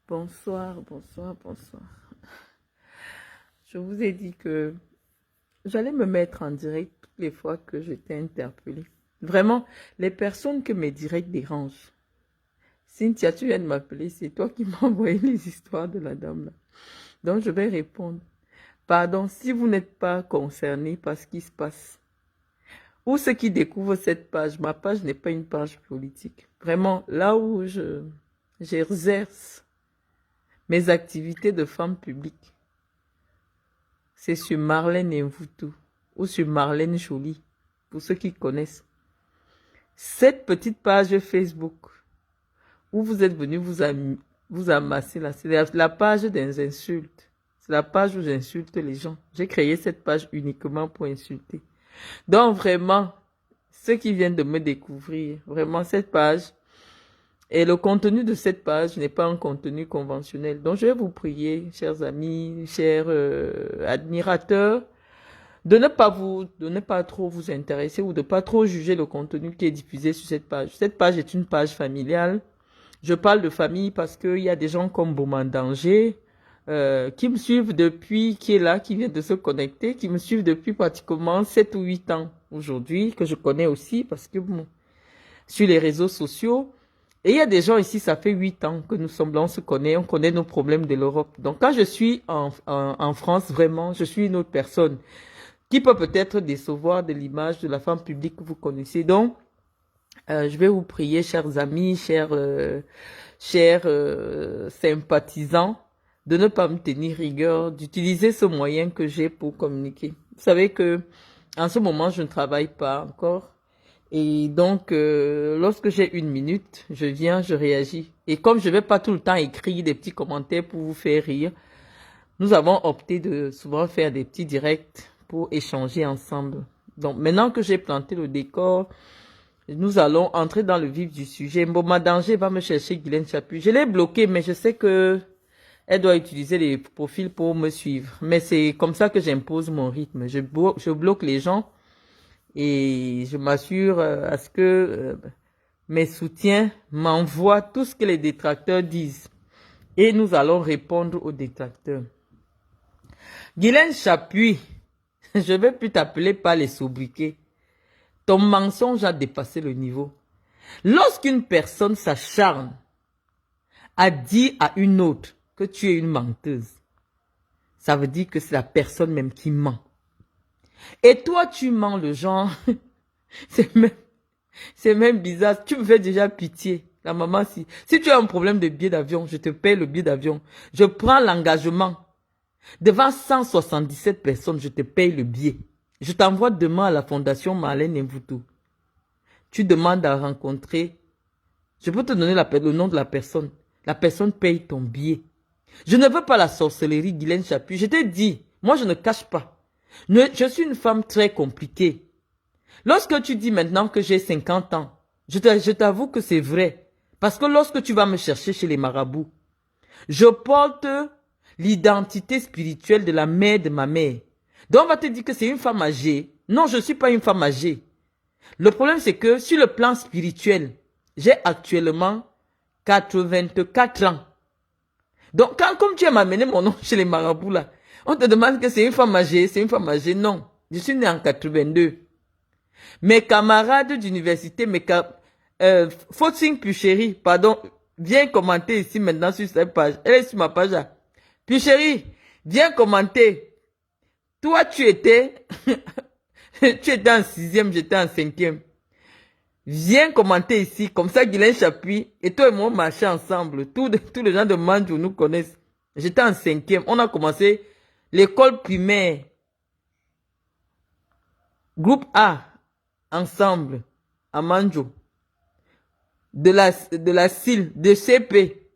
Bonsoir, bonsoir, bonsoir. Je vous ai dit que j'allais me mettre en direct toutes les fois que j'étais interpellée. Vraiment, les personnes que mes directs dérangent. Cynthia, tu viens de m'appeler, c'est toi qui m'as envoyé les histoires de la dame là. Donc je vais répondre. Pardon, si vous n'êtes pas concerné par ce qui se passe, ou ceux qui découvrent cette page, ma page n'est pas une page politique. Vraiment, là où j'exerce mes activités de femme publique, c'est sur Marlène Mvutu ou sur Marlène Joly, pour ceux qui connaissent. Cette petite page Facebook où vous êtes venu vous amasser là, c'est la page des insultes. C'est la page où j'insulte les gens. J'ai créé cette page uniquement pour insulter. Donc vraiment, ceux qui viennent de me découvrir, vraiment cette page, et le contenu de cette page n'est pas un contenu conventionnel. Donc je vais vous prier, chers amis, chers admirateurs, de ne pas trop vous intéresser ou de pas trop juger le contenu qui est diffusé sur cette page. Cette page est une page familiale. Je parle de famille parce qu'il y a des gens comme Beaumont Danger, qui me suivent depuis, qui est là, qui vient de se connecter, qui me suivent depuis pratiquement 7 ou 8 ans aujourd'hui, que je connais aussi parce que bon, sur les réseaux sociaux. Et il y a des gens ici, ça fait 8 ans que nous sommes là, on se connaît, on connaît nos problèmes de l'Europe. Donc quand je suis en France, vraiment, je suis une autre personne qui peut peut-être décevoir de l'image de la femme publique que vous connaissez. Donc, je vais vous prier, chers amis, chers sympathisants, de ne pas me tenir rigueur, d'utiliser ce moyen que j'ai pour communiquer. Vous savez que en ce moment, je ne travaille pas encore. Et donc, lorsque j'ai 1 minute, je viens, je réagis. Et comme je ne vais pas tout le temps écrire des petits commentaires pour vous faire rire, nous avons opté de souvent faire des petits directs pour échanger ensemble. Donc, maintenant que j'ai planté le décor, nous allons entrer dans le vif du sujet. Mboma Danger va me chercher Guylaine Chapuis. Je l'ai bloquée, mais je sais que elle doit utiliser les profils pour me suivre. Mais c'est comme ça que j'impose mon rythme. Je bloque les gens et je m'assure à ce que mes soutiens m'envoient tout ce que les détracteurs disent. Et nous allons répondre aux détracteurs. Guylaine Chapuis, je ne vais plus t'appeler par les sobriquets. Ton mensonge a dépassé le niveau. Lorsqu'une personne s'acharne à dire à une autre que tu es une menteuse, ça veut dire que c'est la personne même qui ment. Et toi, tu mens le genre. c'est même bizarre. Tu me fais déjà pitié. La maman, si tu as un problème de billet d'avion, je te paye le billet d'avion. Je prends l'engagement. Devant 177 personnes, je te paye le billet. Je t'envoie demain à la fondation Marlène Mvutu. Tu demandes à rencontrer. Je peux te donner le nom de la personne. La personne paye ton billet. Je ne veux pas la sorcellerie, Guylaine Chapuis. Je t'ai dit, moi je ne cache pas. Je suis une femme très compliquée. Lorsque tu dis maintenant que j'ai 50 ans, je t'avoue que c'est vrai. Parce que lorsque tu vas me chercher chez les marabouts, je porte l'identité spirituelle de la mère de ma mère. Donc on va te dire que c'est une femme âgée. Non, je ne suis pas une femme âgée. Le problème c'est que sur le plan spirituel, j'ai actuellement 84 ans. Donc comme tu as amené mon nom chez les marabouts là, on te demande que c'est une femme âgée, c'est une femme âgée. Non, je suis née en 82. Mes camarades d'université, Fautine Puchéry, pardon, viens commenter ici maintenant sur cette page. Elle est sur ma page là. Puchéry, viens commenter. Toi, tu étais en 6e, j'étais en 5e. Viens commenter ici, comme ça Guylaine Chapuis et toi et moi on marchait ensemble. Tous les gens de Manjou nous connaissent. J'étais en 5e, on a commencé l'école primaire. Groupe A, ensemble, à Manjou. De la CIL, de CP,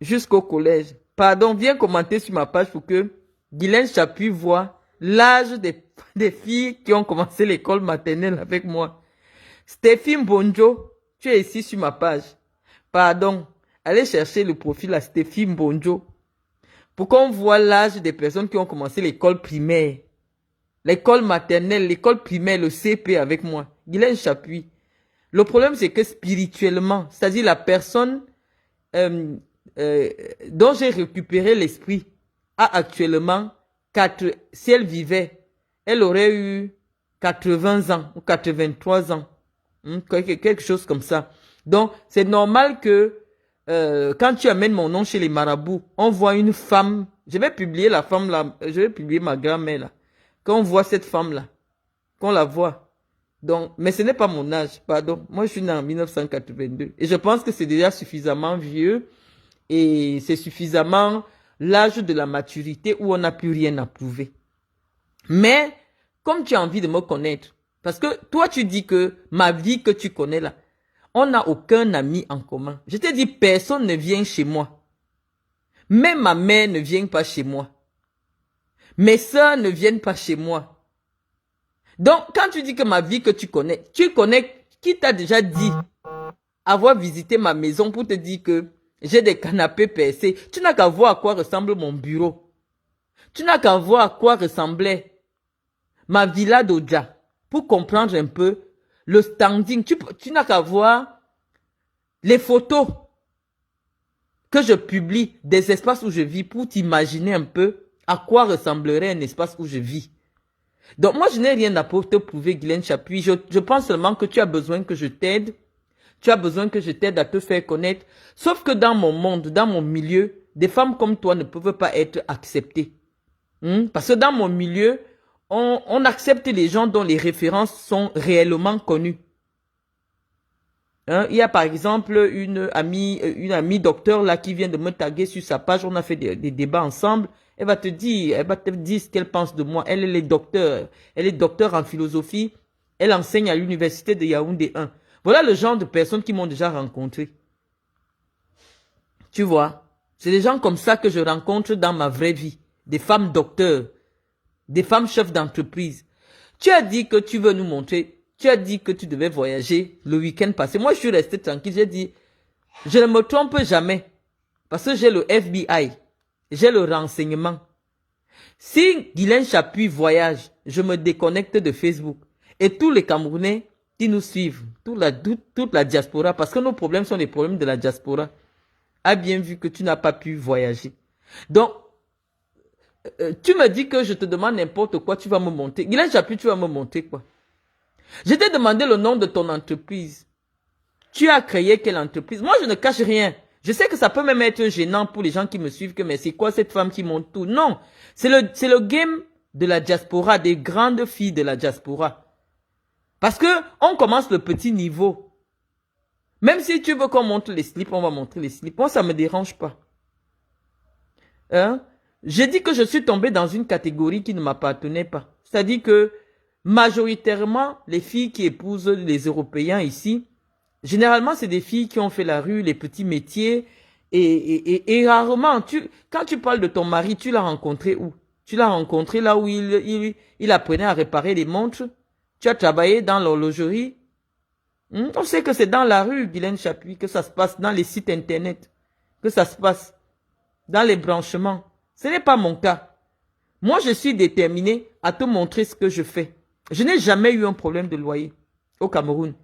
jusqu'au collège. Pardon, viens commenter sur ma page pour que Guylaine Chapuis voit l'âge des filles qui ont commencé l'école maternelle avec moi. Stéphine Bonjo, tu es ici sur ma page. Pardon, allez chercher le profil à Stéphine Bonjo pour qu'on voit l'âge des personnes qui ont commencé l'école primaire, l'école maternelle, l'école primaire, le CP avec moi. Guylaine Chapuis. Le problème c'est que spirituellement, c'est-à-dire la personne euh, dont j'ai récupéré l'esprit, a actuellement si elle vivait, elle aurait eu 80 ans ou 83 ans. Quelque chose comme ça. Donc, c'est normal que quand tu amènes mon nom chez les marabouts, on voit une femme. Je vais publier la femme là. Je vais publier ma grand-mère là. Quand on voit cette femme là, qu'on la voit. Donc, mais ce n'est pas mon âge, pardon. Moi, je suis né en 1982. Et je pense que c'est déjà suffisamment vieux. Et c'est suffisamment l'âge de la maturité où on n'a plus rien à prouver. Mais, comme tu as envie de me connaître, parce que toi, tu dis que ma vie que tu connais là, on n'a aucun ami en commun. Je te dis, personne ne vient chez moi. Même ma mère ne vient pas chez moi. Mes sœurs ne viennent pas chez moi. Donc, quand tu dis que ma vie que tu connais qui t'a déjà dit avoir visité ma maison pour te dire que j'ai des canapés percés. Tu n'as qu'à voir à quoi ressemble mon bureau. Tu n'as qu'à voir à quoi ressemblait ma villa d'Oja pour comprendre un peu le standing. Tu n'as qu'à voir les photos que je publie des espaces où je vis pour t'imaginer un peu à quoi ressemblerait un espace où je vis. Donc moi, je n'ai rien à te prouver, Guylaine Chapuis. Je pense seulement que tu as besoin que je t'aide. Tu as besoin que je t'aide à te faire connaître. Sauf que dans mon monde, dans mon milieu, des femmes comme toi ne peuvent pas être acceptées. Parce que dans mon milieu, on accepte les gens dont les références sont réellement connues. Il y a par exemple une amie docteur là qui vient de me taguer sur sa page. On a fait des débats ensemble. Elle va te dire ce qu'elle pense de moi. Elle est docteur. Elle est docteur en philosophie. Elle enseigne à l'université de Yaoundé 1. Voilà le genre de personnes qui m'ont déjà rencontré. Tu vois, c'est des gens comme ça que je rencontre dans ma vraie vie. Des femmes docteurs, des femmes chefs d'entreprise. Tu as dit que tu veux nous montrer, tu as dit que tu devais voyager le week-end passé. Moi, je suis resté tranquille. J'ai dit, je ne me trompe jamais. Parce que j'ai le FBI, j'ai le renseignement. Si Guylaine Chapuis voyage, je me déconnecte de Facebook. Et tous les Camerounais qui nous suivent, toute la diaspora, parce que nos problèmes sont les problèmes de la diaspora, a bien vu que tu n'as pas pu voyager. Donc, tu me dis que je te demande n'importe quoi, tu vas me monter. Guylaine Chapuis, tu vas me monter quoi? Je t'ai demandé le nom de ton entreprise. Tu as créé quelle entreprise? Moi, je ne cache rien. Je sais que ça peut même être gênant pour les gens qui me suivent, que mais c'est quoi cette femme qui monte tout? Non, c'est le game de la diaspora, des grandes filles de la diaspora. Parce que on commence le petit niveau. Même si tu veux qu'on montre les slips, on va montrer les slips. Moi, ça me dérange pas. J'ai dit que je suis tombé dans une catégorie qui ne m'appartenait pas. C'est-à-dire que majoritairement, les filles qui épousent les Européens ici, généralement, c'est des filles qui ont fait la rue, les petits métiers. Et rarement, quand tu parles de ton mari, tu l'as rencontré où? Tu l'as rencontré là où il apprenait à réparer les montres. Tu as travaillé dans l'horlogerie. On sait que c'est dans la rue, Guylaine Chapuis, que ça se passe, dans les sites internet, que ça se passe, dans les branchements. Ce n'est pas mon cas. Moi, je suis déterminé à te montrer ce que je fais. Je n'ai jamais eu un problème de loyer au Cameroun.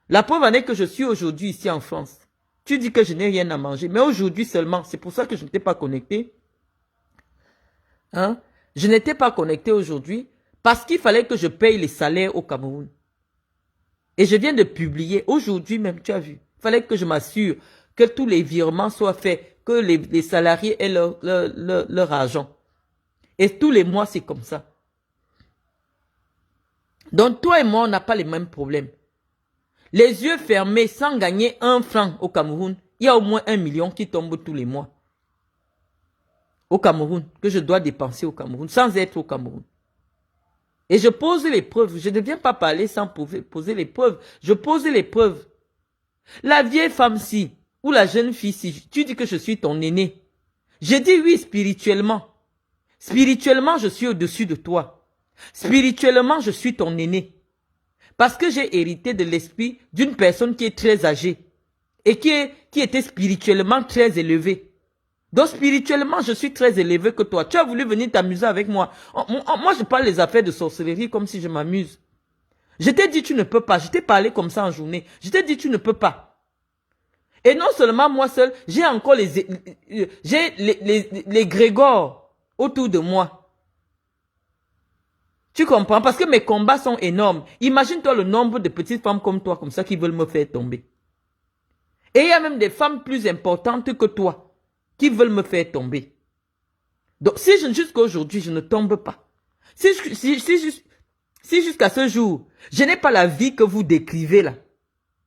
La preuve en est que je suis aujourd'hui ici en France. Tu dis que je n'ai rien à manger, mais aujourd'hui seulement. C'est pour ça que je n'étais pas connecté. Je n'étais pas connecté aujourd'hui parce qu'il fallait que je paye les salaires au Cameroun. Et je viens de publier, aujourd'hui même, tu as vu. Il fallait que je m'assure que tous les virements soient faits, que les salariés aient leur argent. Et tous les mois, c'est comme ça. Donc, toi et moi, on n'a pas les mêmes problèmes. Les yeux fermés, sans gagner 1 franc au Cameroun, il y a au moins 1 million qui tombe tous les mois. Au Cameroun, que je dois dépenser au Cameroun, sans être au Cameroun. Et je pose les preuves. Je ne viens pas parler sans poser les preuves. Je pose les preuves. La vieille femme-ci, ou la jeune fille-ci, tu dis que je suis ton aîné. Je dis oui spirituellement. Spirituellement, je suis au-dessus de toi. Spirituellement, je suis ton aîné. Parce que j'ai hérité de l'esprit d'une personne qui est très âgée et qui était spirituellement très élevée. Donc spirituellement, je suis très élevé que toi. Tu as voulu venir t'amuser avec moi. Moi, je parle des affaires de sorcellerie comme si je m'amuse. Je t'ai dit tu ne peux pas. Je t'ai parlé comme ça en journée. Je t'ai dit tu ne peux pas. Et non seulement moi seul, j'ai encore les Grégor autour de moi. Tu comprends? Parce que mes combats sont énormes. Imagine-toi le nombre de petites femmes comme toi, comme ça, qui veulent me faire tomber. Et il y a même des femmes plus importantes que toi, qui veulent me faire tomber. Donc, si jusqu'à aujourd'hui, je ne tombe pas. Si jusqu'à ce jour, je n'ai pas la vie que vous décrivez là.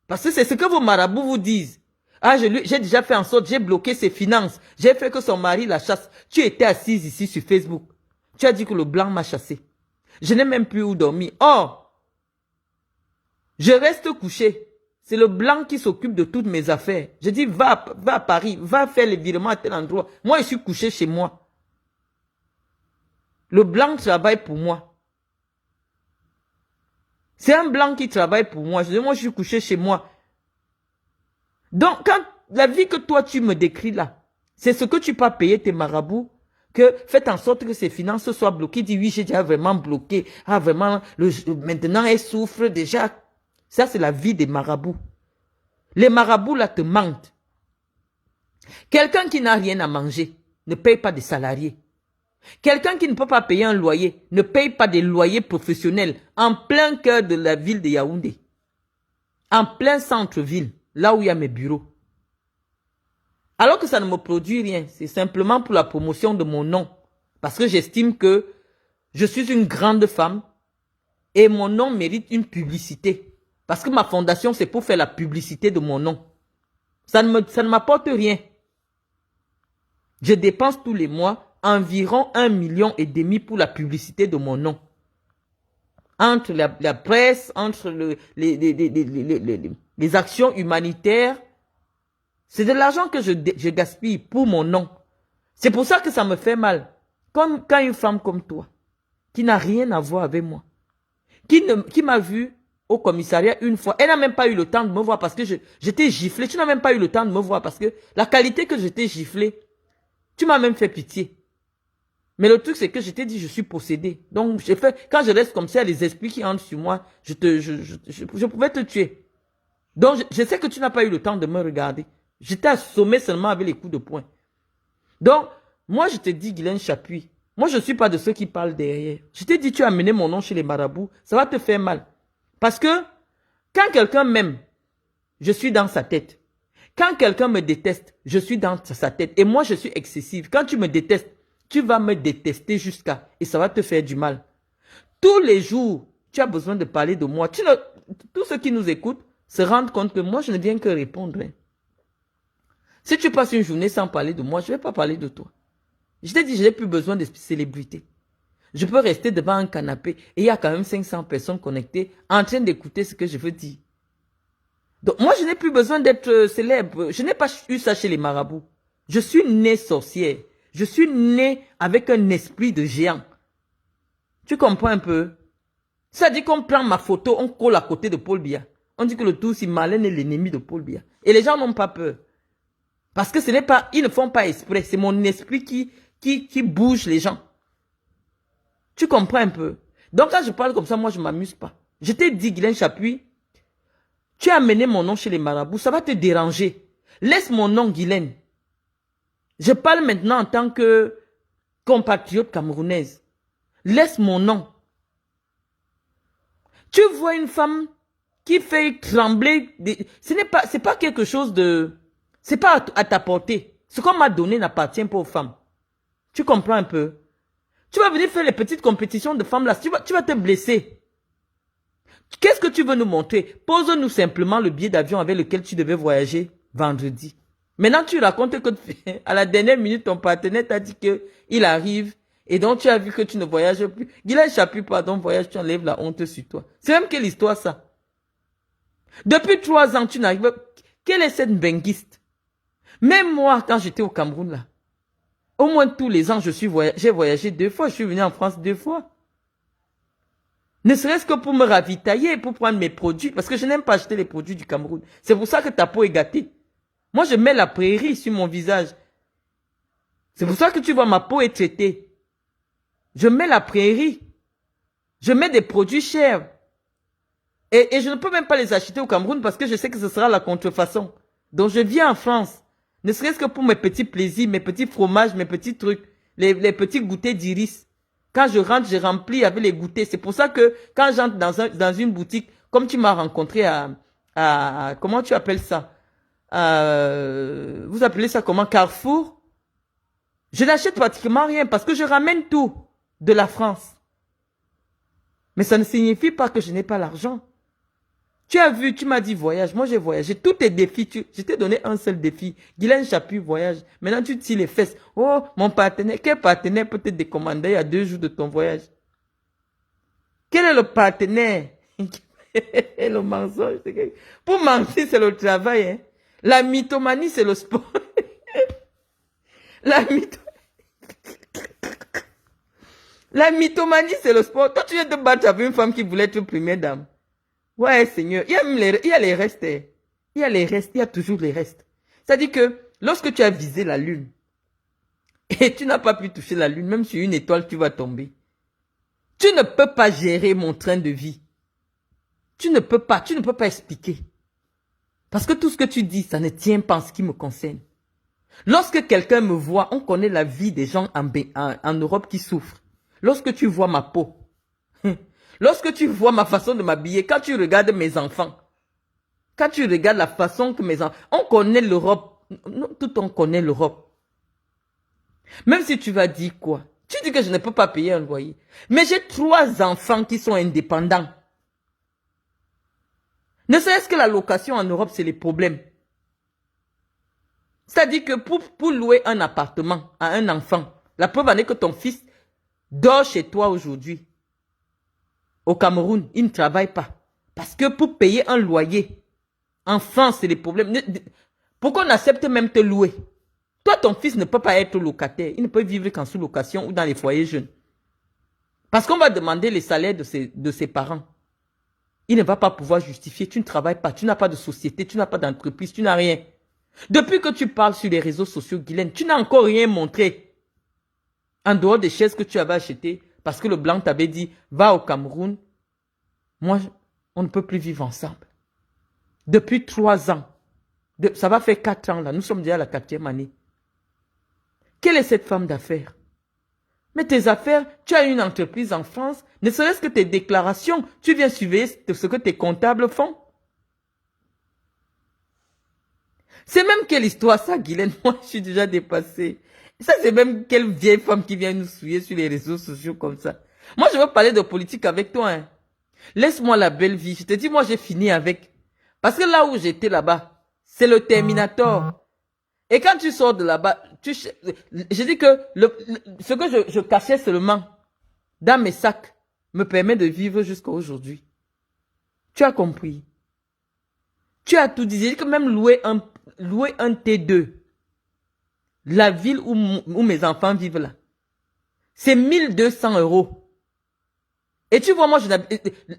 Parce que c'est ce que vos marabouts vous disent. Ah, j'ai déjà fait en sorte, j'ai bloqué ses finances. J'ai fait que son mari la chasse. Tu étais assise ici sur Facebook. Tu as dit que le blanc m'a chassé. Je n'ai même plus où dormir. Or, je reste couché. C'est le blanc qui s'occupe de toutes mes affaires. Je dis, va à Paris, va faire les virements à tel endroit. Moi, je suis couché chez moi. Le blanc travaille pour moi. C'est un blanc qui travaille pour moi. Moi, je suis couché chez moi. Donc, quand la vie que toi, tu me décris là, c'est ce que tu peux payer tes marabouts, que faites en sorte que ses finances soient bloquées. Dis, oui, j'ai déjà vraiment bloqué. Ah, vraiment, maintenant, elle souffre déjà. Ça, c'est la vie des marabouts. Les marabouts là te mentent. Quelqu'un qui n'a rien à manger ne paye pas des salariés. Quelqu'un qui ne peut pas payer un loyer ne paye pas des loyers professionnels en plein cœur de la ville de Yaoundé. En plein centre-ville, là où il y a mes bureaux. Alors que ça ne me produit rien. C'est simplement pour la promotion de mon nom. Parce que j'estime que je suis une grande femme et mon nom mérite une publicité. Parce que ma fondation, c'est pour faire la publicité de mon nom. Ça ne m'apporte rien. Je dépense tous les mois environ 1,5 million pour la publicité de mon nom. Entre la presse, entre les actions humanitaires, c'est de l'argent que je gaspille pour mon nom. C'est pour ça que ça me fait mal. Comme quand une femme comme toi, qui n'a rien à voir avec moi, qui m'a vu au commissariat une fois, elle n'a même pas eu le temps de me voir parce que j'étais giflé. Tu n'as même pas eu le temps de me voir parce que la qualité que j'étais giflé, tu m'as même fait pitié. Mais le truc, c'est que je t'ai dit, je suis possédé. Donc, quand je reste comme ça, les esprits qui entrent sur moi, je pouvais te tuer. Donc, je sais que tu n'as pas eu le temps de me regarder. J'étais assommé seulement avec les coups de poing. Donc, moi, je te dis, Guylaine Chapuis, moi, je ne suis pas de ceux qui parlent derrière. Je t'ai dit, tu as amené mon nom chez les marabouts, ça va te faire mal. Parce que, quand quelqu'un m'aime, je suis dans sa tête. Quand quelqu'un me déteste, je suis dans sa tête. Et moi, je suis excessive. Quand tu me détestes, tu vas me détester jusqu'à... Et ça va te faire du mal. Tous les jours, tu as besoin de parler de moi. Tous ceux qui nous écoutent se rendent compte que moi, je ne viens que répondre. Si tu passes une journée sans parler de moi, je ne vais pas parler de toi. Je t'ai dit, je n'ai plus besoin de célébrité. Je peux rester devant un canapé et il y a quand même 500 personnes connectées en train d'écouter ce que je veux dire. Donc, moi, je n'ai plus besoin d'être célèbre. Je n'ai pas eu ça chez les marabouts. Je suis née sorcière. Je suis née avec un esprit de géant. Tu comprends un peu? Ça dit qu'on prend ma photo, on colle à côté de Paul Biya. On dit que le tout, si Marlène est l'ennemi de Paul Biya. Et les gens n'ont pas peur. Parce que ce n'est pas, ils ne font pas exprès. C'est mon esprit qui bouge les gens. Tu comprends un peu? Donc quand je parle comme ça, moi je ne m'amuse pas. Je t'ai dit, Guylaine Chapuis, tu as amené mon nom chez les marabouts, ça va te déranger. Laisse mon nom, Guylaine. Je parle maintenant en tant que compatriote camerounaise. Laisse mon nom. Tu vois une femme qui fait trembler. C'est pas quelque chose de... C'est pas à ta portée. Ce qu'on m'a donné n'appartient pas aux femmes. Tu comprends un peu? Tu vas venir faire les petites compétitions de femmes là. Tu vas te blesser. Qu'est-ce que tu veux nous montrer? Pose-nous simplement le billet d'avion avec lequel tu devais voyager vendredi. Maintenant, tu racontes que à la dernière minute, ton partenaire t'a dit qu'il arrive et donc tu as vu que tu ne voyages plus. Guylaine Chapuis, pardon, voyage, tu enlèves la honte sur toi. C'est même quelle histoire ça? Depuis 3 ans, tu n'arrives pas. Quelle est cette benguiste? Même moi, quand j'étais au Cameroun là, au moins tous les ans, j'ai voyagé 2 fois. Je suis venu en France 2 fois. Ne serait-ce que pour me ravitailler, pour prendre mes produits. Parce que je n'aime pas acheter les produits du Cameroun. C'est pour ça que ta peau est gâtée. Moi, je mets la prairie sur mon visage. C'est pour ça que tu vois, ma peau est traitée. Je mets la prairie. Je mets des produits chers. Et je ne peux même pas les acheter au Cameroun parce que je sais que ce sera la contrefaçon. Donc je viens en France, ne serait-ce que pour mes petits plaisirs, mes petits fromages, mes petits trucs, les petits goûters d'Iris. Quand je rentre, je remplis avec les goûters. C'est pour ça que quand j'entre dans une boutique, comme tu m'as rencontré comment tu appelles ça? Vous appelez ça comment? Carrefour? Je n'achète pratiquement rien parce que je ramène tout de la France. Mais ça ne signifie pas que je n'ai pas l'argent. Tu as vu, tu m'as dit voyage. Moi, j'ai voyagé. Tous tes défis, je t'ai donné un seul défi. Guylaine Chaput, voyage. Maintenant, tu te tires les fesses. Oh, mon partenaire. Quel partenaire peut te décommander il y a 2 jours de ton voyage? Quel est le partenaire? Le mensonge. Pour mentir, c'est le travail. Hein. La mythomanie, c'est le sport. La mythomanie, c'est le sport. Toi, tu viens de battre avec une femme qui voulait être première dame. Ouais, Seigneur. Il y a les restes. Il y a les restes. Il y a toujours les restes. C'est-à-dire que lorsque tu as visé la lune et tu n'as pas pu toucher la lune, même sur une étoile, tu vas tomber. Tu ne peux pas gérer mon train de vie. Tu ne peux pas expliquer. Parce que tout ce que tu dis, ça ne tient pas en ce qui me concerne. Lorsque quelqu'un me voit, on connaît la vie des gens en Europe qui souffrent. Lorsque tu vois ma peau, lorsque tu vois ma façon de m'habiller, quand tu regardes mes enfants, quand tu regardes la façon que mes enfants... On connaît l'Europe. Tout on connaît l'Europe. Même si tu vas dire quoi? Tu dis que je ne peux pas payer un loyer. Mais j'ai 3 enfants qui sont indépendants. Ne serait-ce que la location en Europe, c'est les problèmes. C'est-à-dire que pour louer un appartement à un enfant, la preuve en est que ton fils dort chez toi aujourd'hui. Au Cameroun, il ne travaille pas. Parce que pour payer un loyer, en France, c'est les problèmes. Pourquoi on accepte même te louer? Toi, ton fils ne peut pas être locataire. Il ne peut vivre qu'en sous-location ou dans les foyers jeunes. Parce qu'on va demander les salaires de ses parents. Il ne va pas pouvoir justifier. Tu ne travailles pas, tu n'as pas de société, tu n'as pas d'entreprise, tu n'as rien. Depuis que tu parles sur les réseaux sociaux, Guylaine, tu n'as encore rien montré. En dehors des chaises que tu avais achetées, parce que le blanc t'avait dit, va au Cameroun. Moi, on ne peut plus vivre ensemble. Depuis 3 ans. Ça va faire 4 ans là. Nous sommes déjà à la 4e année. Quelle est cette femme d'affaires? Mais tes affaires, tu as une entreprise en France, ne serait-ce que tes déclarations, tu viens surveiller ce que tes comptables font. C'est même quelle histoire ça, Guylaine? Moi, je suis déjà dépassée. Ça, c'est même quelle vieille femme qui vient nous souiller sur les réseaux sociaux comme ça. Moi, je veux parler de politique avec toi. Hein. Laisse-moi la belle vie. Je te dis, moi, j'ai fini avec. Parce que là où j'étais là-bas, c'est le Terminator. Et quand tu sors de là-bas, je dis que ce que je cachais seulement dans mes sacs me permet de vivre jusqu'à aujourd'hui. Tu as compris? Tu as tout dit. J'ai dit que même louer un T2, la ville où mes enfants vivent là, c'est 1200 €. Et tu vois, moi,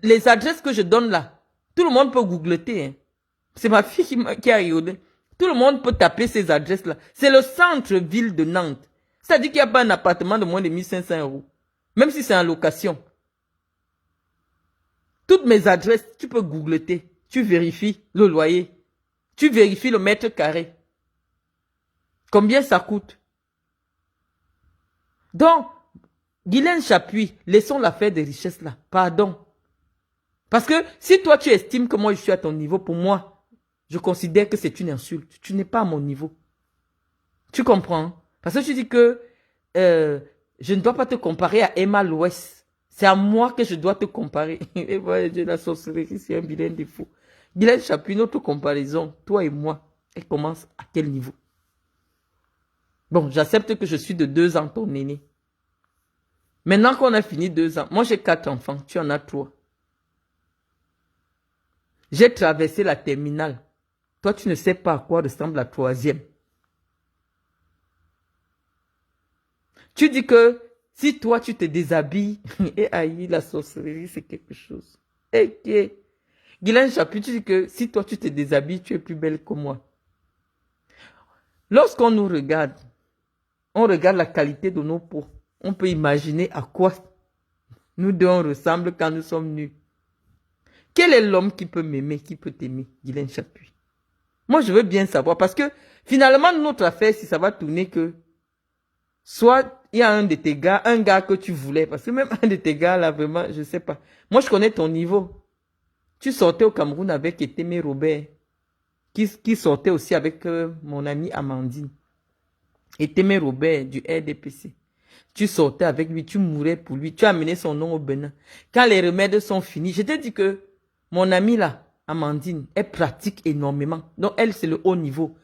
les adresses que je donne là, tout le monde peut googleter. Hein. C'est ma fille qui a rigolé. Tout le monde peut taper ces adresses-là. C'est le centre-ville de Nantes. C'est-à-dire qu'il n'y a pas un appartement de moins de 1500 €. Même si c'est en location. Toutes mes adresses, tu peux googleter. Tu vérifies le loyer. Tu vérifies le mètre carré. Combien ça coûte? Donc, Guylaine Chaput, laissons l'affaire des richesses là. Pardon. Parce que si toi tu estimes que moi je suis à ton niveau, pour moi, je considère que c'est une insulte. Tu n'es pas à mon niveau. Tu comprends? Parce que tu dis que je ne dois pas te comparer à Emma Louès. C'est à moi que je dois te comparer. Et voilà, la sorcellerie, c'est un vilain défaut. Guylaine Chaput, notre comparaison, toi et moi, elle commence à quel niveau? Bon, j'accepte que je suis de 2 ans ton aîné. Maintenant qu'on a fini 2 ans, moi j'ai 4 enfants, tu en as 3. J'ai traversé la terminale. Toi, tu ne sais pas à quoi ressemble la 3e. Tu dis que si toi, tu te déshabilles, et aïe, la sorcellerie, c'est quelque chose. Et Guylaine Chaput, tu dis que si toi, tu te déshabilles, tu es plus belle que moi. Lorsqu'on nous regarde, on regarde la qualité de nos peaux. On peut imaginer à quoi nous deux on ressemble quand nous sommes nus. Quel est l'homme qui peut m'aimer, qui peut t'aimer, Guylaine Chaput? Moi, je veux bien savoir parce que finalement, notre affaire, si ça va tourner que soit il y a un de tes gars, un gars que tu voulais, parce que même un de tes gars, là, vraiment, je sais pas. Moi, je connais ton niveau. Tu sortais au Cameroun avec Etémé Robert, qui sortait aussi avec mon amie Amandine. Etémé Robert du RDPC. Tu sortais avec lui, tu mourais pour lui, tu as amené son nom au Bénin. Quand les remèdes sont finis, je t'ai dit que mon amie là, Amandine, elle pratique énormément. Donc elle, c'est le haut niveau.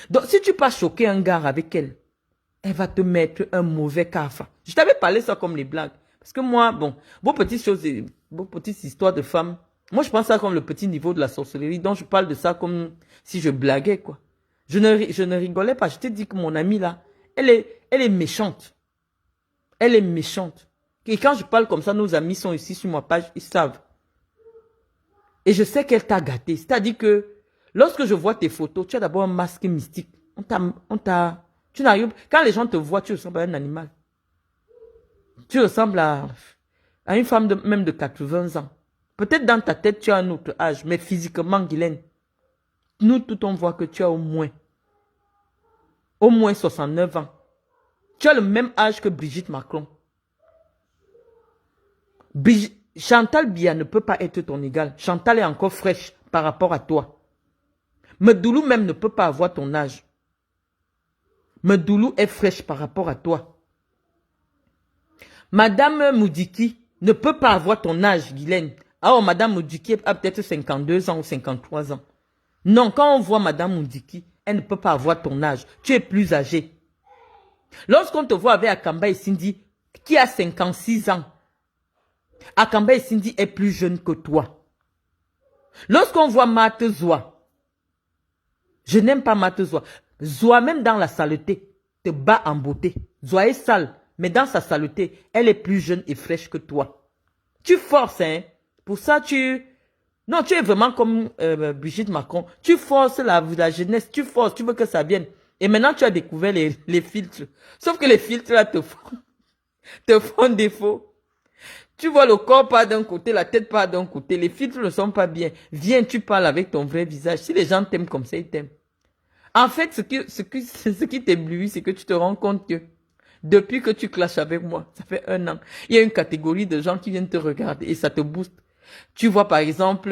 Donc si tu pas choquer un gars avec elle, elle va te mettre un mauvais cafa. Je t'avais parlé ça comme les blagues. Parce que moi, bon, vos petites choses, vos petites histoires de femmes, moi je pense ça comme le petit niveau de la sorcellerie. Donc je parle de ça comme si je blaguais, quoi. Je ne rigolais pas. Je t'ai dit que mon amie là, elle est méchante. Elle est méchante. Et quand je parle comme ça, nos amis sont ici sur ma page, ils savent. Et je sais qu'elle t'a gâté. C'est-à-dire que lorsque je vois tes photos, tu as d'abord un masque mystique. Tu n'arrives, quand les gens te voient, tu ressembles à un animal. Tu ressembles à une femme même de 80 ans. Peut-être dans ta tête, tu as un autre âge, mais physiquement, Guylaine, nous tout on voit que tu as au moins 69 ans. Tu as le même âge que Brigitte Macron. Chantal Biya ne peut pas être ton égal. Chantal est encore fraîche par rapport à toi. Medoulou même ne peut pas avoir ton âge. Medoulou est fraîche par rapport à toi. Madame Moudiki ne peut pas avoir ton âge, Guylaine. Alors, Madame Moudiki a peut-être 52 ans ou 53 ans. Non, quand on voit Madame Moudiki, elle ne peut pas avoir ton âge. Tu es plus âgé. Lorsqu'on te voit avec Akamba et Cindy, qui a 56 ans, Akamba et Cindy est plus jeune que toi. Lorsqu'on voit Mate Zoa, je n'aime pas Mate Zoa. Zoa, même dans la saleté, te bat en beauté. Zoa est sale, mais dans sa saleté, elle est plus jeune et fraîche que toi. Tu forces, hein. Pour ça, non, tu es vraiment comme Brigitte Macron. Tu forces la jeunesse, tu forces, tu veux que ça vienne. Et maintenant, tu as découvert les filtres. Sauf que les filtres, là, te font défaut. Tu vois le corps pas d'un côté, la tête pas d'un côté. Les filtres ne sont pas bien. Viens, tu parles avec ton vrai visage. Si les gens t'aiment comme ça, ils t'aiment. En fait, ce qui t'éblouit, c'est que tu te rends compte que depuis que tu clashes avec moi, ça fait 1 an, il y a une catégorie de gens qui viennent te regarder et ça te booste. Tu vois, par exemple,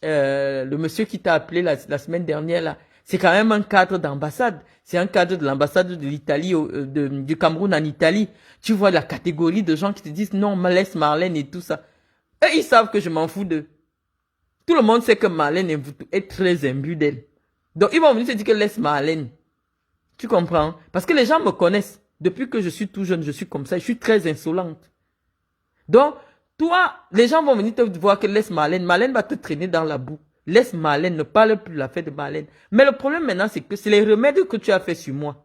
le monsieur qui t'a appelé la semaine dernière, là, c'est quand même un cadre d'ambassade. C'est un cadre de l'ambassade de l'Italie, du Cameroun en Italie. Tu vois la catégorie de gens qui te disent non, laisse Marlène et tout ça. Eux, ils savent que je m'en fous d'eux. Tout le monde sait que Marlène est très imbue d'elle. Donc, ils vont venir te dire que laisse Marlène. Tu comprends? Parce que les gens me connaissent. Depuis que je suis tout jeune, je suis comme ça. Je suis très insolente. Donc, toi, les gens vont venir te voir que laisse Marlène. Marlène va te traîner dans la boue. Laisse Marlène, ne parle plus la fête de Marlène. Mais le problème maintenant, c'est que c'est les remèdes que tu as fait sur moi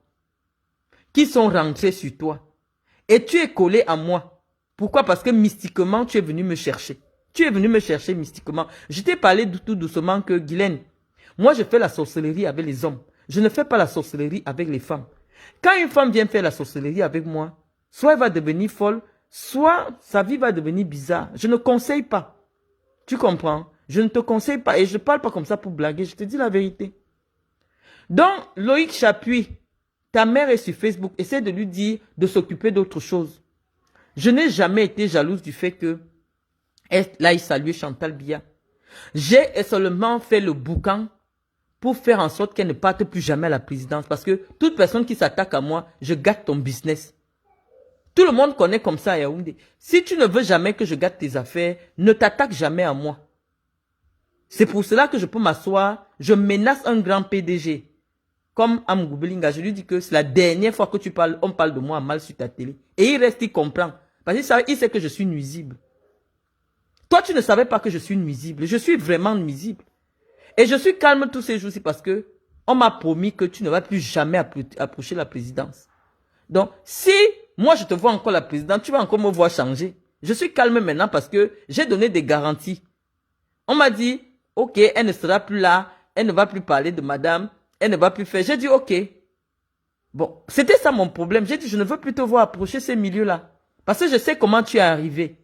qui sont rentrés sur toi. Et tu es collé à moi. Pourquoi? Parce que mystiquement, tu es venu me chercher. Tu es venu me chercher mystiquement. Je t'ai parlé tout doucement que, Guylaine, moi je fais la sorcellerie avec les hommes. Je ne fais pas la sorcellerie avec les femmes. Quand une femme vient faire la sorcellerie avec moi, soit elle va devenir folle, soit sa vie va devenir bizarre. Je ne conseille pas. Tu comprends? Je ne te conseille pas. Et je ne parle pas comme ça pour blaguer. Je te dis la vérité. Donc, Loïc Chapuis, ta mère est sur Facebook. Essaie de lui dire de s'occuper d'autre chose. Je n'ai jamais été jalouse du fait que là, il salue Chantal Biya. J'ai seulement fait le boucan pour faire en sorte qu'elle ne parte plus jamais à la présidence. Parce que toute personne qui s'attaque à moi, je gâte ton business. Tout le monde connaît comme ça à Yaoundé. Si tu ne veux jamais que je gâte tes affaires, ne t'attaque jamais à moi. C'est pour cela que je peux m'asseoir, je menace un grand PDG. Comme Amgou Belinga, je lui dis que c'est la dernière fois que on parle de moi mal sur ta télé. Et il reste, il comprend. Parce qu'il sait que je suis nuisible. Toi, tu ne savais pas que je suis nuisible. Je suis vraiment nuisible. Et je suis calme tous ces jours-ci parce que on m'a promis que tu ne vas plus jamais approcher la présidence. Donc, si moi je te vois encore la présidente, tu vas encore me voir changer. Je suis calme maintenant parce que j'ai donné des garanties. On m'a dit, ok, elle ne sera plus là, elle ne va plus parler de madame, elle ne va plus faire. J'ai dit, ok. Bon, c'était ça mon problème. J'ai dit, je ne veux plus te voir approcher ces milieux-là. Parce que je sais comment tu es arrivé.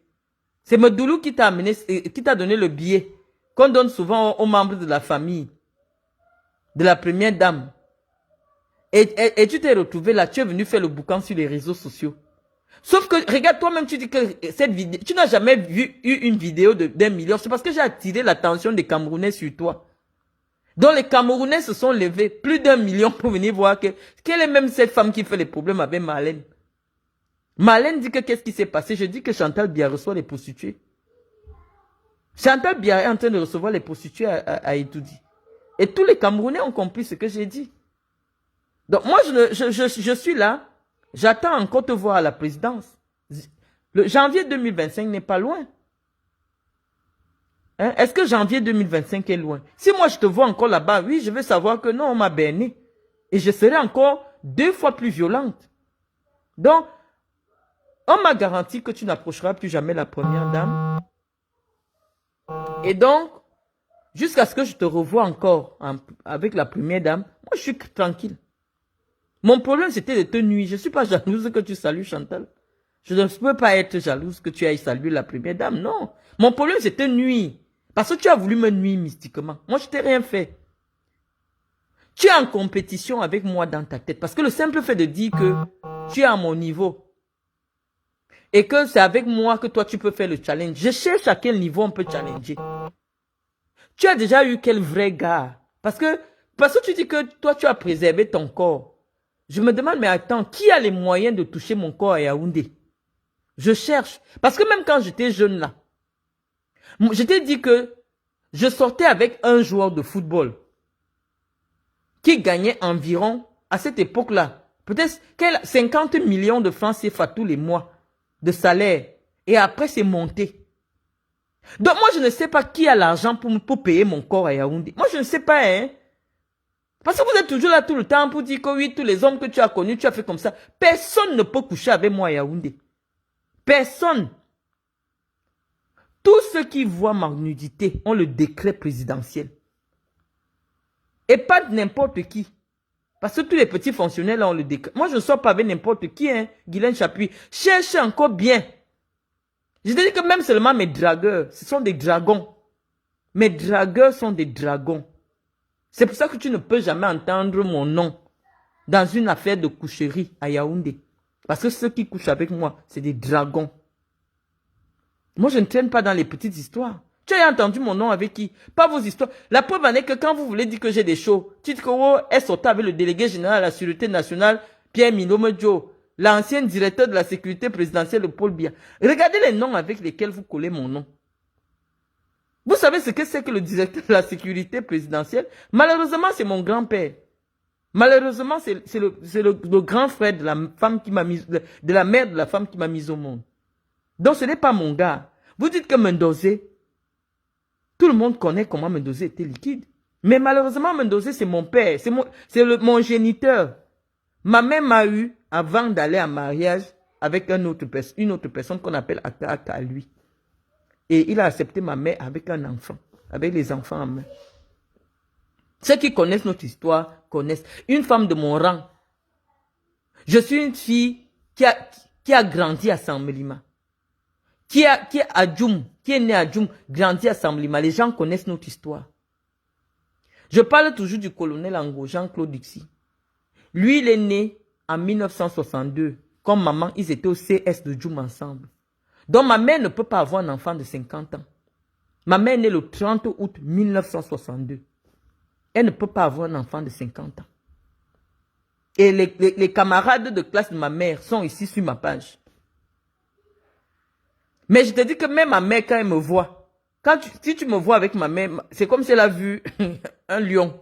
C'est Medoulou qui t'a amené, qui t'a donné le billet qu'on donne souvent aux membres de la famille. de la première dame. Et tu t'es retrouvé là, tu es venu faire le boucan sur les réseaux sociaux. Sauf que, regarde, toi-même, tu dis que cette vidéo, tu n'as jamais eu une vidéo d'1 million. C'est parce que j'ai attiré l'attention des Camerounais sur toi. Donc les Camerounais se sont levés, plus d'1 million pour venir voir quelle est même cette femme qui fait les problèmes avec Marlène. Marlène dit que qu'est-ce qui s'est passé? Je dis que Chantal Biya reçoit les prostituées. Chantal Biya est en train de recevoir les prostituées à Itoudi. Et tous les Camerounais ont compris ce que j'ai dit. Donc moi, je suis là. J'attends encore te voir à la présidence. Le janvier 2025 n'est pas loin. Hein? Est-ce que janvier 2025 est loin? Si moi je te vois encore là-bas, oui, je veux savoir que non, on m'a berné. Et je serai encore 2 fois plus violente. Donc, on m'a garanti que tu n'approcheras plus jamais la première dame. Et donc, jusqu'à ce que je te revoie encore avec la première dame, moi je suis tranquille. Mon problème, c'était de te nuire. Je ne suis pas jalouse que tu salues Chantal. Je ne peux pas être jalouse que tu ailles saluer la première dame. Non. Mon problème, c'est de te nuire. Parce que tu as voulu me nuire mystiquement. Moi, je t'ai rien fait. Tu es en compétition avec moi dans ta tête. Parce que le simple fait de dire que tu es à mon niveau et que c'est avec moi que toi, tu peux faire le challenge. Je cherche à quel niveau on peut challenger. Tu as déjà eu quel vrai gars? Parce que tu dis que toi, tu as préservé ton corps. Je me demande, mais attends, qui a les moyens de toucher mon corps à Yaoundé? Je cherche. Parce que même quand j'étais jeune là, je t'ai dit que je sortais avec un joueur de football qui gagnait environ, à cette époque-là, peut-être 50 millions de francs CFA tous les mois de salaire. Et après, c'est monté. Donc moi, je ne sais pas qui a l'argent pour payer mon corps à Yaoundé. Moi, je ne sais pas, hein. Parce que vous êtes toujours là tout le temps pour dire que oui, tous les hommes que tu as connus, tu as fait comme ça. Personne ne peut coucher avec moi à Yaoundé. Personne. Tous ceux qui voient ma nudité ont le décret présidentiel. Et pas n'importe qui. Parce que tous les petits fonctionnaires là ont le décret. Moi, je ne sors pas avec n'importe qui, hein, Guylaine Chapuis. Cherchez encore bien. Je te dis que même seulement mes dragueurs, ce sont des dragons. Mes dragueurs sont des dragons. C'est pour ça que tu ne peux jamais entendre mon nom dans une affaire de coucherie à Yaoundé. Parce que ceux qui couchent avec moi, c'est des dragons. Moi, je ne traîne pas dans les petites histoires. Tu as entendu mon nom avec qui? Pas vos histoires. La preuve en est que quand vous voulez dire que j'ai des shows, tu dis que oh, elle sortait avec le délégué général à la Sûreté nationale, Pierre Milome Dio, l'ancien directeur de la sécurité présidentielle de Paul Biya. Regardez les noms avec lesquels vous collez mon nom. Vous savez ce que c'est que le directeur de la sécurité présidentielle? Malheureusement, c'est mon grand-père. Malheureusement, c'est le grand frère de la femme qui m'a mis, de la mère de la femme qui m'a mise au monde. Donc, ce n'est pas mon gars. Vous dites que Mendozé, tout le monde connaît comment Mendozé était liquide. Mais malheureusement, Mendozé, c'est mon père. C'est mon géniteur. Ma mère m'a eu avant d'aller en mariage avec une autre personne qu'on appelle Aka à lui. Et il a accepté ma mère avec un enfant, avec les enfants en main. Ceux qui connaissent notre histoire connaissent. Une femme de mon rang. Je suis une fille qui a grandi à Samblima. Qui est à Djoum, qui est née à Djoum, grandi à Samblima. Les gens connaissent notre histoire. Je parle toujours du colonel Ango, Jean-Claude Dixi. Lui, il est né en 1962. Comme maman, ils étaient au CS de Djoum ensemble. Donc ma mère ne peut pas avoir un enfant de 50 ans. Ma mère est née le 30 août 1962. Elle ne peut pas avoir un enfant de 50 ans. Et les camarades de classe de ma mère sont ici sur ma page. Mais je te dis que même ma mère, quand elle me voit, si tu me vois avec ma mère, c'est comme si elle a vu un lion.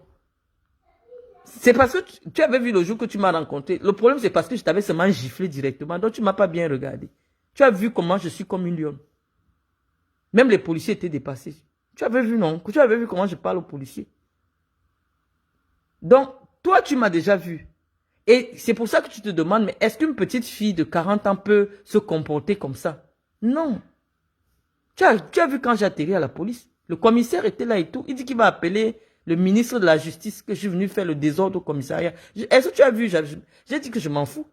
C'est parce que tu avais vu le jour que tu m'as rencontré. Le problème, c'est parce que je t'avais seulement giflé directement. Donc, tu ne m'as pas bien regardé. Tu as vu comment je suis comme une lionne. Même les policiers étaient dépassés. Tu avais vu, non? Tu avais vu comment je parle aux policiers. Donc, toi, tu m'as déjà vu. Et c'est pour ça que tu te demandes, mais est-ce qu'une petite fille de 40 ans peut se comporter comme ça? Non. Tu as vu quand j'ai atterri à la police? Le commissaire était là et tout. Il dit qu'il va appeler le ministre de la Justice, que je suis venu faire le désordre au commissariat. Est-ce que tu as vu? J'ai dit que je m'en fous.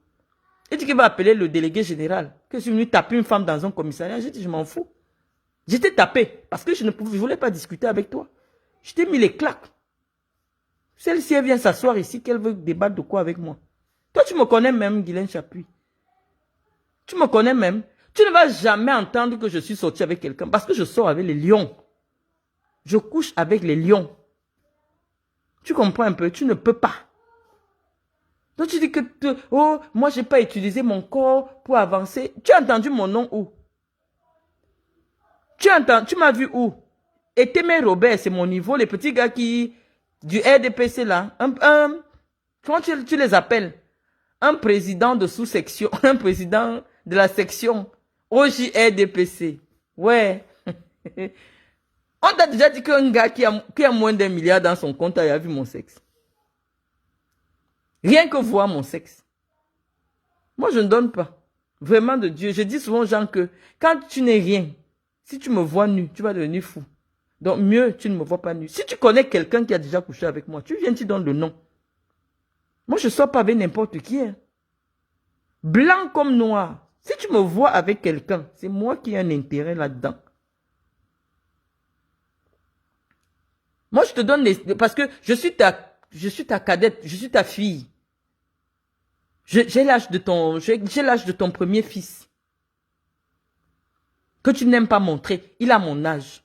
Il dit qu'il va appeler le délégué général, que je suis venu taper une femme dans un commissariat. J'ai dit, je m'en fous. J'étais tapé parce que je ne voulais pas discuter avec toi. Je t'ai mis les claques. Celle-ci, elle vient s'asseoir ici, qu'elle veut débattre de quoi avec moi? Toi, tu me connais même, Guylaine Chapuis. Tu me connais même. Tu ne vas jamais entendre que je suis sorti avec quelqu'un parce que je sors avec les lions. Je couche avec les lions. Tu comprends un peu? Tu ne peux pas. Donc tu dis que, oh, moi je n'ai pas utilisé mon corps pour avancer. Tu as entendu mon nom où? Tu m'as vu où? Et Témé Robert, c'est mon niveau, les petits gars qui, du RDPC là, comment tu les appelles? Un président de sous-section, un président de la section OJRDPC. Ouais. On t'a déjà dit qu'un gars qui a moins d'1 milliard dans son compte a vu mon sexe. Rien que voir mon sexe. Moi, je ne donne pas. Vraiment de Dieu. Je dis souvent aux gens que quand tu n'es rien, si tu me vois nu, tu vas devenir fou. Donc, mieux, tu ne me vois pas nu. Si tu connais quelqu'un qui a déjà couché avec moi, tu viens, tu donnes le nom. Moi, je ne sors pas avec n'importe qui. Hein. Blanc comme noir. Si tu me vois avec quelqu'un, c'est moi qui ai un intérêt là-dedans. Moi, je te donne les... Parce que je suis ta cadette, je suis ta fille. J'ai l'âge de ton premier fils. Que tu n'aimes pas montrer. Il a mon âge.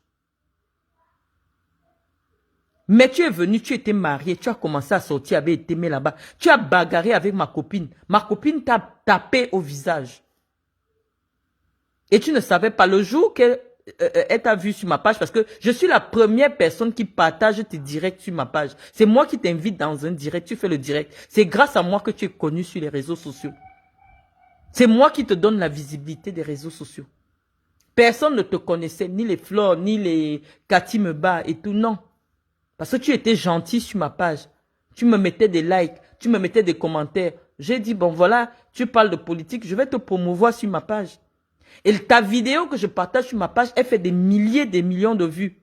Mais tu es venu, tu étais marié, tu as commencé à sortir avec Témé là-bas. Tu as bagarré avec ma copine. Ma copine t'a tapé au visage. Et tu ne savais pas le jour qu'elle t'a vu sur ma page, parce que je suis la première personne qui partage tes directs sur ma page. C'est moi qui t'invite dans un direct, tu fais le direct. C'est grâce à moi que tu es connu sur les réseaux sociaux. C'est moi qui te donne la visibilité des réseaux sociaux. Personne ne te connaissait, ni les Flores, ni les Cathy Meba et tout, non. Parce que tu étais gentil sur ma page. Tu me mettais des likes, tu me mettais des commentaires. J'ai dit, bon voilà, tu parles de politique, je vais te promouvoir sur ma page. Et ta vidéo que je partage sur ma page, elle fait des milliers, des millions de vues.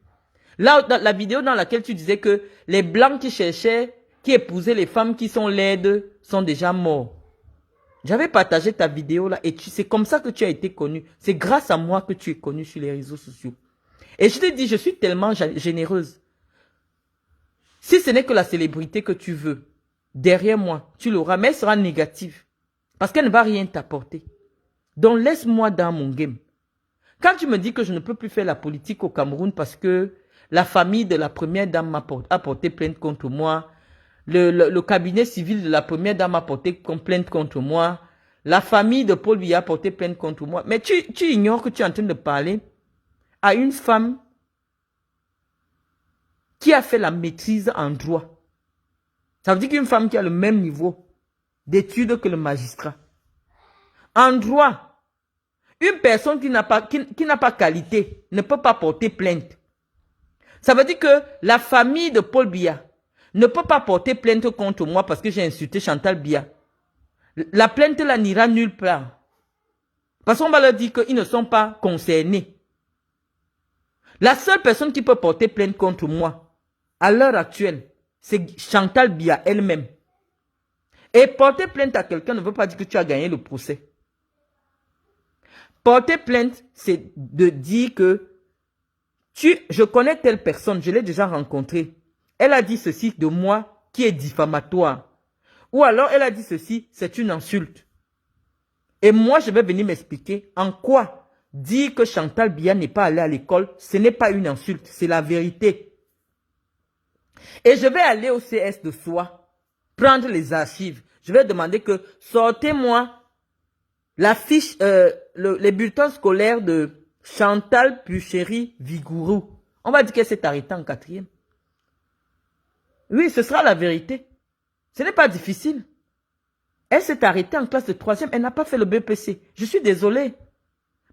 Là, la vidéo dans laquelle tu disais que les blancs qui cherchaient, qui épousaient les femmes qui sont laides, sont déjà morts. J'avais partagé ta vidéo là et c'est comme ça que tu as été connu. C'est grâce à moi que tu es connu sur les réseaux sociaux. Et je te dis, je suis tellement généreuse. Si ce n'est que la célébrité que tu veux, derrière moi, tu l'auras, mais elle sera négative. Parce qu'elle ne va rien t'apporter. Donc laisse-moi dans mon game. Quand tu me dis que je ne peux plus faire la politique au Cameroun parce que la famille de la première dame a porté plainte contre moi, le cabinet civil de la première dame a porté plainte contre moi, la famille de Paul Biya a porté plainte contre moi, mais tu ignores que tu es en train de parler à une femme qui a fait la maîtrise en droit. Ça veut dire qu'une femme qui a le même niveau d'études que le magistrat. En droit, une personne qui n'a pas qualité ne peut pas porter plainte. Ça veut dire que la famille de Paul Biya ne peut pas porter plainte contre moi parce que j'ai insulté Chantal Biya. La plainte là n'ira nulle part. Parce qu'on va leur dire qu'ils ne sont pas concernés. La seule personne qui peut porter plainte contre moi, à l'heure actuelle, c'est Chantal Biya elle-même. Et porter plainte à quelqu'un ne veut pas dire que tu as gagné le procès. Porter plainte, c'est de dire que je connais telle personne, je l'ai déjà rencontrée. Elle a dit ceci de moi qui est diffamatoire. Ou alors elle a dit ceci, c'est une insulte. Et moi, je vais venir m'expliquer en quoi dire que Chantal Biya n'est pas allée à l'école, ce n'est pas une insulte, c'est la vérité. Et je vais aller au CS de soi, prendre les archives. Je vais demander que sortez-moi la fiche, les bulletins scolaires de Chantal Puchéry Vigourou. On va dire qu'elle s'est arrêtée en 4e. Oui, ce sera la vérité. Ce n'est pas difficile. Elle s'est arrêtée en classe de 3e. Elle n'a pas fait le BPC. Je suis désolé.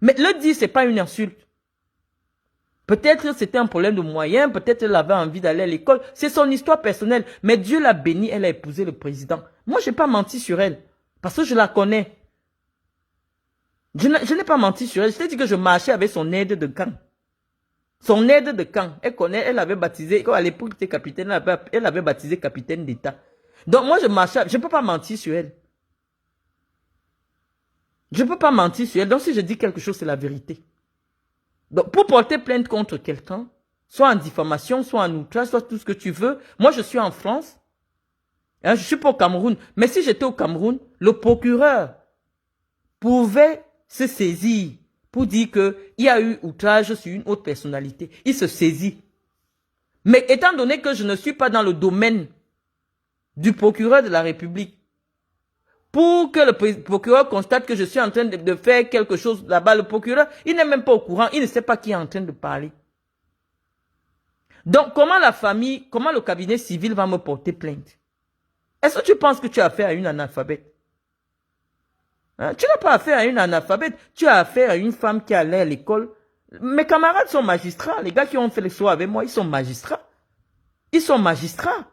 Mais le dire, ce n'est pas une insulte. Peut-être c'était un problème de moyens. Peut-être elle avait envie d'aller à l'école. C'est son histoire personnelle. Mais Dieu l'a bénie. Elle a épousé le président. Moi, je n'ai pas menti sur elle. Parce que je la connais. Je n'ai pas menti sur elle. Je t'ai dit que je marchais avec son aide de camp. Son aide de camp. Elle connaît, elle avait baptisé, quand à l'époque elle était capitaine, elle avait baptisé capitaine d'État. Donc moi je marchais, je ne peux pas mentir sur elle. Je ne peux pas mentir sur elle. Donc si je dis quelque chose, c'est la vérité. Donc pour porter plainte contre quelqu'un, soit en diffamation, soit en outrage, soit tout ce que tu veux, moi je suis en France, Hein, je suis pas au Cameroun. Mais si j'étais au Cameroun, le procureur pouvait se saisir pour dire qu'il y a eu outrage sur une autre personnalité. Il se saisit. Mais étant donné que je ne suis pas dans le domaine du procureur de la République, pour que le procureur constate que je suis en train de faire quelque chose là-bas, le procureur, il n'est même pas au courant, il ne sait pas qui est en train de parler. Donc, comment la famille, comment le cabinet civil va me porter plainte? Est-ce que tu penses que tu as affaire à une analphabète? Hein? Tu n'as pas affaire à une analphabète, tu as affaire à une femme qui allait à l'école. Mes camarades sont magistrats, les gars qui ont fait le choix avec moi, ils sont magistrats. Ils sont magistrats.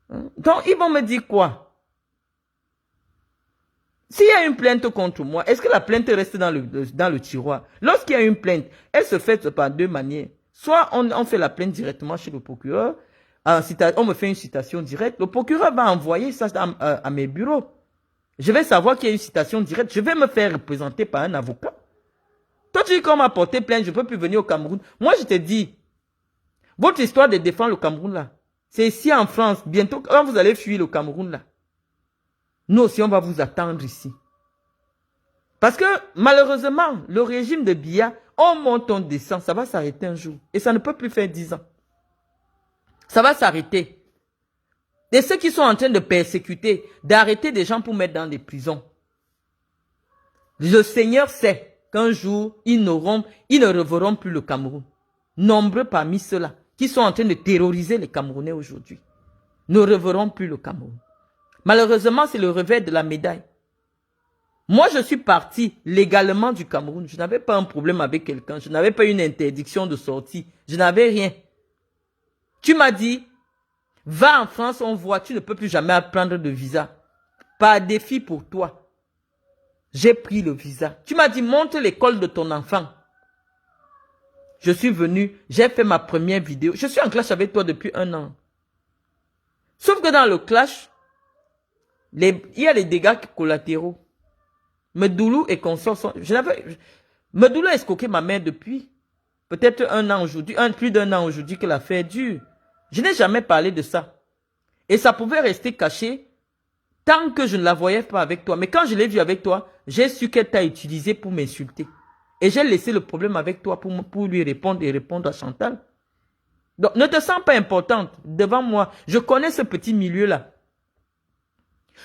Hein? Donc, ils vont me dire quoi? S'il y a une plainte contre moi, est-ce que la plainte reste dans le tiroir? Lorsqu'il y a une plainte, elle se fait par deux manières. Soit on fait la plainte directement chez le procureur, on me fait une citation directe, le procureur va envoyer ça à mes bureaux. Je vais savoir qu'il y a une citation directe, je vais me faire représenter par un avocat. Toi, tu dis qu'on m'a porté plainte, je ne peux plus venir au Cameroun. Moi, je te dis, votre histoire de défendre le Cameroun là, c'est ici en France. Bientôt, quand vous allez fuir le Cameroun là, nous aussi, on va vous attendre ici. Parce que, malheureusement, le régime de Biya, on monte, on descend, ça va s'arrêter un jour. Et ça ne peut plus faire 10 ans. Ça va s'arrêter. Et ceux qui sont en train de persécuter, d'arrêter des gens pour mettre dans des prisons. Le Seigneur sait qu'un jour, ils ne reverront plus le Cameroun. Nombreux parmi ceux-là, qui sont en train de terroriser les Camerounais aujourd'hui, ne reverront plus le Cameroun. Malheureusement, c'est le revers de la médaille. Moi, je suis parti légalement du Cameroun. Je n'avais pas un problème avec quelqu'un. Je n'avais pas une interdiction de sortie. Je n'avais rien. Tu m'as dit, va en France, on voit, tu ne peux plus jamais prendre de visa. Par défi pour toi. J'ai pris le visa. Tu m'as dit, monte l'école de ton enfant. Je suis venu, j'ai fait ma première vidéo. Je suis en clash avec toi depuis 1 an. Sauf que dans le clash, il y a les dégâts collatéraux. Medoulou et consorts sont... Medoulou a escroqué ma mère depuis peut-être 1 an aujourd'hui, plus d'1 an aujourd'hui que l'affaire dure. Je n'ai jamais parlé de ça. Et ça pouvait rester caché tant que je ne la voyais pas avec toi. Mais quand je l'ai vue avec toi, j'ai su qu'elle t'a utilisé pour m'insulter. Et j'ai laissé le problème avec toi pour lui répondre et répondre à Chantal. Donc ne te sens pas importante devant moi. Je connais ce petit milieu-là.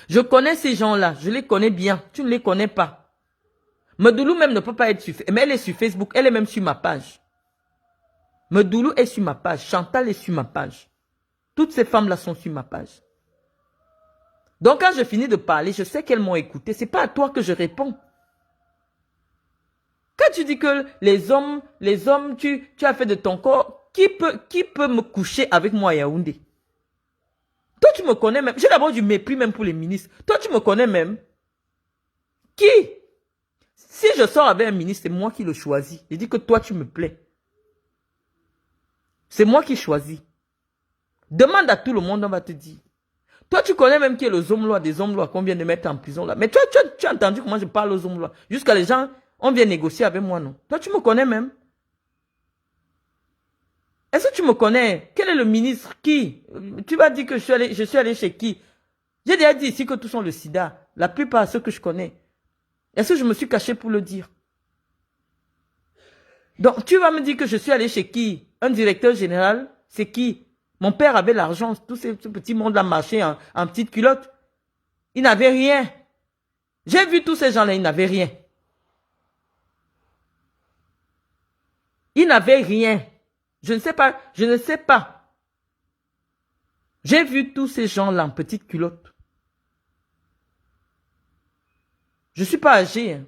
Je connais ces gens-là, je les connais bien, tu ne les connais pas. Medoulou même ne peut pas être sur Facebook, mais elle est sur Facebook, elle est même sur ma page. Medoulou est sur ma page, Chantal est sur ma page. Toutes ces femmes-là sont sur ma page. Donc quand je finis de parler, je sais qu'elles m'ont écouté, c'est pas à toi que je réponds. Quand tu dis que les hommes, tu as fait de ton corps, qui peut me coucher avec moi à Yaoundé? Toi, tu me connais même. J'ai d'abord du mépris même pour les ministres. Toi, tu me connais même. Qui? Si je sors avec un ministre, c'est moi qui le choisis. Je dis que toi, tu me plais. C'est moi qui choisis. Demande à tout le monde, on va te dire. Toi, tu connais même qui est le Zomlois, des Zomlois qu'on vient de mettre en prison là. Mais toi, tu as entendu comment je parle aux Zomlois. Jusqu'à les gens, on vient négocier avec moi, non? Toi, tu me connais même. Est-ce que tu me connais? Quel est le ministre? Qui? Tu vas dire que je suis allé chez qui? J'ai déjà dit ici que tous sont le sida. La plupart ceux que je connais. Est-ce que je me suis caché pour le dire? Donc, tu vas me dire que je suis allé chez qui? Un directeur général? C'est qui? Mon père avait l'argent. Tout ce petit monde-là marchait en petite culotte. Il n'avait rien. J'ai vu tous ces gens-là, ils n'avaient rien. Ils n'avaient rien. Je ne sais pas, je ne sais pas. J'ai vu tous ces gens-là en petite culotte. Je ne suis pas âgé. Hein.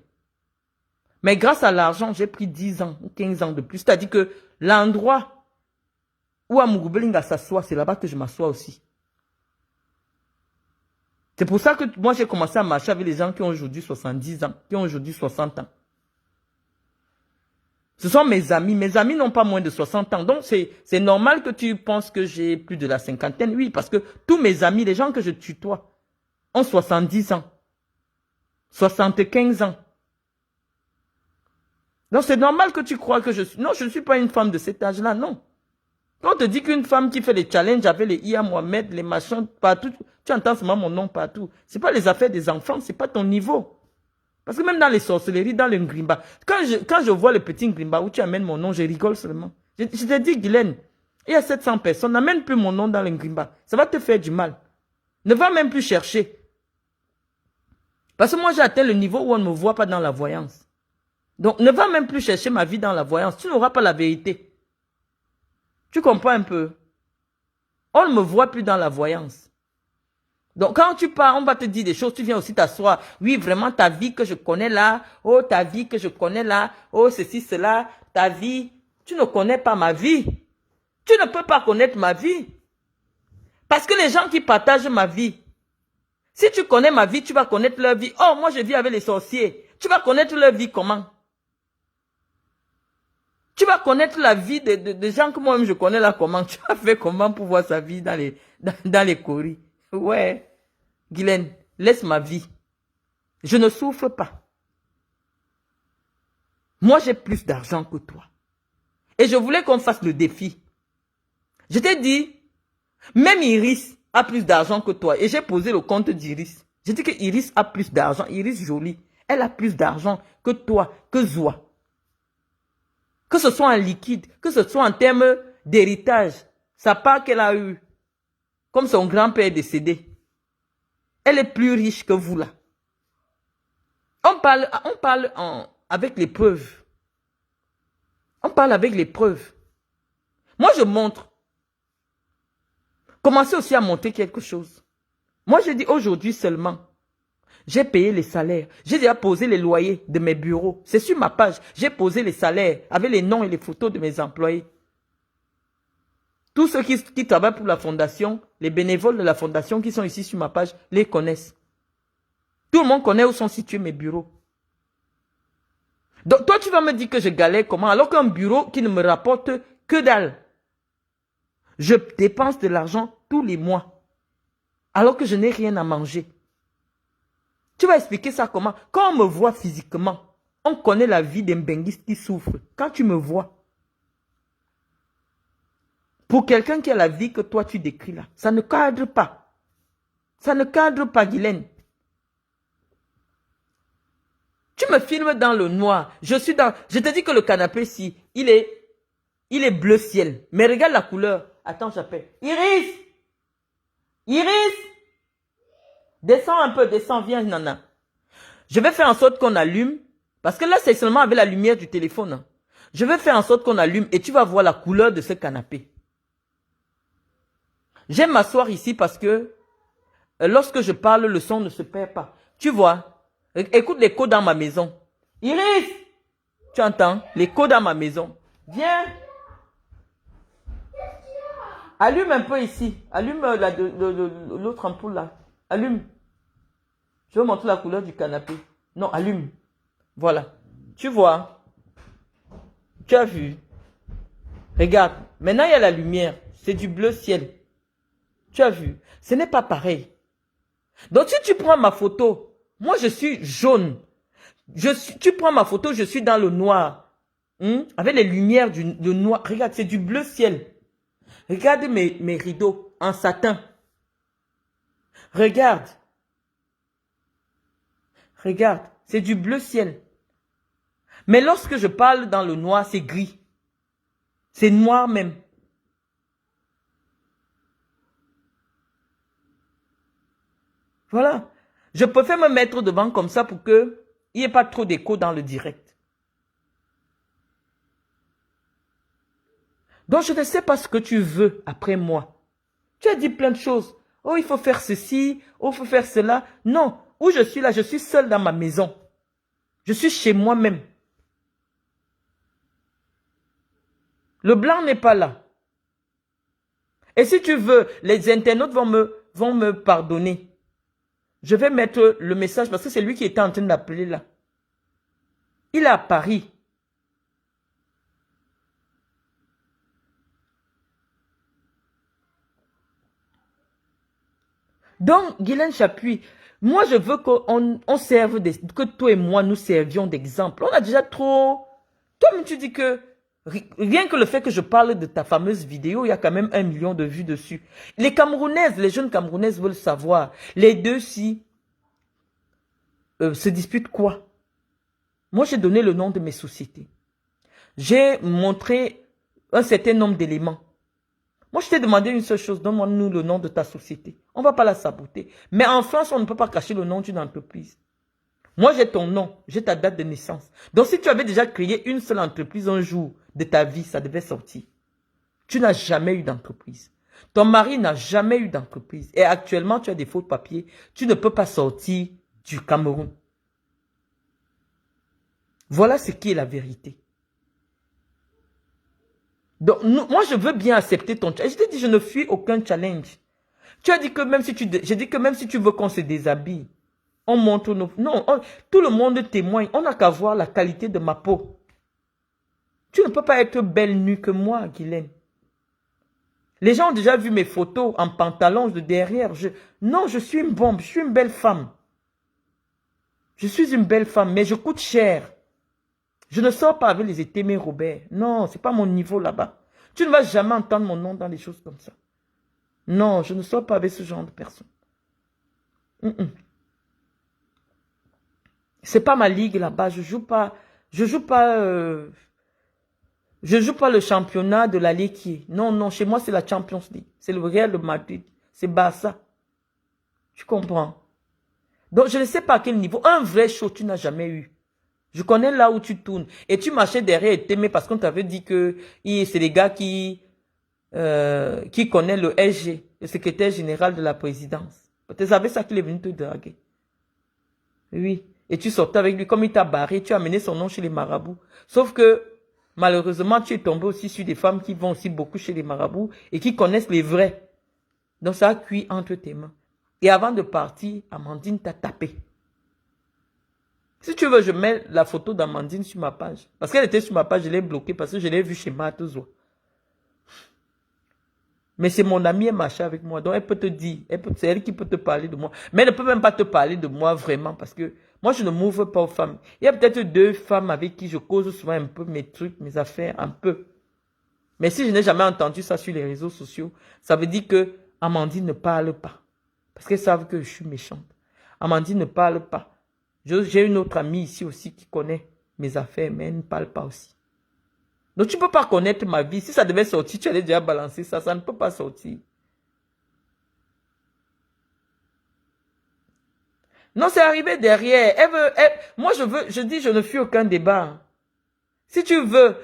Mais grâce à l'argent, j'ai pris 10 ans ou 15 ans de plus. C'est-à-dire que l'endroit où Amugubelinga s'assoit, c'est là-bas que je m'assois aussi. C'est pour ça que moi, j'ai commencé à marcher avec les gens qui ont aujourd'hui 70 ans, qui ont aujourd'hui 60 ans. Ce sont mes amis. Mes amis n'ont pas moins de 60 ans. Donc, c'est normal que tu penses que j'ai plus de la cinquantaine. Oui, parce que tous mes amis, les gens que je tutoie, ont 70 ans. 75 ans. Donc, c'est normal que tu crois que je suis... Non, je ne suis pas une femme de cet âge-là, non. Quand on te dit qu'une femme qui fait les challenges avec les IA Mohamed, les machins, partout, tu entends seulement mon nom partout. Ce n'est pas les affaires des enfants, ce n'est pas ton niveau. Parce que même dans les sorcelleries, dans le Ngrimba, quand je vois le petit Ngrimba où tu amènes mon nom, je rigole seulement. Je te dis, Guylaine, il y a 700 personnes, n'amène plus mon nom dans le Ngrimba. Ça va te faire du mal. Ne va même plus chercher. Parce que moi, j'ai atteint le niveau où on ne me voit pas dans la voyance. Donc, ne va même plus chercher ma vie dans la voyance. Tu n'auras pas la vérité. Tu comprends un peu? On ne me voit plus dans la voyance. Donc, quand tu pars, on va te dire des choses, tu viens aussi t'asseoir. Oui, vraiment, ta vie que je connais là. Oh, ta vie que je connais là. Oh, ceci, cela. Ta vie. Tu ne connais pas ma vie. Tu ne peux pas connaître ma vie. Parce que les gens qui partagent ma vie, si tu connais ma vie, tu vas connaître leur vie. Oh, moi, je vis avec les sorciers. Tu vas connaître leur vie comment? Tu vas connaître la vie de gens que moi-même je connais là comment. Tu vas faire comment pour voir sa vie dans les coris. Ouais. Guylaine, laisse ma vie. Je ne souffre pas. Moi, j'ai plus d'argent que toi. Et je voulais qu'on fasse le défi. Je t'ai dit, même Iris a plus d'argent que toi. Et j'ai posé le compte d'Iris. J'ai dit que Iris a plus d'argent. Iris jolie. Elle a plus d'argent que toi, que Zoua. Que ce soit en liquide, que ce soit en termes d'héritage. Sa part qu'elle a eue. Comme son grand-père est décédé. Elle est plus riche que vous là. On parle avec les preuves. On parle avec les preuves. Moi, je montre. Commencez aussi à monter quelque chose. Moi, je dis aujourd'hui seulement. J'ai payé les salaires. J'ai déjà posé les loyers de mes bureaux. C'est sur ma page. J'ai posé les salaires avec les noms et les photos de mes employés. Tous ceux qui travaillent pour la fondation, les bénévoles de la fondation qui sont ici sur ma page, les connaissent. Tout le monde connaît où sont situés mes bureaux. Donc toi, tu vas me dire que je galère comment? Alors qu'un bureau qui ne me rapporte que dalle. Je dépense de l'argent tous les mois. Alors que je n'ai rien à manger. Tu vas expliquer ça comment? Quand on me voit physiquement, on connaît la vie d'un benguiste qui souffre. Quand tu me vois, pour quelqu'un qui a la vie que toi tu décris là, ça ne cadre pas. Ça ne cadre pas, Guylaine. Tu me filmes dans le noir. Je te dis que le canapé ici, il est bleu ciel. Mais regarde la couleur. Attends, j'appelle. Iris! Iris! Descends un peu, descends, viens, Nana. Je vais faire en sorte qu'on allume. Parce que là, c'est seulement avec la lumière du téléphone. Hein. Je vais faire en sorte qu'on allume et tu vas voir la couleur de ce canapé. J'aime m'asseoir ici parce que lorsque je parle, le son ne se perd pas. Tu vois, écoute l'écho dans ma maison. Iris! Tu entends? L'écho dans ma maison. Viens! Allume un peu ici. Allume l'autre ampoule là. Allume. Je vais montrer la couleur du canapé. Non, allume. Voilà. Tu vois. Tu as vu. Regarde. Maintenant, il y a la lumière. C'est du bleu ciel. Tu as vu. Ce n'est pas pareil. Donc, si tu prends ma photo, moi, je suis jaune. Tu prends ma photo, je suis dans le noir. Avec les lumières du noir. Regarde, c'est du bleu ciel. Regarde mes rideaux en satin. Regarde. Regarde, c'est du bleu ciel. Mais lorsque je parle dans le noir, c'est gris. C'est noir même. Voilà. Je préfère me mettre devant comme ça pour qu'il n'y ait pas trop d'écho dans le direct. Donc, je ne sais pas ce que tu veux après moi. Tu as dit plein de choses. Oh, il faut faire ceci. Oh, il faut faire cela. Non. Où je suis là, je suis seul dans ma maison. Je suis chez moi-même. Le blanc n'est pas là. Et si tu veux, les internautes vont me pardonner. Je vais mettre le message parce que c'est lui qui était en train d'appeler là. Il est à Paris. Donc, Guylaine Chapuis, moi je veux qu'on serve, que toi et moi nous servions d'exemple. On a déjà trop... Toi-même tu dis que Rien que le fait que je parle de ta fameuse vidéo, il y a quand même 1 million de vues dessus. Les Camerounaises, les jeunes Camerounaises veulent savoir. Les deux, si se disputent quoi? Moi, j'ai donné le nom de mes sociétés. J'ai montré un certain nombre d'éléments. Moi, je t'ai demandé une seule chose. Donne-moi-nous le nom de ta société. On ne va pas la saboter. Mais en France, on ne peut pas cacher le nom d'une entreprise. Moi, j'ai ton nom. J'ai ta date de naissance. Donc, si tu avais déjà créé une seule entreprise un jour de ta vie, ça devait sortir. Tu n'as jamais eu d'entreprise. Ton mari n'a jamais eu d'entreprise. Et actuellement, tu as des faux papiers. Tu ne peux pas sortir du Cameroun. Voilà ce qui est la vérité. Donc, moi, je veux bien accepter ton challenge. Je t'ai dit, je ne fuis aucun challenge. Tu as dit que même si j'ai dit que même si tu veux qu'on se déshabille, on montre nos... Non, tout le monde témoigne. On n'a qu'à voir la qualité de ma peau. Tu ne peux pas être belle nue que moi, Guylaine. Les gens ont déjà vu mes photos en pantalon de derrière. Non, je suis une bombe. Je suis une belle femme. Je suis une belle femme, mais je coûte cher. Je ne sors pas avec les Etémé Robert. Non, ce n'est pas mon niveau là-bas. Tu ne vas jamais entendre mon nom dans des choses comme ça. Non, je ne sors pas avec ce genre de personnes. C'est pas ma ligue là-bas. Je joue pas le championnat de la Ligue. Non, non, chez moi c'est la Champions League. C'est le Real de Madrid. C'est Barça. Tu comprends? Donc je ne sais pas à quel niveau. Un vrai show tu n'as jamais eu. Je connais là où tu tournes. Et tu marchais derrière et t'aimais parce qu'on t'avait dit que c'est les gars qui connaissent le SG, le secrétaire général de la présidence. Tu savais ça qu'il est venu te draguer. Oui. Et tu sortais avec lui. Comme il t'a barré, tu as amené son nom chez les marabouts. Sauf que, malheureusement, tu es tombé aussi sur des femmes qui vont aussi beaucoup chez les marabouts et qui connaissent les vrais. Donc ça a cuit entre tes mains. Et avant de partir, Amandine t'a tapé. Si tu veux, je mets la photo d'Amandine sur ma page. Parce qu'elle était sur ma page, je l'ai bloquée parce que je l'ai vue chez Matozoa. Mais c'est mon amie, elle marchait avec moi. Donc elle peut te dire, c'est elle qui peut te parler de moi. Mais elle ne peut même pas te parler de moi vraiment parce que moi, je ne m'ouvre pas aux femmes. Il y a peut-être 2 femmes avec qui je cause souvent un peu mes trucs, mes affaires, un peu. Mais si je n'ai jamais entendu ça sur les réseaux sociaux, ça veut dire que Amandine ne parle pas. Parce qu'elles savent que je suis méchante. Amandine ne parle pas. J'ai une autre amie ici aussi qui connaît mes affaires, mais elle ne parle pas aussi. Donc tu ne peux pas connaître ma vie. Si ça devait sortir, tu allais déjà balancer ça. Ça ne peut pas sortir. Non, c'est arrivé derrière. Moi, je dis, je ne fuis aucun débat. Si tu veux,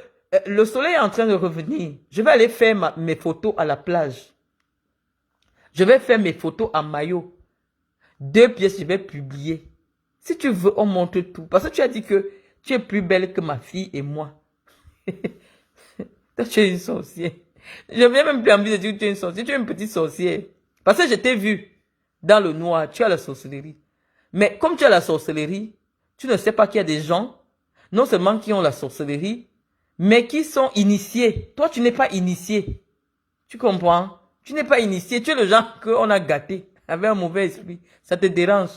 le soleil est en train de revenir. Je vais aller faire mes photos à la plage. Je vais faire mes photos en maillot. 2 pièces, je vais publier. Si tu veux, on montre tout. Parce que tu as dit que tu es plus belle que ma fille et moi. Toi, tu es une sorcière. Je n'ai même plus envie de dire que tu es une sorcière. Tu es une petite sorcière. Parce que je t'ai vu dans le noir. Tu as la sorcellerie. Mais comme tu as la sorcellerie, tu ne sais pas qu'il y a des gens, non seulement qui ont la sorcellerie, mais qui sont initiés. Toi, tu n'es pas initié. Tu comprends? Tu n'es pas initié. Tu es le genre qu'on a gâté avec un mauvais esprit. Ça te dérange.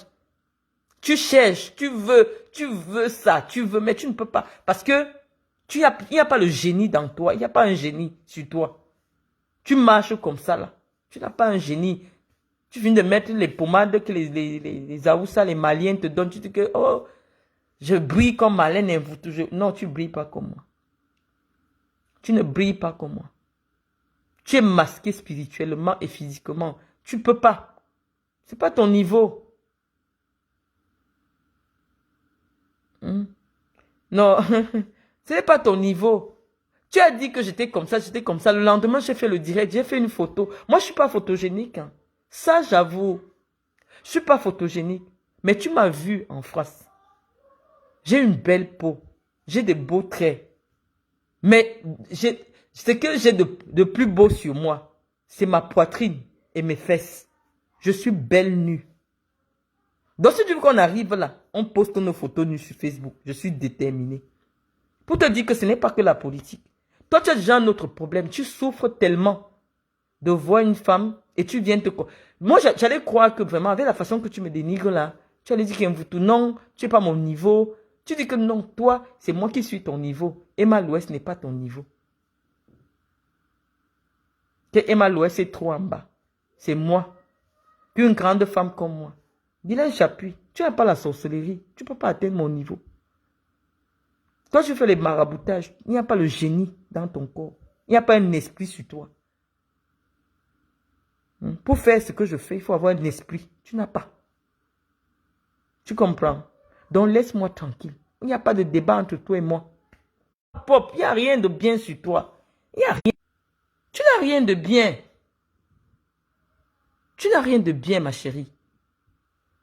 Tu cherches, tu veux ça, mais tu ne peux pas. Parce que il n'y a pas le génie dans toi. Il n'y a pas un génie sur toi. Tu marches comme ça là. Tu n'as pas un génie. Tu viens de mettre les pommades que les Aoussa, les Maliens te donnent. Tu dis que, oh, je brille comme Malène et vous toujours. Non, tu ne brilles pas comme moi. Tu ne brilles pas comme moi. Tu es masqué spirituellement et physiquement. Tu ne peux pas. Ce n'est pas ton niveau. Non, ce n'est pas ton niveau. Tu as dit que j'étais comme ça, j'étais comme ça. Le lendemain, j'ai fait le direct, j'ai fait une photo. Moi, je ne suis pas photogénique. Hein. Ça, j'avoue. Je ne suis pas photogénique. Mais tu m'as vu en face. J'ai une belle peau. J'ai des beaux traits. Mais ce que j'ai de plus beau sur moi, c'est ma poitrine et mes fesses. Je suis belle nue. Donc si tu veux qu'on arrive là, on poste nos photos nues sur Facebook. Je suis déterminé. Pour te dire que ce n'est pas que la politique. Toi, tu as déjà un autre problème. Tu souffres tellement de voir une femme et tu viens te... Moi, j'allais croire que vraiment, avec la façon que tu me dénigres là, tu allais dire que non, tu n'es pas mon niveau. Tu dis que non, toi, c'est moi qui suis ton niveau. Emma l'Ouest n'est pas ton niveau. que Emma Loès est trop en bas. C'est moi. Puis une grande femme comme moi. Guylaine Chapuis, tu n'as pas la sorcellerie. Tu ne peux pas atteindre mon niveau. Quand tu fais les maraboutages, il n'y a pas le génie dans ton corps. Il n'y a pas un esprit sur toi. Pour faire ce que je fais, il faut avoir un esprit. Tu n'as pas. Tu comprends? Donc laisse-moi tranquille. Il n'y a pas de débat entre toi et moi. Pop, il n'y a rien de bien sur toi. Il n'y a rien. Tu n'as rien de bien. Tu n'as rien de bien, ma chérie.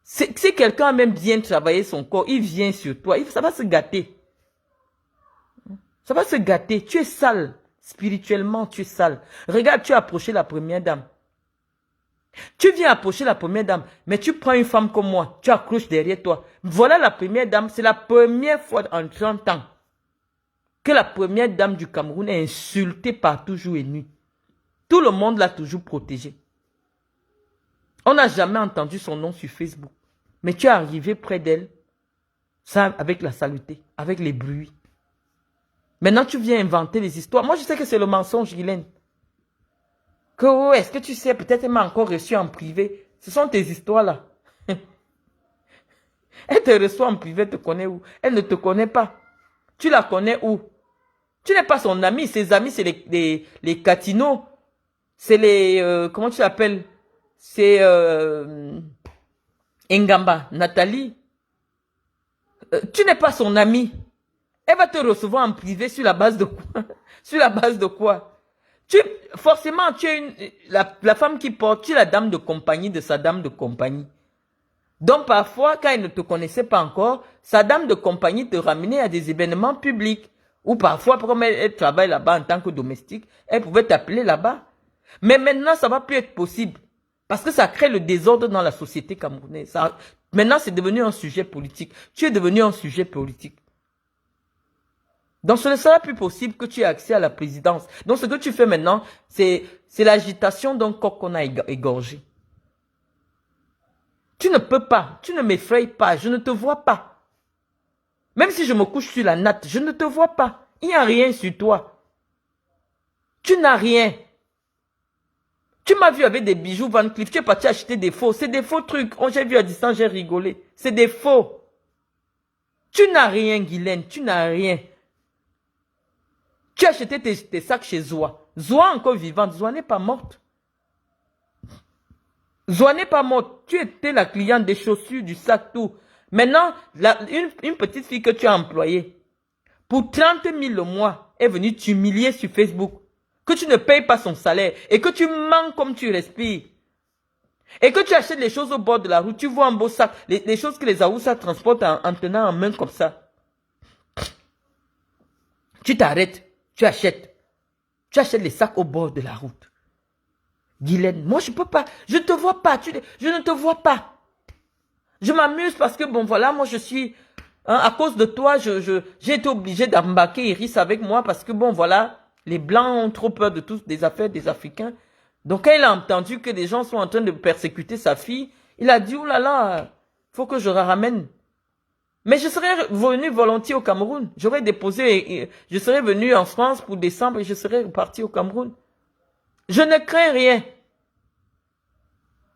Si quelqu'un a même bien travaillé son corps, il vient sur toi, ça va se gâter. Ça va se gâter. Tu es sale. Spirituellement, tu es sale. Regarde, tu as approché la première dame. Tu viens approcher la première dame, mais tu prends une femme comme moi, tu accroches derrière toi. Voilà la première dame, c'est la première fois en 30 ans que la première dame du Cameroun est insultée partout jour et nuit. Tout le monde l'a toujours protégée. On n'a jamais entendu son nom sur Facebook. Mais tu es arrivé près d'elle, ça avec la saleté, avec les bruits. Maintenant, tu viens inventer les histoires. Moi, je sais que c'est le mensonge, Guylaine. Que, oh, est-ce que tu sais, peut-être elle m'a encore reçu en privé. Ce sont tes histoires-là. Elle te reçoit en privé, elle te connaît où? Elle ne te connaît pas. Tu la connais où? Tu n'es pas son ami. Ses amis, c'est les Catinos. C'est les... comment tu l'appelles? C'est... Ngamba, Nathalie. Tu n'es pas son ami. Elle va te recevoir en privé sur la base de quoi? Sur la base de quoi? Forcément, tu es la femme qui porte, tu es la dame de compagnie de sa dame de compagnie. Donc parfois, quand elle ne te connaissait pas encore, sa dame de compagnie te ramenait à des événements publics. Ou parfois, comme elle travaille là-bas en tant que domestique, elle pouvait t'appeler là-bas. Mais maintenant, ça ne va plus être possible. Parce que ça crée le désordre dans la société camerounaise. Maintenant, c'est devenu un sujet politique. Tu es devenu un sujet politique. Donc, ce ne sera plus possible que tu aies accès à la présidence. Donc, ce que tu fais maintenant, c'est l'agitation d'un coq qu'on a égorgé. Tu ne peux pas, tu ne m'effraies pas, je ne te vois pas. Même si je me couche sur la natte, je ne te vois pas. Il n'y a rien sur toi. Tu n'as rien. Tu m'as vu avec des bijoux Van Cleef, tu es parti acheter des faux. C'est des faux trucs. Oh, j'ai vu à distance, j'ai rigolé. C'est des faux. Tu n'as rien, Guylaine, tu n'as rien. Tu as acheté tes sacs chez Zoa. Zoa encore vivante. Zoa n'est pas morte. Zoa n'est pas morte. Tu étais la cliente des chaussures, du sac, tout. Maintenant, une petite fille que tu as employée, pour 30 000 le mois, est venue t'humilier sur Facebook. Que tu ne payes pas son salaire. Et que tu mens comme tu respires. Et que tu achètes les choses au bord de la route. Tu vois un beau sac. Les choses que les Aoussa transportent en tenant en main comme ça. Tu t'arrêtes. Tu achètes. Tu achètes les sacs au bord de la route. Guylaine, moi je peux pas. Je ne te vois pas. Je ne te vois pas. Je m'amuse parce que bon voilà, moi je suis... Hein, à cause de toi, j'ai été obligé d'embarquer Iris avec moi parce que bon voilà, les Blancs ont trop peur de tous des affaires des Africains. Donc quand il a entendu que des gens sont en train de persécuter sa fille, il a dit, oh là là, faut que je la ramène. Mais je serais venu volontiers au Cameroun. J'aurais déposé, je serais venu en France pour décembre et je serais parti au Cameroun. Je ne crains rien.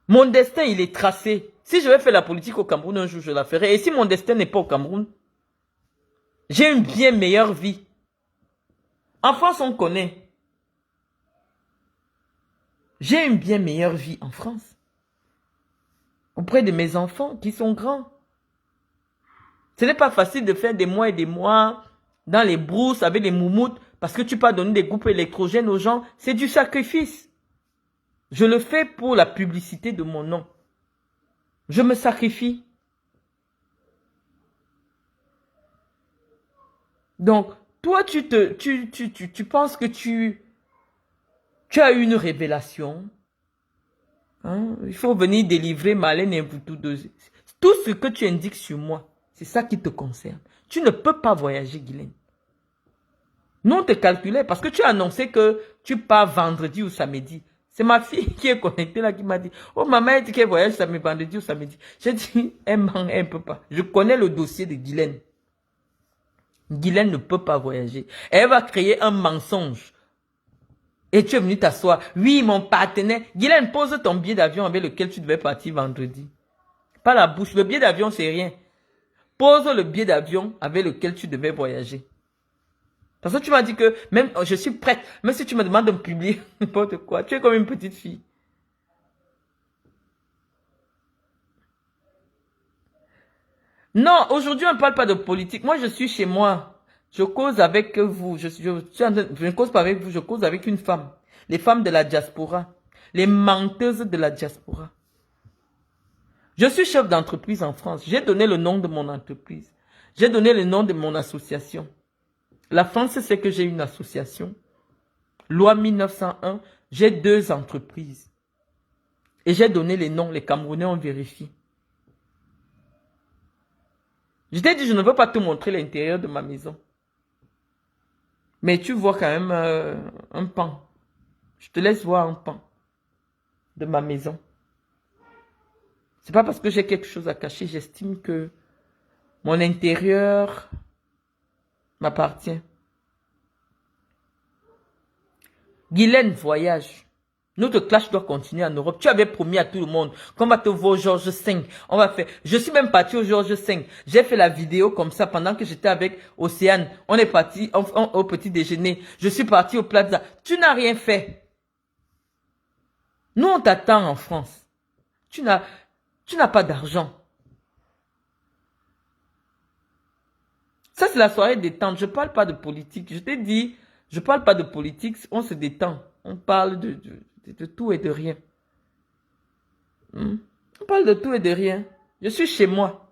Mon destin, il est tracé. Si je vais faire la politique au Cameroun, un jour, je la ferai. Et si mon destin n'est pas au Cameroun, j'ai une bien meilleure vie. En France, on connaît. J'ai une bien meilleure vie en France. Auprès de mes enfants qui sont grands. Ce n'est pas facile de faire des mois et des mois dans les brousses avec les moumoutes parce que tu peux donner des groupes électrogènes aux gens. C'est du sacrifice. Je le fais pour la publicité de mon nom. Je me sacrifie. Donc, toi, tu penses que tu as eu une révélation. Hein? Il faut venir délivrer Marlène et Mputu. Tout ce que tu indiques sur moi, c'est ça qui te concerne. Tu ne peux pas voyager, Guylaine. Nous, on te calculait parce que tu as annoncé que tu pars vendredi ou samedi. C'est ma fille qui est connectée là qui m'a dit, oh maman, elle dit qu'elle voyage samedi, vendredi ou samedi. J'ai dit, elle ne peut pas. Je connais le dossier de Guylaine. Guylaine ne peut pas voyager. Elle va créer un mensonge. Et tu es venu t'asseoir. Oui, mon partenaire. Guylaine, pose ton billet d'avion avec lequel tu devais partir vendredi. Pas la bouche. Le billet d'avion, c'est rien. Pose le billet d'avion avec lequel tu devais voyager. Parce que tu m'as dit que même je suis prête. Même si tu me demandes de me publier n'importe quoi. Tu es comme une petite fille. Non, aujourd'hui, on ne parle pas de politique. Moi, je suis chez moi. Je cause avec vous. Je ne cause pas avec vous, je cause avec une femme. Les femmes de la diaspora. Les menteuses de la diaspora. Je suis chef d'entreprise en France. J'ai donné le nom de mon entreprise. J'ai donné le nom de mon association. La France sait que j'ai une association. Loi 1901, j'ai 2 entreprises. Et j'ai donné les noms, les Camerounais ont vérifié. Je t'ai dit, je ne veux pas te montrer l'intérieur de ma maison. Mais tu vois quand même un pan. Je te laisse voir un pan de ma maison. C'est pas parce que j'ai quelque chose à cacher, j'estime que mon intérieur m'appartient. Guylaine voyage. Notre clash doit continuer en Europe. Tu avais promis à tout le monde qu'on va te voir au Georges V. On va faire. Je suis même parti au Georges V. J'ai fait la vidéo comme ça pendant que j'étais avec Océane. On est parti au petit déjeuner. Je suis parti au Plaza. Tu n'as rien fait. Nous, on t'attend en France. Tu n'as pas d'argent. Ça, c'est la soirée détente. Je parle pas de politique. Je t'ai dit, je parle pas de politique. On se détend. On parle de tout et de rien. On parle de tout et de rien. Je suis chez moi.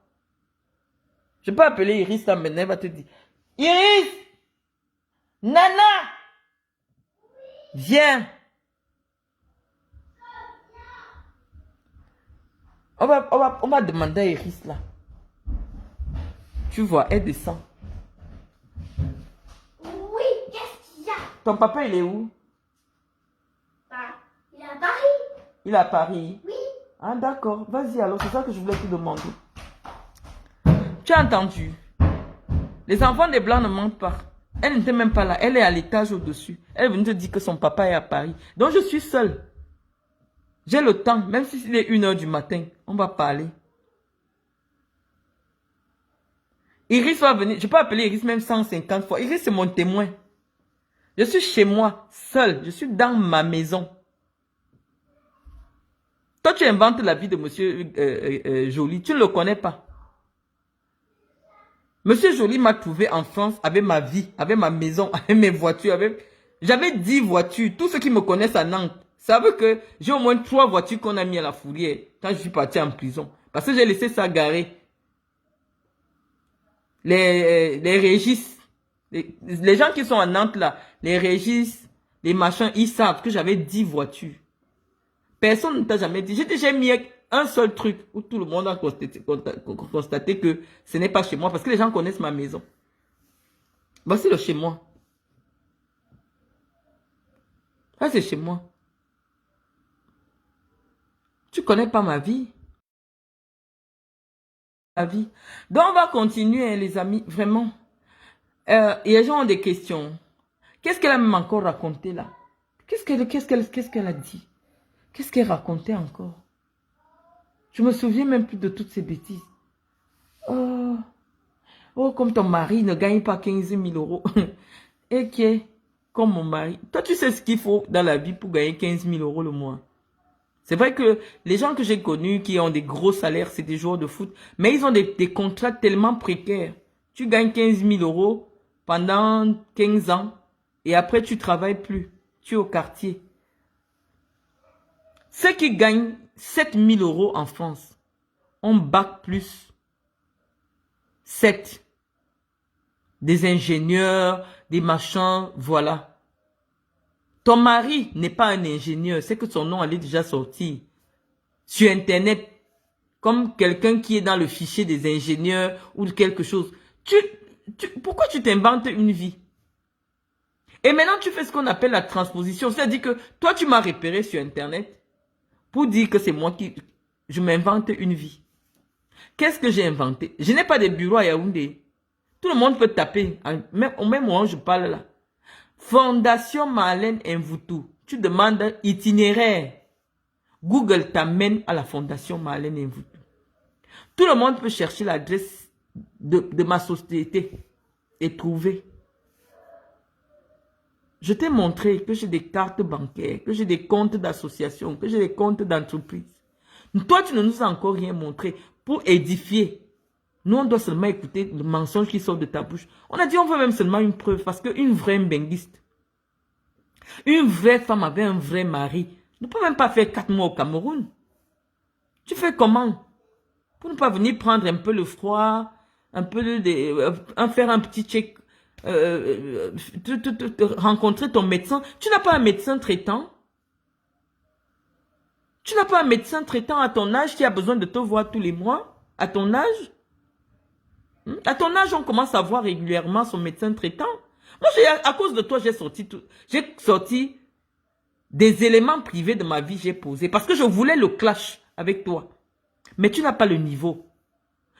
Je peux appeler Iris là maintenant, elle va te dire, Iris! Nana! Viens! On va demander à Iris là. Tu vois, elle descend. Oui, qu'est-ce qu'il y a? Ton papa, il est où? Il est à Paris. Il est à Paris? Oui. Ah d'accord, vas-y alors, c'est ça que je voulais te demander. Tu as entendu? Les enfants des Blancs ne mentent pas. Elle n'était même pas là, elle est à l'étage au-dessus. Elle est venue te dire que son papa est à Paris. Donc je suis seule. J'ai le temps, même si il est 1h du matin, on va parler. Iris va venir, je peux appeler Iris même 150 fois. Iris c'est mon témoin. Je suis chez moi, seule, je suis dans ma maison. Toi, tu inventes la vie de monsieur Joly. Tu ne le connais pas. Monsieur Joly m'a trouvé en France avec ma vie, avec ma maison, avec mes voitures. J'avais 10 voitures. Tous ceux qui me connaissent à Nantes savent que j'ai au moins 3 voitures qu'on a mis à la fourrière quand je suis parti en prison. Parce que j'ai laissé ça garer. Les Régis, les gens qui sont à Nantes là, les Régis, les machins, ils savent que j'avais 10 voitures. Personne ne t'a jamais dit. J'ai déjà mis un seul truc où tout le monde a constaté que ce n'est pas chez moi parce que les gens connaissent ma maison. Voici le chez moi. Ça, c'est chez moi. Tu connais pas ma vie. Ma vie. Donc, on va continuer, hein, les amis. Vraiment. Et les gens ont des questions. Qu'est-ce qu'elle a même encore raconté là? Qu'est-ce qu'elle a dit? Qu'est-ce qu'elle racontait encore? Je me souviens même plus de toutes ces bêtises. Oh, comme ton mari ne gagne pas 15 000 euros. Et qui est comme mon mari. Toi, tu sais ce qu'il faut dans la vie pour gagner 15 000 euros le mois. C'est vrai que les gens que j'ai connus qui ont des gros salaires, c'est des joueurs de foot. Mais ils ont des contrats tellement précaires. Tu gagnes 15 000 euros pendant 15 ans. Et après, tu travailles plus. Tu es au quartier. Ceux qui gagnent 7 000 euros en France ont bac plus 7. Des ingénieurs, des machins, voilà. Ton mari n'est pas un ingénieur, c'est que son nom allait déjà sortir sur Internet comme quelqu'un qui est dans le fichier des ingénieurs ou quelque chose. Pourquoi tu t'inventes une vie? Et maintenant, tu fais ce qu'on appelle la transposition. C'est-à-dire que toi, tu m'as repéré sur Internet pour dire que c'est moi qui... Je m'invente une vie. Qu'est-ce que j'ai inventé? Je n'ai pas de bureau à Yaoundé. Tout le monde peut taper. Même au même moment où je parle là. Fondation Marlène Mvoutou. tu demandes itinéraire. Google t'amène à la fondation Marlène Mvutu. Tout le monde peut chercher l'adresse de ma société et trouver. Je t'ai montré que j'ai des cartes bancaires, que j'ai des comptes d'association, que j'ai des comptes d'entreprise. Toi, tu ne nous as encore rien montré pour édifier. Nous, on doit seulement écouter le mensonge qui sort de ta bouche. On a dit, on veut même seulement une preuve parce qu'une vraie mbinguiste, une vraie femme avec un vrai mari, ne peut même pas faire 4 mois au Cameroun. Tu fais comment? Pour ne pas venir prendre un peu le froid, un peu faire un petit check, rencontrer ton médecin. Tu n'as pas un médecin traitant? Tu n'as pas un médecin traitant à ton âge qui a besoin de te voir tous les mois? À ton âge? À ton âge, on commence à voir régulièrement son médecin traitant. Moi, à cause de toi, j'ai sorti des éléments privés de ma vie, j'ai posé. Parce que je voulais le clash avec toi. Mais tu n'as pas le niveau.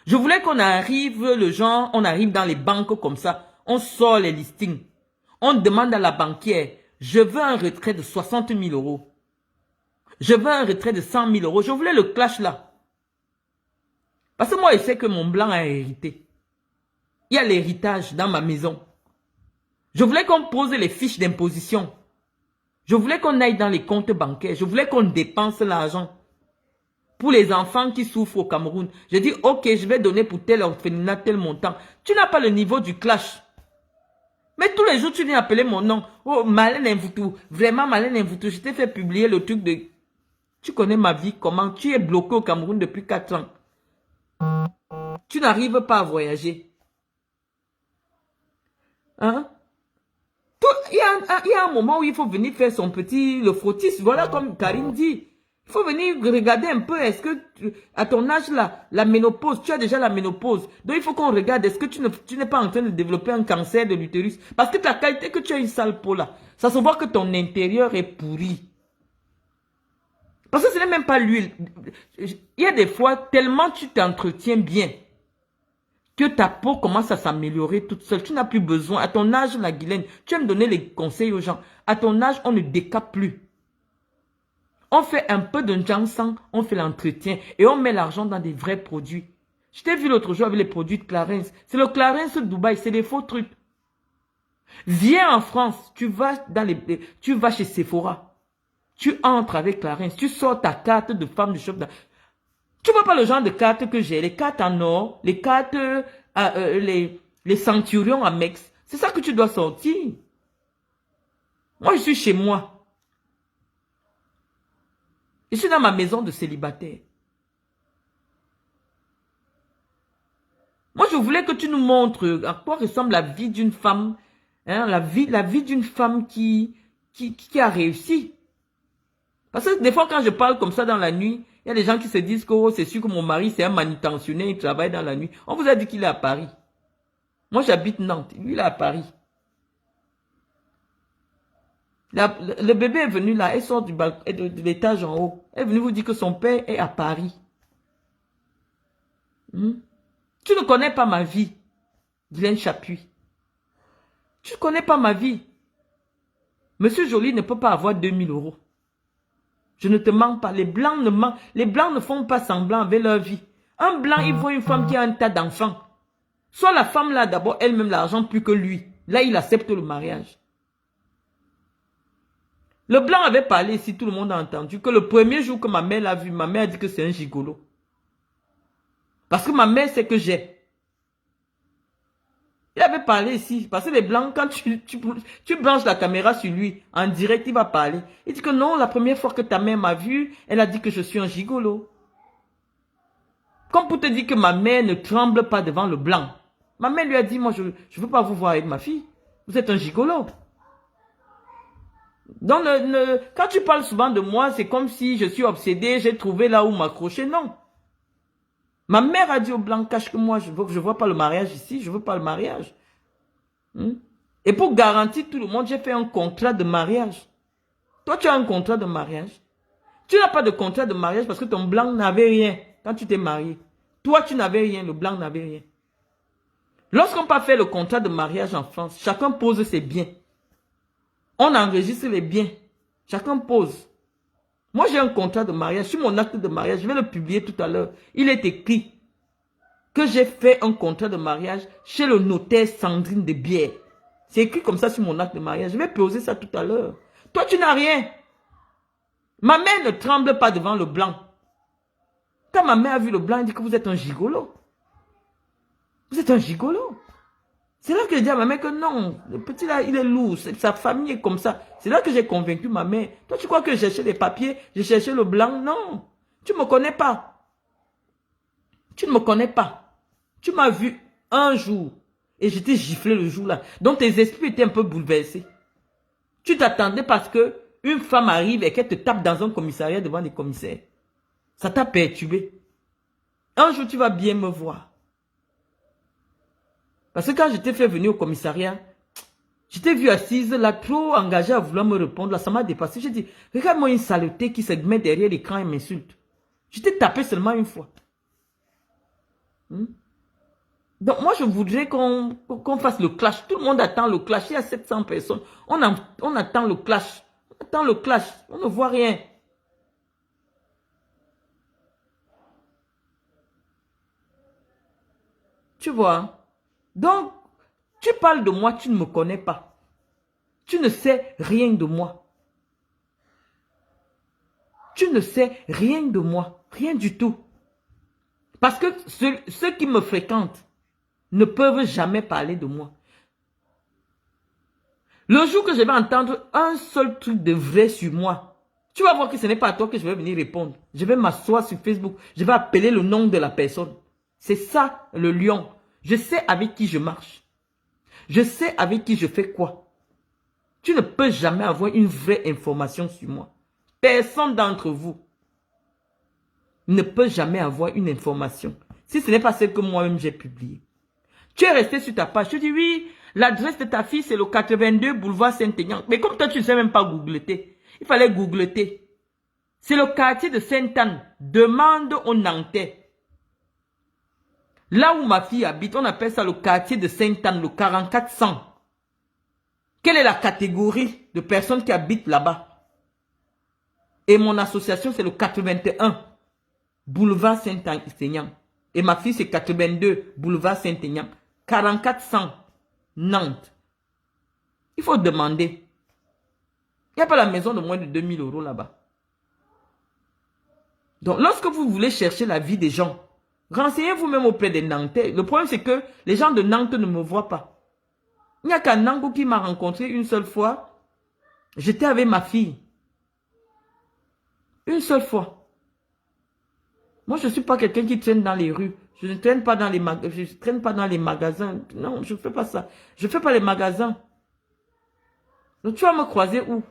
Je voulais qu'on arrive, on arrive dans les banques comme ça. On sort les listings. On demande à la banquière, je veux un retrait de 60 000 euros. Je veux un retrait de 100 000 euros. Je voulais le clash là. Parce que moi, je sais que mon blanc a hérité. Il y a l'héritage dans ma maison. Je voulais qu'on pose les fiches d'imposition. Je voulais qu'on aille dans les comptes bancaires. Je voulais qu'on dépense l'argent. Pour les enfants qui souffrent au Cameroun. J'ai dit, ok, je vais donner pour tel orphelinat, tel montant. Tu n'as pas le niveau du clash. Mais tous les jours, tu viens appeler mon nom. Oh, Marlène Mvutu. Vraiment, Marlène Mvutu. Je t'ai fait publier le truc de... Tu connais ma vie, comment? Tu es bloqué au Cameroun depuis 4 ans. Tu n'arrives pas à voyager. Hein? Il y a un moment où il faut venir faire son le frottis. Voilà comme Karine dit. Il faut venir regarder un peu. Est-ce que à ton âge là, la ménopause, tu as déjà la ménopause. Donc il faut qu'on regarde. Est-ce que tu n'es pas en train de développer un cancer de l'utérus? Parce que ta qualité que tu as une sale peau là, ça se voit que ton intérieur est pourri. Parce que ce n'est même pas l'huile. Il y a des fois, tellement tu t'entretiens bien, que ta peau commence à s'améliorer toute seule. Tu n'as plus besoin. À ton âge, la Guylaine, tu aimes donner les conseils aux gens. À ton âge, on ne décape plus. On fait un peu de ginseng, on fait l'entretien et on met l'argent dans des vrais produits. Je t'ai vu l'autre jour avec les produits de Clarins. C'est le Clarins de Dubaï, c'est des faux trucs. Viens en France, tu vas chez Sephora. Tu entres avec Clarins, tu sors ta carte de femme de shop. Tu vois pas le genre de carte que j'ai, les cartes en or, les cartes, les centurions à Mex. C'est ça que tu dois sortir. Moi, je suis chez moi. Je suis dans ma maison de célibataire. Moi, je voulais que tu nous montres à quoi ressemble la vie d'une femme, hein, la vie d'une femme qui a réussi. Parce que des fois, quand je parle comme ça dans la nuit, il y a des gens qui se disent que oh, c'est sûr que mon mari, c'est un manutentionnaire, il travaille dans la nuit. On vous a dit qu'il est à Paris. Moi, j'habite Nantes, lui, il est à Paris. Le bébé est venu là, elle sort de l'étage en haut. Elle est venue vous dire que son père est à Paris. Tu ne connais pas ma vie, Guylaine Chapuis. Tu ne connais pas ma vie. Monsieur Joly ne peut pas avoir 2000 euros. Je ne te mens pas. Les blancs ne font pas semblant avec leur vie. Un blanc, il voit une femme qui a un tas d'enfants. Soit la femme là, d'abord, elle-même l'argent plus que lui. Là, il accepte le mariage. Le blanc avait parlé ici, tout le monde a entendu, que le premier jour que ma mère l'a vu, ma mère a dit que c'est un gigolo. Parce que ma mère sait que j'ai. Il avait parlé ici, parce que les blancs, quand tu branches la caméra sur lui, en direct, il va parler. Il dit que non, la première fois que ta mère m'a vu, elle a dit que je suis un gigolo. Comme pour te dire que ma mère ne tremble pas devant le blanc. Ma mère lui a dit, moi, je ne veux pas vous voir avec ma fille. Vous êtes un gigolo. Donc, quand tu parles souvent de moi, c'est comme si je suis obsédé, j'ai trouvé là où m'accrocher. Non. Ma mère a dit au blanc, cache que moi, je ne vois pas le mariage ici, je ne veux pas le mariage. Et pour garantir tout le monde, j'ai fait un contrat de mariage. Toi, tu as un contrat de mariage. Tu n'as pas de contrat de mariage parce que ton blanc n'avait rien quand tu t'es marié. Toi, tu n'avais rien, le blanc n'avait rien. Lorsqu'on peut faire le contrat de mariage en France, chacun pose ses biens. On enregistre les biens. Chacun pose. Moi, j'ai un contrat de mariage. Sur mon acte de mariage, je vais le publier tout à l'heure. Il est écrit que j'ai fait un contrat de mariage chez le notaire Sandrine de Bière. C'est écrit comme ça sur mon acte de mariage. Je vais poser ça tout à l'heure. Toi, tu n'as rien. Ma mère ne tremble pas devant le blanc. Quand ma mère a vu le blanc, elle dit que vous êtes un gigolo. Vous êtes un gigolo. C'est là que je dis à ma mère que non, le petit là, il est lourd, sa famille est comme ça. C'est là que j'ai convaincu ma mère. Toi, tu crois que je cherchais les papiers, je cherchais le blanc? Non, tu ne me connais pas. Tu ne me connais pas. Tu m'as vu un jour et j'étais giflé le jour là. Donc tes esprits étaient un peu bouleversés. Tu t'attendais parce que une femme arrive et qu'elle te tape dans un commissariat devant des commissaires. Ça t'a perturbé. Un jour, tu vas bien me voir. Parce que quand je t'ai fait venir au commissariat, je t'ai vu assise là, trop engagée à vouloir me répondre. Là, ça m'a dépassé. J'ai dit, regarde-moi une saleté qui se met derrière l'écran et m'insulte. Je t'ai tapé seulement une fois. Donc moi, je voudrais qu'on fasse le clash. Tout le monde attend le clash. Il y a 700 personnes. On attend le clash. On attend le clash. On ne voit rien. Tu vois? Donc, tu parles de moi, tu ne me connais pas. Tu ne sais rien de moi. Tu ne sais rien de moi. Rien du tout. Parce que ceux qui me fréquentent ne peuvent jamais parler de moi. Le jour que je vais entendre un seul truc de vrai sur moi, tu vas voir que ce n'est pas à toi que je vais venir répondre. Je vais m'asseoir sur Facebook. Je vais appeler le nom de la personne. C'est ça, le lion. Je sais avec qui je marche. Je sais avec qui je fais quoi. Tu ne peux jamais avoir une vraie information sur moi. Personne d'entre vous ne peut jamais avoir une information. Si ce n'est pas celle que moi-même j'ai publiée. Tu es resté sur ta page. Tu dis oui, l'adresse de ta fille c'est le 82 boulevard Saint-Aignan. Mais comme toi tu ne sais même pas googleter. Il fallait googleter. C'est le quartier de Sainte-Anne. Demande aux Nantais. Là où ma fille habite, on appelle ça le quartier de Sainte-Anne, le 4400. Quelle est la catégorie de personnes qui habitent là-bas? Et mon association, c'est le 81, boulevard Saint-Aignan. Et ma fille, c'est 82, boulevard Saint-Aignan. 4400, Nantes. Il faut demander. Il n'y a pas la maison de moins de 2000 € là-bas. Donc, lorsque vous voulez chercher la vie des gens, renseignez-vous même auprès des Nantais. Le problème, c'est que les gens de Nantes ne me voient pas. Il n'y a qu'un Nango qui m'a rencontré une seule fois. J'étais avec ma fille. Une seule fois. Moi, je ne suis pas quelqu'un qui traîne dans les rues. Je ne traîne pas dans les magasins. Non, je ne fais pas ça. Je ne fais pas les magasins. Donc, tu vas me croiser où?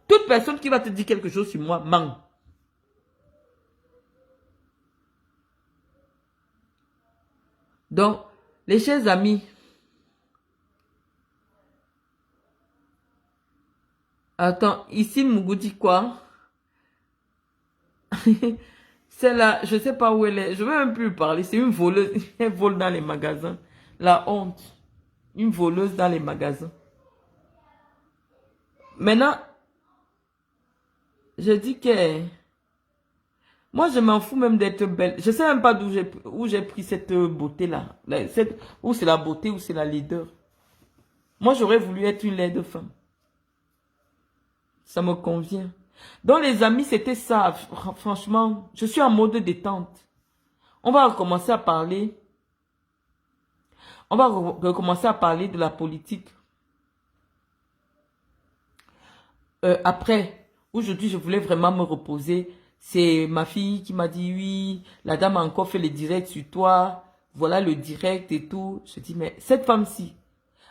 Toute personne qui va te dire quelque chose sur moi, ment. Donc, les chers amis, attends, ici, Mougou dit quoi? Celle-là, je ne sais pas où elle est. Je ne vais même plus lui parler. C'est une voleuse. Elle vole dans les magasins. La honte. Une voleuse dans les magasins. Maintenant, je dis que... Moi, je m'en fous même d'être belle. Je ne sais même pas où j'ai pris cette beauté-là. Où c'est la beauté, où c'est la laideur. Moi, j'aurais voulu être une laide femme. Ça me convient. Donc, les amis, c'était ça. Franchement, je suis en mode détente. On va recommencer à parler. On va recommencer à parler de la politique. Après, aujourd'hui, je voulais vraiment me reposer. C'est ma fille qui m'a dit, oui, la dame a encore fait le direct sur toi. Voilà le direct et tout. Je dis, mais cette femme-ci,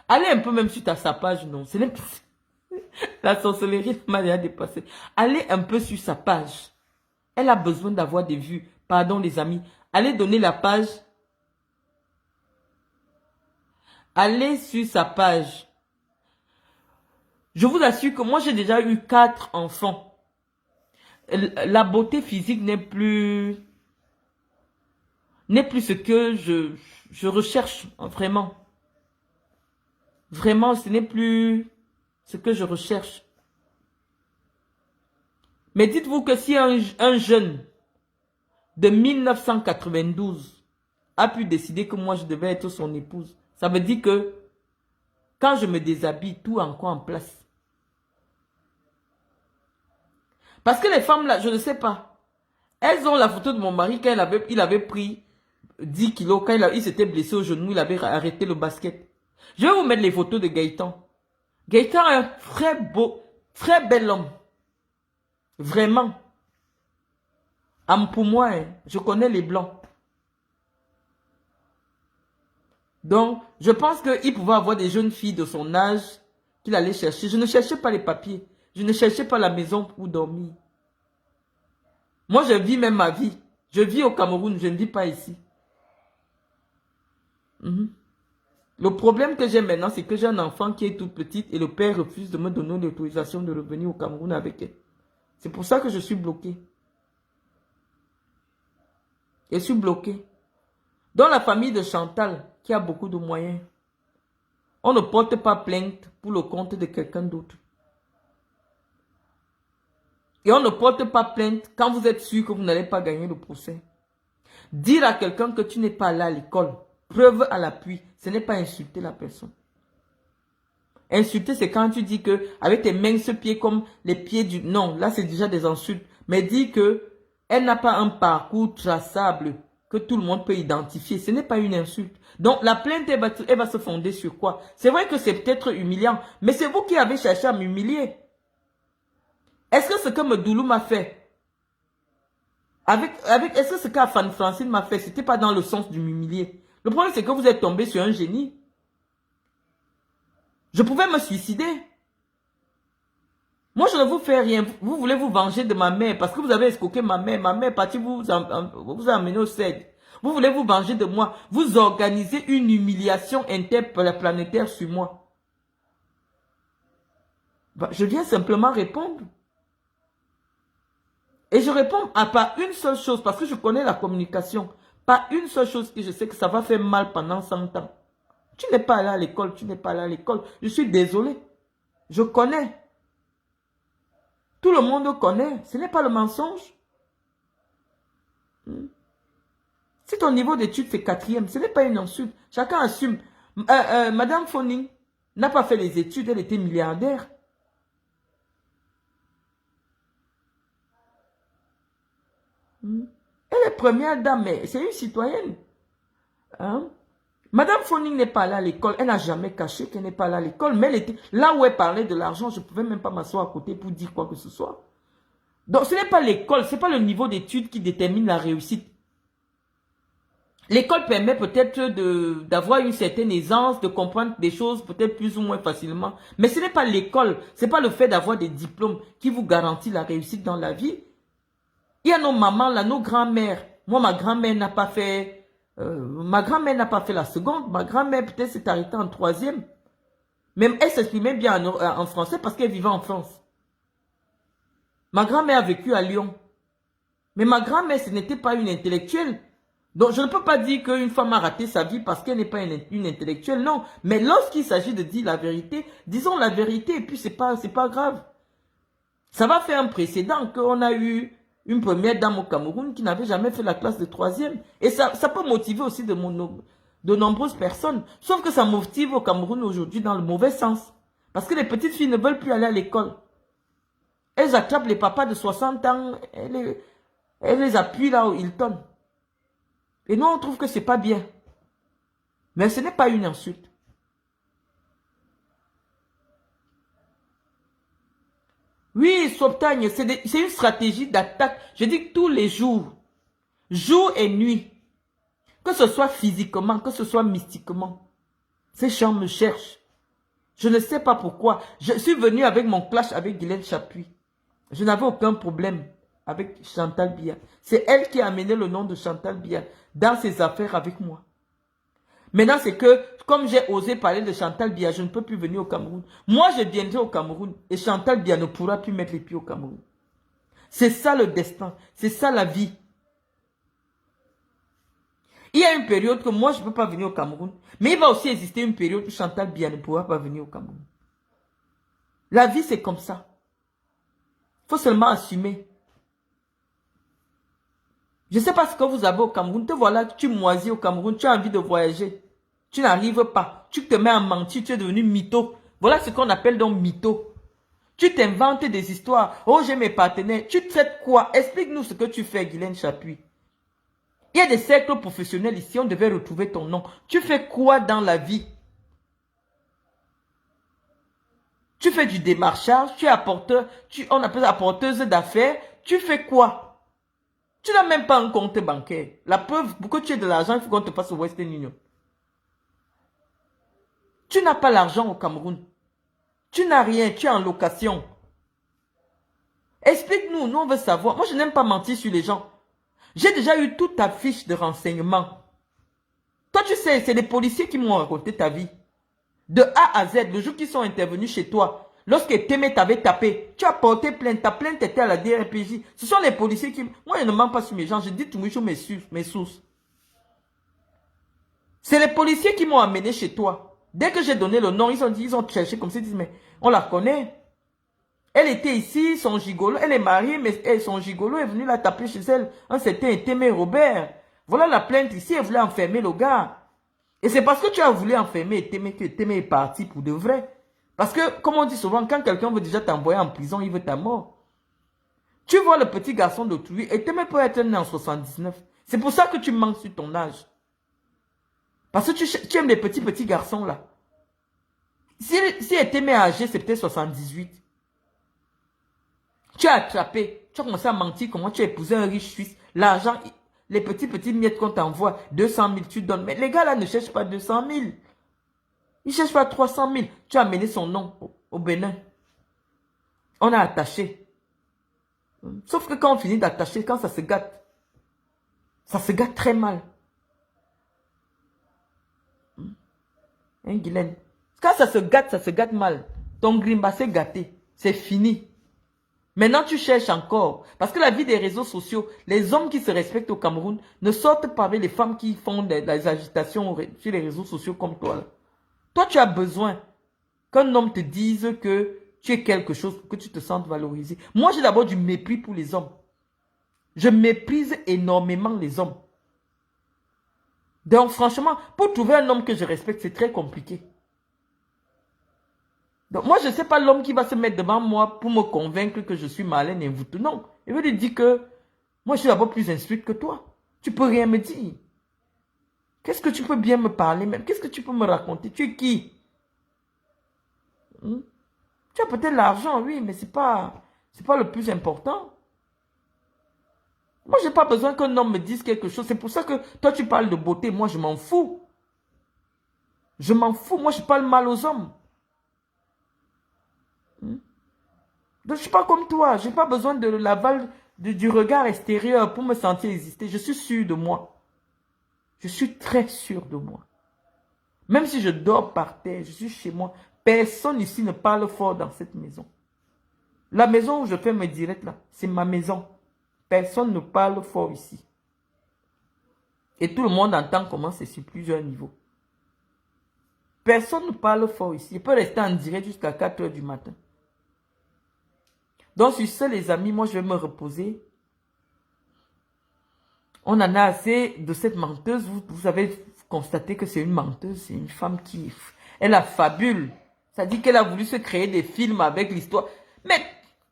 allez un peu même sur sa page, non. Ce n'est pas... La sorcellerie m'a déjà dépassé. Allez un peu sur sa page. Elle a besoin d'avoir des vues. Pardon les amis. Allez donner la page. Allez sur sa page. Je vous assure que moi j'ai déjà eu 4 enfants. La beauté physique n'est plus ce que je recherche vraiment. Vraiment, ce n'est plus ce que je recherche. Mais dites-vous que si un jeune de 1992 a pu décider que moi je devais être son épouse, ça veut dire que quand je me déshabille, tout est encore en place. Parce que les femmes là, je ne sais pas, elles ont la photo de mon mari quand il avait pris 10 kilos, quand il s'était blessé au genou, il avait arrêté le basket. Je vais vous mettre les photos de Gaëtan. Gaëtan est un très beau, très bel homme. Vraiment. Pour moi, hein, je connais les blancs. Donc, je pense qu'il pouvait avoir des jeunes filles de son âge qu'il allait chercher. Je ne cherchais pas les papiers. Je ne cherchais pas la maison où dormir. Moi, je vis même ma vie. Je vis au Cameroun, je ne vis pas ici. Le problème que j'ai maintenant, c'est que j'ai un enfant qui est tout petit et le père refuse de me donner l'autorisation de revenir au Cameroun avec elle. C'est pour ça que je suis bloqué. Je suis bloqué. Dans la famille de Chantal, qui a beaucoup de moyens, on ne porte pas plainte pour le compte de quelqu'un d'autre. Et on ne porte pas plainte quand vous êtes sûr que vous n'allez pas gagner le procès. Dire à quelqu'un que tu n'es pas là à l'école, preuve à l'appui, ce n'est pas insulter la personne. Insulter, c'est quand tu dis que avec tes minces pieds comme les pieds du... Non, là c'est déjà des insultes. Mais dire que elle n'a pas un parcours traçable que tout le monde peut identifier, ce n'est pas une insulte. Donc la plainte, elle va se fonder sur quoi? C'est vrai que c'est peut-être humiliant, mais c'est vous qui avez cherché à m'humilier. Est-ce que ce que Medoulou m'a fait, est-ce que ce qu'Afan Francine m'a fait, c'était pas dans le sens de m'humilier? Le problème, c'est que vous êtes tombé sur un génie. Je pouvais me suicider. Moi, je ne vous fais rien. Vous voulez vous venger de ma mère parce que vous avez escroqué ma mère. Ma mère est partie vous a amené au CED. Vous voulez vous venger de moi. Vous organisez une humiliation interplanétaire sur moi. Je viens simplement répondre. Et je réponds à pas une seule chose parce que je connais la communication. Pas une seule chose que je sais que ça va faire mal pendant 100 ans. Tu n'es pas allé à l'école, tu n'es pas allé à l'école. Je suis désolé. Je connais. Tout le monde connaît. Ce n'est pas le mensonge. Si ton niveau d'études fait 4e, ce n'est pas une insulte. Chacun assume. Madame Foning n'a pas fait les études, elle était milliardaire. Elle est première dame, mais c'est une citoyenne. Hein? Madame Foning n'est pas allée à l'école. Elle n'a jamais caché qu'elle n'est pas allée à l'école. Mais elle était là où elle parlait de l'argent, je ne pouvais même pas m'asseoir à côté pour dire quoi que ce soit. Donc ce n'est pas l'école, ce n'est pas le niveau d'études qui détermine la réussite. L'école permet peut-être d'avoir une certaine aisance, de comprendre des choses peut-être plus ou moins facilement. Mais ce n'est pas l'école, ce n'est pas le fait d'avoir des diplômes qui vous garantit la réussite dans la vie. Il y a nos mamans là, nos grands-mères. Moi, ma grand-mère n'a pas fait... la seconde. Ma grand-mère peut-être s'est arrêtée en 3e. Même elle s'exprimait bien en français parce qu'elle vivait en France. Ma grand-mère a vécu à Lyon. Mais ma grand-mère, ce n'était pas une intellectuelle. Donc, je ne peux pas dire qu'une femme a raté sa vie parce qu'elle n'est pas une intellectuelle. Non. Mais lorsqu'il s'agit de dire la vérité, disons la vérité et puis c'est pas grave. Ça va faire un précédent qu'on a eu une première dame au Cameroun qui n'avait jamais fait la classe de 3e. Et ça peut motiver aussi de nombreuses personnes. Sauf que ça motive au Cameroun aujourd'hui dans le mauvais sens. Parce que les petites filles ne veulent plus aller à l'école. Elles attrapent les papas de 60 ans, elles les appuient là où ils tombent. Et nous, on trouve que c'est pas bien. Mais ce n'est pas une insulte. Oui, Sobtagne, c'est une stratégie d'attaque. Je dis tous les jours, jour et nuit. Que ce soit physiquement, que ce soit mystiquement. Ces gens me cherchent. Je ne sais pas pourquoi. Je suis venu avec mon clash avec Guylaine Chapuis. Je n'avais aucun problème avec Chantal Biya. C'est elle qui a amené le nom de Chantal Biya dans ses affaires avec moi. Maintenant, c'est que, comme j'ai osé parler de Chantal Biya, je ne peux plus venir au Cameroun. Moi, je viendrai au Cameroun et Chantal Biya ne pourra plus mettre les pieds au Cameroun. C'est ça le destin. C'est ça la vie. Il y a une période que moi, je ne peux pas venir au Cameroun. Mais il va aussi exister une période où Chantal Biya ne pourra pas venir au Cameroun. La vie, c'est comme ça. Faut seulement assumer. Je ne sais pas ce que vous avez au Cameroun. Te voilà, tu moisis au Cameroun, tu as envie de voyager. Tu n'arrives pas. Tu te mets à mentir, tu es devenu mytho. Voilà ce qu'on appelle donc mytho. Tu t'inventes des histoires. Oh, j'ai mes partenaires. Tu traites quoi? Explique-nous ce que tu fais, Guylaine Chapuis. Il y a des cercles professionnels ici, on devait retrouver ton nom. Tu fais quoi dans la vie? Tu fais du démarchage, tu es apporteur, on appelle ça apporteuse d'affaires. Tu fais quoi? Tu n'as même pas un compte bancaire. La preuve, pour que tu aies de l'argent, il faut qu'on te fasse au Western Union. Tu n'as pas l'argent au Cameroun. Tu n'as rien, tu es en location. Explique-nous, nous on veut savoir. Moi je n'aime pas mentir sur les gens. J'ai déjà eu toute ta fiche de renseignement. Toi tu sais, c'est des policiers qui m'ont raconté ta vie. De A à Z, le jour qu'ils sont intervenus chez toi, lorsque Témé t'avait tapé, tu as porté plainte, ta plainte était à la DRPJ. Ce sont les policiers qui... Moi je ne mens pas sur mes gens, je dis toujours mes sources. C'est les policiers qui m'ont amené chez toi. Dès que j'ai donné le nom, ils ont cherché comme ça, ils disent, mais on la connaît. Elle était ici, son gigolo, elle est mariée, mais son gigolo est venu la taper chez elle. Un certain Témé Robert. Voilà la plainte ici, elle voulait enfermer le gars. Et c'est parce que tu as voulu enfermer Témé que Témé est parti pour de vrai. Parce que, comme on dit souvent, quand quelqu'un veut déjà t'envoyer en prison, il veut ta mort. Tu vois le petit garçon d'autrui, et Témé peut être né en 79. C'est pour ça que tu manques sur ton âge. Parce que tu aimes les petits garçons là. Si Témé âgé, c'est peut-être 78. Tu as attrapé, tu as commencé à mentir comment tu as épousé un riche Suisse. L'argent, les petits miettes qu'on t'envoie, 200 000, tu donnes. Mais les gars là ne cherchent pas 200 000. Ils ne cherchent pas 300 000. Tu as amené son nom au Bénin. On a attaché. Sauf que quand on finit d'attacher, quand ça se gâte très mal. Hein, Guylaine? Quand ça se gâte mal. Ton grimba s'est gâté. C'est fini. Maintenant, tu cherches encore. Parce que la vie des réseaux sociaux, les hommes qui se respectent au Cameroun ne sortent pas avec les femmes qui font des agitations sur les réseaux sociaux comme toi. Là. Toi, tu as besoin qu'un homme te dise que tu es quelque chose pour que tu te sentes valorisé. Moi, j'ai d'abord du mépris pour les hommes. Je méprise énormément les hommes. Donc, franchement, pour trouver un homme que je respecte, c'est très compliqué. Donc, moi, je ne sais pas l'homme qui va se mettre devant moi pour me convaincre que je suis malin et vous. Non. Il veut dire que moi, je suis d'abord plus instruite que toi. Tu peux rien me dire. Qu'est-ce que tu peux bien me parler même? Qu'est-ce que tu peux me raconter? Tu es qui? Tu as peut-être l'argent, oui, mais c'est pas le plus important. Moi, je n'ai pas besoin qu'un homme me dise quelque chose. C'est pour ça que toi, tu parles de beauté. Moi, je m'en fous. Je m'en fous. Moi, je parle mal aux hommes. Donc, je ne suis pas comme toi. Je n'ai pas besoin de l'aval du regard extérieur pour me sentir exister. Je suis sûr de moi. Je suis très sûr de moi. Même si je dors par terre, je suis chez moi. Personne ici ne parle fort dans cette maison. La maison où je fais mes directs là, c'est ma maison. Personne ne parle fort ici. Et tout le monde entend comment c'est sur plusieurs niveaux. Personne ne parle fort ici. Il peut rester en direct jusqu'à 4 h du matin. Donc sur ce les amis, moi je vais me reposer. On en a assez de cette menteuse. Vous avez constaté que c'est une menteuse. C'est une femme qui... Elle a fabule. Ça dit qu'elle a voulu se créer des films avec l'histoire. Mais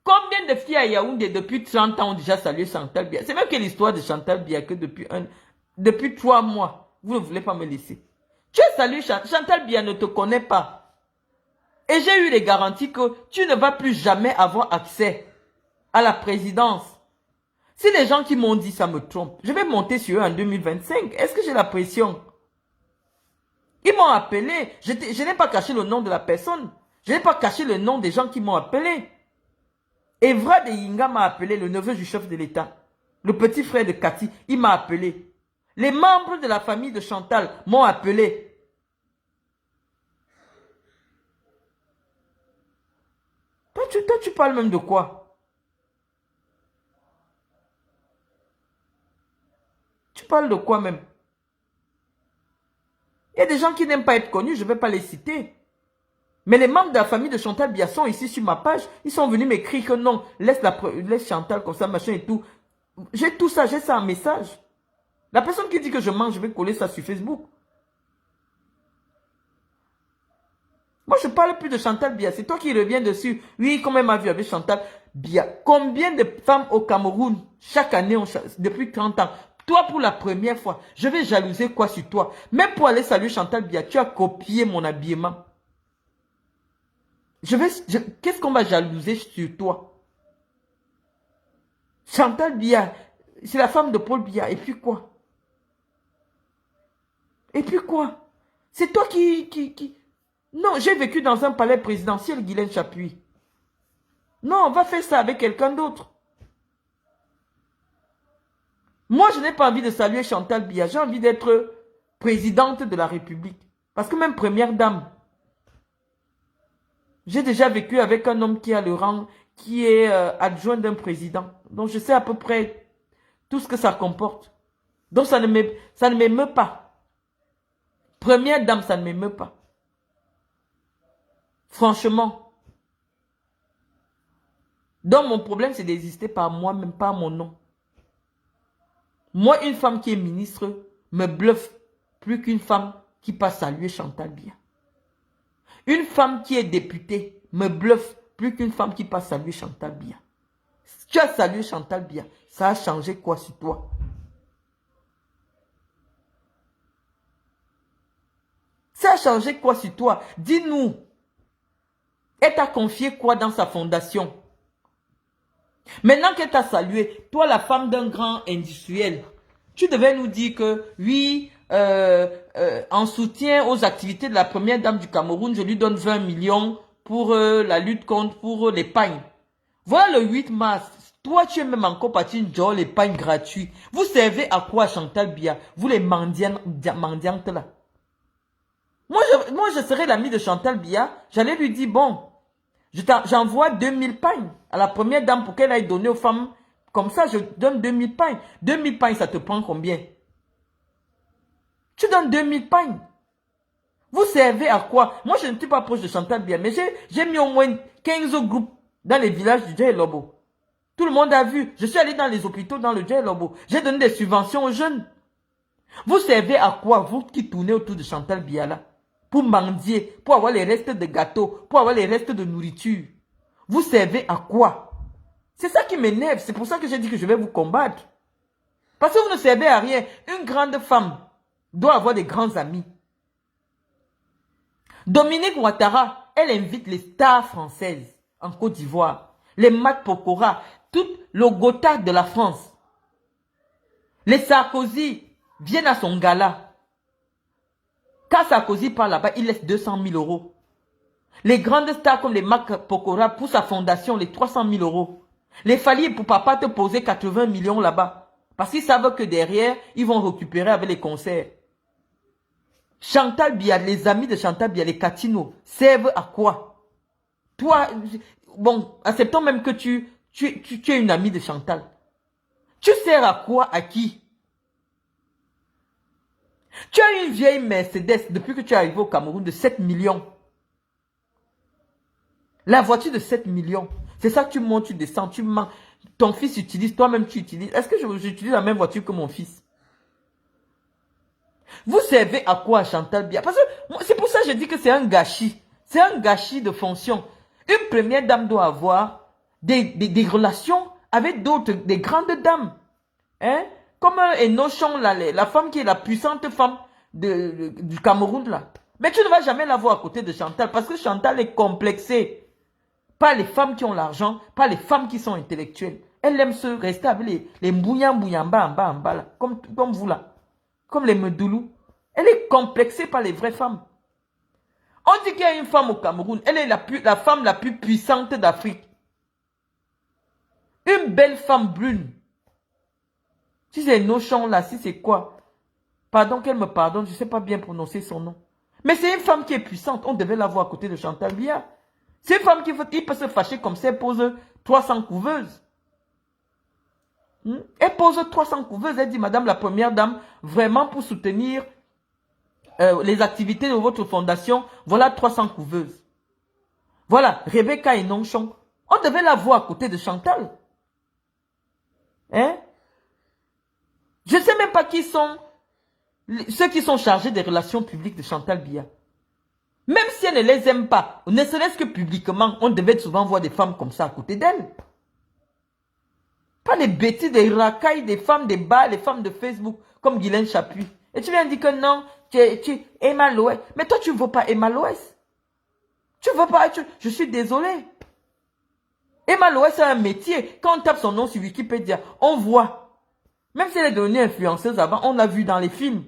combien de filles à Yaoundé depuis 30 ans ont déjà salué Chantal Biya? C'est même que l'histoire de Chantal Biya que depuis 3 mois, vous ne voulez pas me laisser. Tu as salué Chantal Biya ne te connaît pas. Et j'ai eu les garanties que tu ne vas plus jamais avoir accès à la présidence. Si les gens qui m'ont dit ça me trompe, je vais monter sur eux en 2025. Est-ce que j'ai la pression? Ils m'ont appelé. Je n'ai pas caché le nom de la personne. Je n'ai pas caché le nom des gens qui m'ont appelé. Evra de Yinga m'a appelé, le neveu du chef de l'État. Le petit frère de Cathy, il m'a appelé. Les membres de la famille de Chantal m'ont appelé. Toi, tu parles même de quoi? Tu parles de quoi même? Il y a des gens qui n'aiment pas être connus, je ne vais pas les citer. Mais les membres de la famille de Chantal Biya sont ici sur ma page. Ils sont venus m'écrire que non, laisse Chantal comme ça, machin et tout. J'ai tout ça, j'ai ça en message. La personne qui dit que je mange, je vais coller ça sur Facebook. Moi, je parle plus de Chantal Biya. C'est toi qui reviens dessus. Oui, comme elle m'a vu avec Chantal Biya. Combien de femmes au Cameroun, chaque année, depuis 30 ans, toi, pour la première fois, je vais jalouser quoi sur toi? Même pour aller saluer Chantal Biya, tu as copié mon habillement. Qu'est-ce qu'on va jalouser sur toi? Chantal Biya, c'est la femme de Paul Biya. Et puis quoi? Et puis quoi? C'est toi qui... Non, j'ai vécu dans un palais présidentiel, Guylaine Chapuis. Non, on va faire ça avec quelqu'un d'autre. Moi, je n'ai pas envie de saluer Chantal Biya. J'ai envie d'être présidente de la République. Parce que même première dame, j'ai déjà vécu avec un homme qui a le rang, qui est adjoint d'un président. Donc, je sais à peu près tout ce que ça comporte. Donc, ça ne m'émeut pas. Première dame, ça ne m'émeut pas. Franchement. Donc, mon problème, c'est d'exister par moi, même pas mon nom. Moi, une femme qui est ministre me bluffe plus qu'une femme qui passe saluer Chantal Biya. Une femme qui est députée me bluffe plus qu'une femme qui passe saluer Chantal Biya. Si tu as salué Chantal Biya, ça a changé quoi sur toi? Ça a changé quoi sur toi? Dis-nous. Elle t'a confié quoi dans sa fondation? Maintenant qu'elle t'a salué, toi la femme d'un grand industriel, tu devais nous dire que oui, en soutien aux activités de la première dame du Cameroun, je lui donne 20 millions pour la lutte contre l'épargne. Voilà le 8 mars. Toi, tu es même encore parti une joie l'épargne gratuite. Vous servez à quoi Chantal Biya? Vous les mendiantes là. Moi, je serais l'ami de Chantal Biya. J'allais lui dire, bon, j'envoie 2000 pagnes à la première dame pour qu'elle aille donner aux femmes. Comme ça, je donne 2000 pagnes. 2000 pagnes, ça te prend combien? Tu donnes 2000 pagnes. Vous servez à quoi? Moi, je ne suis pas proche de Chantal Biya, mais j'ai mis au moins 15 groupes dans les villages du Djei Lobo. Tout le monde a vu. Je suis allé dans les hôpitaux dans le Djei Lobo. J'ai donné des subventions aux jeunes. Vous servez à quoi, vous qui tournez autour de Chantal Biya là? Pour mendier, pour avoir les restes de gâteaux, pour avoir les restes de nourriture. Vous servez à quoi? C'est ça qui m'énerve. C'est pour ça que j'ai dit que je vais vous combattre. Parce que vous ne servez à rien. Une grande femme doit avoir des grands amis. Dominique Ouattara, elle invite les stars françaises en Côte d'Ivoire. Les Mat Pokora, tout le Gotha de la France. Les Sarkozy viennent à son gala. Quand Sarkozy part là-bas, il laisse 200 000 euros. Les grandes stars comme les Mat Pokora pour sa fondation, les 300 000 euros. Les Fali pour papa te poser 80 millions là-bas. Parce qu'ils savent que derrière, ils vont récupérer avec les concerts. Chantal Biya, les amis de Chantal Biya, les Catino, servent à quoi? Toi, bon, acceptons même que tu es une amie de Chantal. Tu sers à quoi? À qui? Tu as une vieille Mercedes depuis que tu es arrivé au Cameroun de 7 millions. La voiture de 7 millions. C'est ça que tu montes, tu descends, tu mens. Ton fils utilise, toi-même tu utilises. Est-ce que j'utilise la même voiture que mon fils? Vous servez à quoi Chantal Biya? Parce que c'est pour ça que je dis que c'est un gâchis. C'est un gâchis de fonction. Une première dame doit avoir des relations avec d'autres, des grandes dames. Hein? Comme Enochon, la femme qui est la puissante femme du Cameroun là. Mais tu ne vas jamais la voir à côté de Chantal parce que Chantal est complexée. Pas les femmes qui ont l'argent, pas les femmes qui sont intellectuelles. Elle aime se rester avec les mbouyamba en bas là, comme vous là. Comme les Medoulou. Elle est complexée par les vraies femmes. On dit qu'il y a une femme au Cameroun. Elle est la femme la plus puissante d'Afrique. Une belle femme brune. Si c'est Nochon là, si c'est quoi? Pardon qu'elle me pardonne, je ne sais pas bien prononcer son nom. Mais c'est une femme qui est puissante. On devait la voir à côté de Chantal Biya. C'est une femme qui peut se fâcher comme ça. Elle pose 300 couveuses. Elle pose 300 couveuses. Elle dit, Madame la Première Dame, vraiment pour soutenir les activités de votre fondation, voilà 300 couveuses. Voilà, Rebecca et Nonchon. On devait la voir à côté de Chantal. Hein? Je ne sais même pas qui sont ceux qui sont chargés des relations publiques de Chantal Biya. Même si elle ne les aime pas, ne serait-ce que publiquement, on devait souvent voir des femmes comme ça à côté d'elle. Pas des bêtises, des racailles, des femmes des bars, les femmes de Facebook, comme Guylaine Chapuis. Et tu viens dire que non, tu es Emma Loès. Mais toi, tu ne veux pas Emma Loès. Tu ne veux pas, je suis désolée. Emma Loès a un métier. Quand on tape son nom sur Wikipédia, on voit. Même si elle est devenue influenceuse avant, on l'a vu dans les films.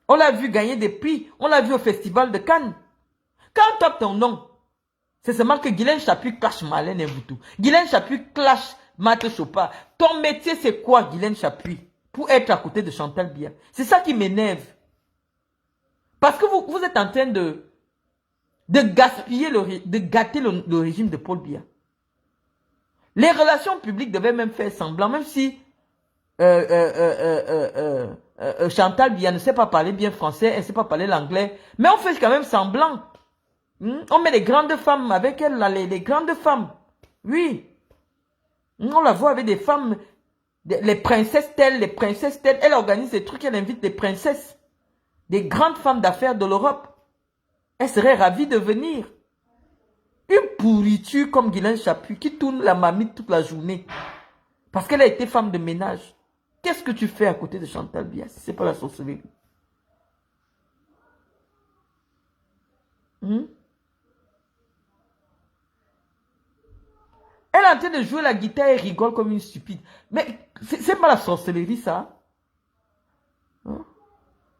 On l'a vu gagner des prix. On l'a vu au Festival de Cannes. Quand on tape ton nom, c'est seulement que Guylaine Chapuis clash Marlène Mvutu. Guylaine Chapuis clash Marthe Chopard. Ton métier, c'est quoi, Guylaine Chapuis, pour être à côté de Chantal Biya? C'est ça qui m'énerve. Parce que vous êtes en train de gaspiller, de gâter le régime de Paul Biya. Les relations publiques devaient même faire semblant, même si Chantal Biya ne sait pas parler bien français, elle ne sait pas parler l'anglais, mais on fait quand même semblant. On met les grandes femmes avec elle, là, les grandes femmes. Oui. On la voit avec des femmes, les princesses telles, les princesses telles. Elle organise des trucs, elle invite des princesses, des grandes femmes d'affaires de l'Europe. Elle serait ravie de venir. Une pourriture comme Guylaine Chapuis qui tourne la mamie toute la journée. Parce qu'elle a été femme de ménage. Qu'est-ce que tu fais à côté de Chantal Biya si ce n'est pas la sorcellerie? Elle est en train de jouer la guitare et rigole comme une stupide. Mais c'est pas la sorcellerie, ça.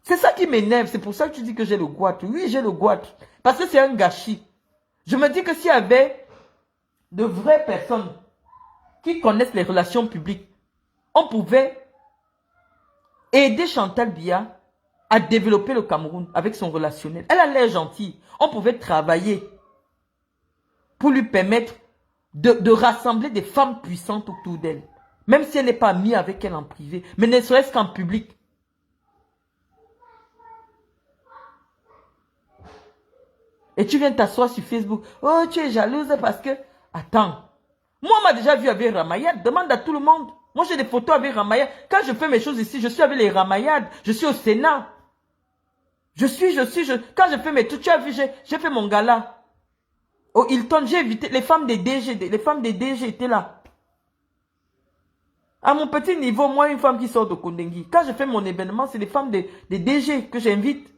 C'est ça qui m'énerve. C'est pour ça que tu dis que j'ai le goût. Oui, j'ai le goût. Parce que c'est un gâchis. Je me dis que s'il y avait de vraies personnes qui connaissent les relations publiques, on pouvait aider Chantal Biya à développer le Cameroun avec son relationnel. Elle a l'air gentille. On pouvait travailler pour lui permettre de rassembler des femmes puissantes autour d'elle. Même si elle n'est pas amie avec elle en privé, mais ne serait-ce qu'en public. Et tu viens t'asseoir sur Facebook. Oh, tu es jalouse parce que... Attends. Moi, on m'a déjà vu avec Ramayad. Demande à tout le monde. Moi, j'ai des photos avec Ramayad. Quand je fais mes choses ici, je suis avec les Ramayad. Je suis au Sénat. Quand je fais mes trucs, tu as vu, j'ai fait mon gala. Au Hilton, j'ai invité les femmes des DG. Les femmes des DG étaient là. À mon petit niveau, moi, une femme qui sort de Kondengui. Quand je fais mon événement, c'est les femmes des DG que j'invite.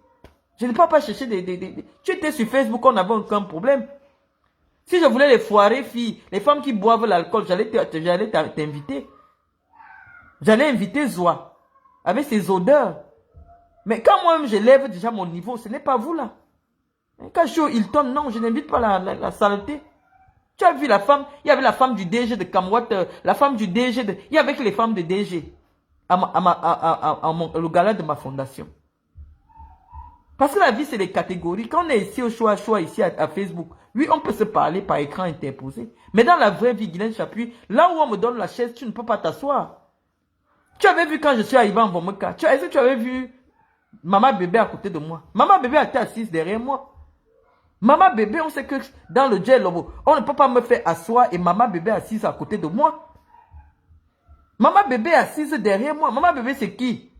Je ne peux pas chercher Tu étais sur Facebook, on n'avait aucun problème. Si je voulais les foirer, filles, les femmes qui boivent l'alcool, j'allais t'inviter. J'allais inviter Zoa, avec ses odeurs. Mais quand moi-même, je lève déjà mon niveau, ce n'est pas vous là. Quand je suis au Hilton, non, je n'invite pas la saleté. Tu as vu la femme, il y avait la femme du DG de Kamwat, la femme du DG il y avait que les femmes de DG le gala de ma fondation. Parce que la vie, c'est des catégories. Quand on est ici au choix ici à Facebook, oui, on peut se parler par écran interposé. Mais dans la vraie vie, Guylaine Chapuis, là où on me donne la chaise, tu ne peux pas t'asseoir. Tu avais vu quand je suis arrivé en Vomeka, est-ce que tu avais vu Maman Bébé à côté de moi? Maman Bébé était assise derrière moi. Maman Bébé, on sait que dans le gel, on ne peut pas me faire asseoir et Maman Bébé assise à côté de moi. Maman Bébé assise derrière moi. Maman Bébé, c'est qui?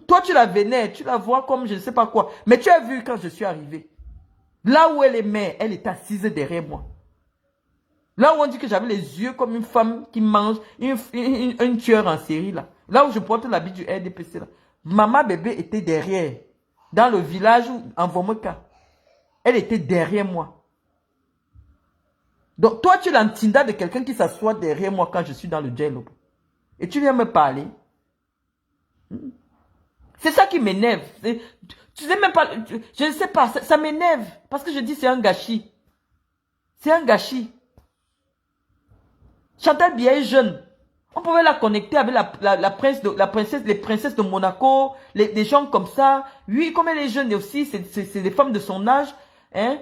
Toi, tu la vénères, tu la vois comme je ne sais pas quoi. Mais tu as vu quand je suis arrivé. Là où elle est mère, elle est assise derrière moi. Là où on dit que j'avais les yeux comme une femme qui mange, une tueur en série là. Là où je porte l'habit du RDPC là. Maman Bébé était derrière. Dans le village en Vomeka. Elle était derrière moi. Donc toi, tu es l'antinda de quelqu'un qui s'assoit derrière moi quand je suis dans le gel. Et tu viens me parler. C'est ça qui m'énerve. Tu sais même pas, je ne sais pas, ça m'énerve. Parce que je dis c'est un gâchis. C'est un gâchis. Chantal Biya est jeune. On pouvait la connecter avec les princesses de Monaco, des gens comme ça. Oui, comme elle est jeune aussi, c'est des femmes de son âge. Hein?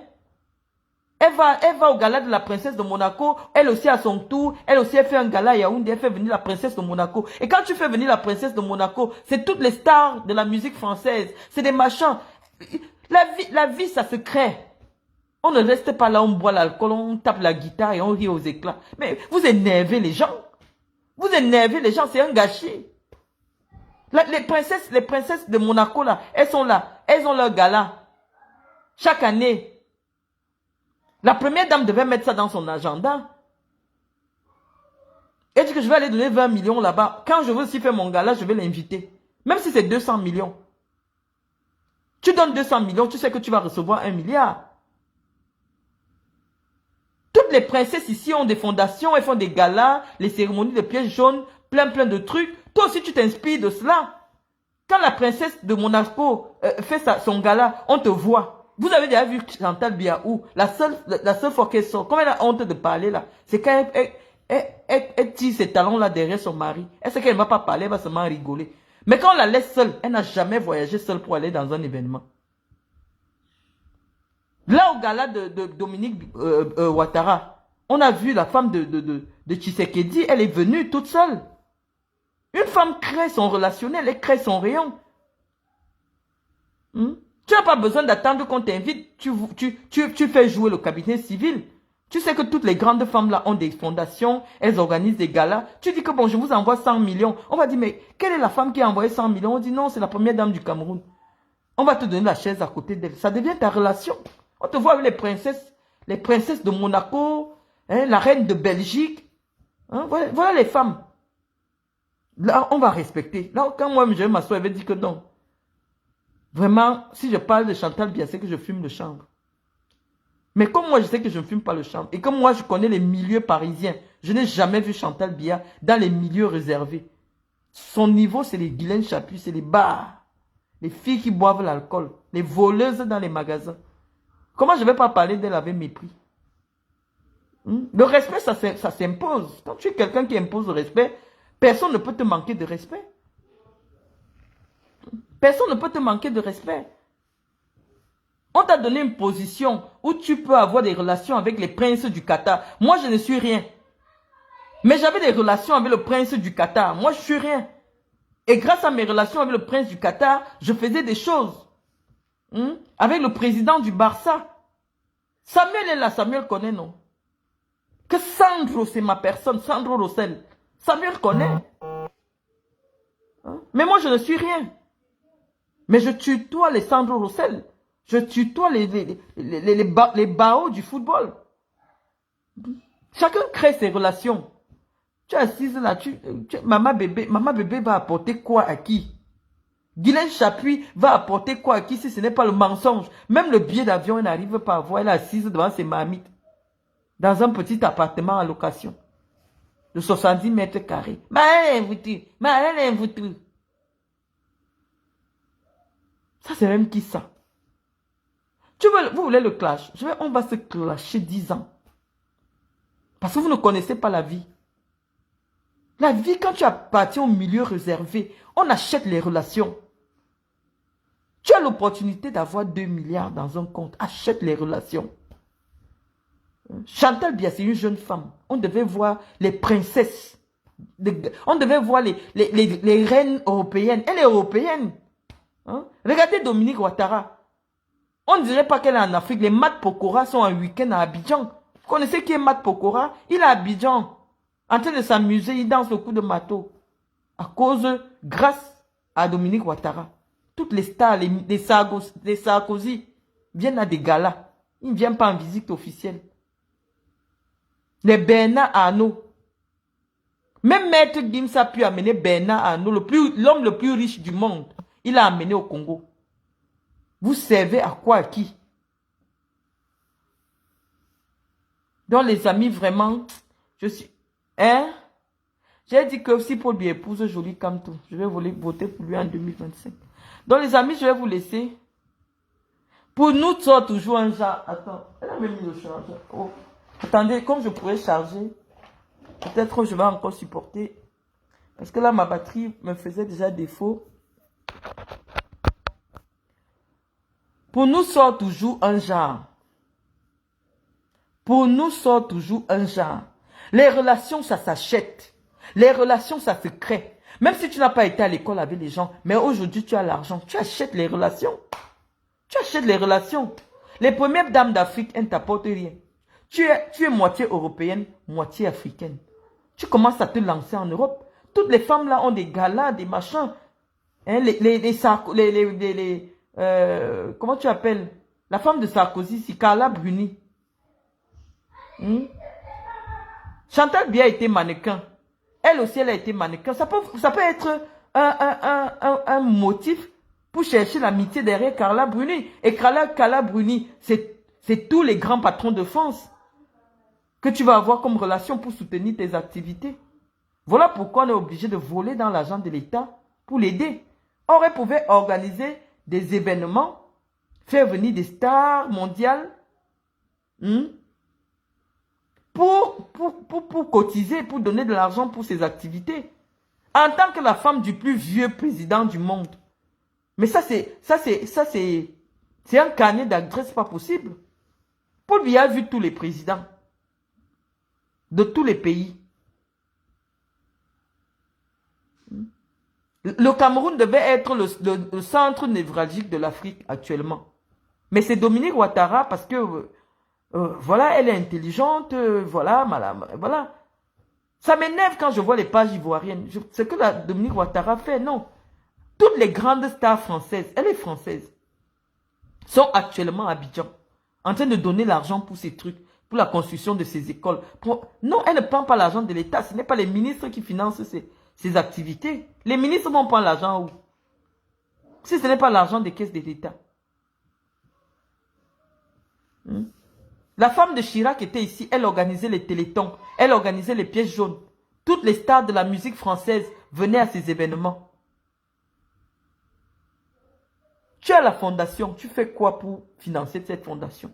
Elle va au gala de la princesse de Monaco. Elle aussi à son tour. Elle aussi elle fait un gala à Yaoundé. Elle fait venir la princesse de Monaco. Et quand tu fais venir la princesse de Monaco, c'est toutes les stars de la musique française. C'est des machins. La vie, ça se crée. On ne reste pas là, on boit l'alcool, on tape la guitare et on rit aux éclats. Mais vous énervez les gens. Vous énervez les gens, c'est un gâchis. Les princesses de Monaco, là, elles sont là. Elles ont leur gala. Chaque année. La première dame devait mettre ça dans son agenda. Elle dit que je vais aller donner 20 millions là-bas. Quand je veux aussi faire mon gala, je vais l'inviter. Même si c'est 200 millions. Tu donnes 200 millions, tu sais que tu vas recevoir 1 milliard. Toutes les princesses ici ont des fondations, elles font des galas, les cérémonies de pièces jaunes, plein de trucs. Toi aussi, tu t'inspires de cela. Quand la princesse de Monaco fait son gala, on te voit. Vous avez déjà vu Chantal Biaou, la seule fois qu'elle sort, comme elle a honte de parler là, c'est quand elle tire ses talons là derrière son mari. Elle sait qu'elle ne va pas parler, elle va seulement rigoler. Mais quand on la laisse seule, elle n'a jamais voyagé seule pour aller dans un événement. Là, au gala de Dominique Ouattara, on a vu la femme de Tshisekedi, elle est venue toute seule. Une femme crée son relationnel, elle crée son rayon. Tu n'as pas besoin d'attendre qu'on t'invite, tu fais jouer le cabinet civil. Tu sais que toutes les grandes femmes là ont des fondations, elles organisent des galas. Tu dis que bon, je vous envoie 100 millions. On va dire, mais quelle est la femme qui a envoyé 100 millions? On dit non, c'est la première dame du Cameroun. On va te donner la chaise à côté d'elle. Ça devient ta relation. On te voit avec les princesses de Monaco, hein, la reine de Belgique. Hein, voilà les femmes. Là, on va respecter. Là, quand moi, je m'assois, elle va dire que non. Vraiment, si je parle de Chantal Biya, c'est que je fume le chanvre. Mais comme moi, je sais que je ne fume pas le chanvre, et comme moi, je connais les milieux parisiens, je n'ai jamais vu Chantal Biya dans les milieux réservés. Son niveau, c'est les Guylaine Chapuis, c'est les bars. Les filles qui boivent l'alcool, les voleuses dans les magasins. Comment je ne vais pas parler d'elle avec mépris? Le respect, ça s'impose. Quand tu es quelqu'un qui impose le respect, personne ne peut te manquer de respect. Personne ne peut te manquer de respect. On t'a donné une position où tu peux avoir des relations avec les princes du Qatar. Moi, je ne suis rien. Mais j'avais des relations avec le prince du Qatar. Moi, je suis rien. Et grâce à mes relations avec le prince du Qatar, je faisais des choses. Avec le président du Barça. Samuel est là, Samuel connaît, non? Que Sandro, c'est ma personne, Sandro Rossel. Samuel connaît. Mais moi, je ne suis rien. Mais je tutoie les Sandro Rossel. Je tutoie les baos du football. Chacun crée ses relations. Tu es assise là, maman bébé va apporter quoi à qui? Guylaine Chapuis va apporter quoi à qui si ce n'est pas le mensonge? Même le billet d'avion, elle n'arrive pas à voir. Elle est assise devant ses mamites. Dans un petit appartement en location. De 70 mètres carrés. Elle est invitée. Ça, c'est même qui ça? Vous voulez le clash? On va se clasher 10 ans. Parce que vous ne connaissez pas la vie. La vie, quand tu appartiens au milieu réservé, on achète les relations. Tu as l'opportunité d'avoir 2 milliards dans un compte. Achète les relations. Chantal Biya, c'est une jeune femme. On devait voir les princesses. On devait voir les reines européennes. Elle est européenne. Regardez Dominique Ouattara. On ne dirait pas qu'elle est en Afrique. Les Mat Pokora sont en week-end à Abidjan. Vous connaissez qui est Mat Pokora? Il est à Abidjan. En train de s'amuser, il danse le coup de marteau. Grâce à Dominique Ouattara. Toutes les stars, les Sarkozy viennent à des galas. Ils ne viennent pas en visite officielle. Les Bernard Arnault. Même Maître Gims a pu amener Bernard Arnault, l'homme le plus riche du monde. Il l'a amené au Congo. Vous servez à quoi, à qui? Donc les amis, vraiment, je suis... J'ai dit que si Paul lui épouse Jolie comme tout, je vais voter pour lui en 2025. Donc les amis, je vais vous laisser. Pour nous, tu as toujours un genre... Attends, elle a même mis le chargeur. Oh. Attendez, comme je pourrais charger, peut-être je vais encore supporter. Parce que là, ma batterie me faisait déjà défaut. Pour nous sort toujours un genre. Pour nous sort toujours un genre. Les relations, ça s'achète. Les relations, ça se crée. Même si tu n'as pas été à l'école avec les gens, mais aujourd'hui tu as l'argent, tu achètes les relations. Tu achètes les relations. Les premières dames d'Afrique, elles ne t'apportent rien. Tu es moitié européenne, moitié africaine. Tu commences à te lancer en Europe. Toutes les femmes là ont des galas, des machins. Hein, comment tu appelles? La femme de Sarkozy, c'est Carla Bruni. Chantal Biya a été mannequin. Elle aussi, elle a été mannequin. Ça peut être un motif pour chercher l'amitié derrière Carla Bruni. Et Carla Bruni, c'est tous les grands patrons de France que tu vas avoir comme relation pour soutenir tes activités. Voilà pourquoi on est obligé de voler dans l'argent de l'État pour l'aider. Or, elle pouvait organiser des événements, faire venir des stars mondiales pour cotiser, pour donner de l'argent pour ses activités. En tant que la femme du plus vieux président du monde. Mais ça c'est un carnet d'adresse pas possible. Paul Biya a vu tous les présidents de tous les pays. Le Cameroun devait être le centre névralgique de l'Afrique actuellement. Mais c'est Dominique Ouattara parce que, voilà, elle est intelligente, voilà. Ça m'énerve quand je vois les pages ivoiriennes. Ce que Dominique Ouattara fait, non. Toutes les grandes stars françaises, elle est française, sont actuellement à Abidjan, en train de donner l'argent pour ces trucs, pour la construction de ces écoles. Non, elle ne prend pas l'argent de l'État. Ce n'est pas les ministres qui financent ces activités. Les ministres vont prendre l'argent où? Si ce n'est pas l'argent des caisses de l'État. La femme de Chirac était ici, elle organisait les télétons, elle organisait les pièces jaunes. Toutes les stars de la musique française venaient à ces événements. Tu as la fondation, tu fais quoi pour financer cette fondation?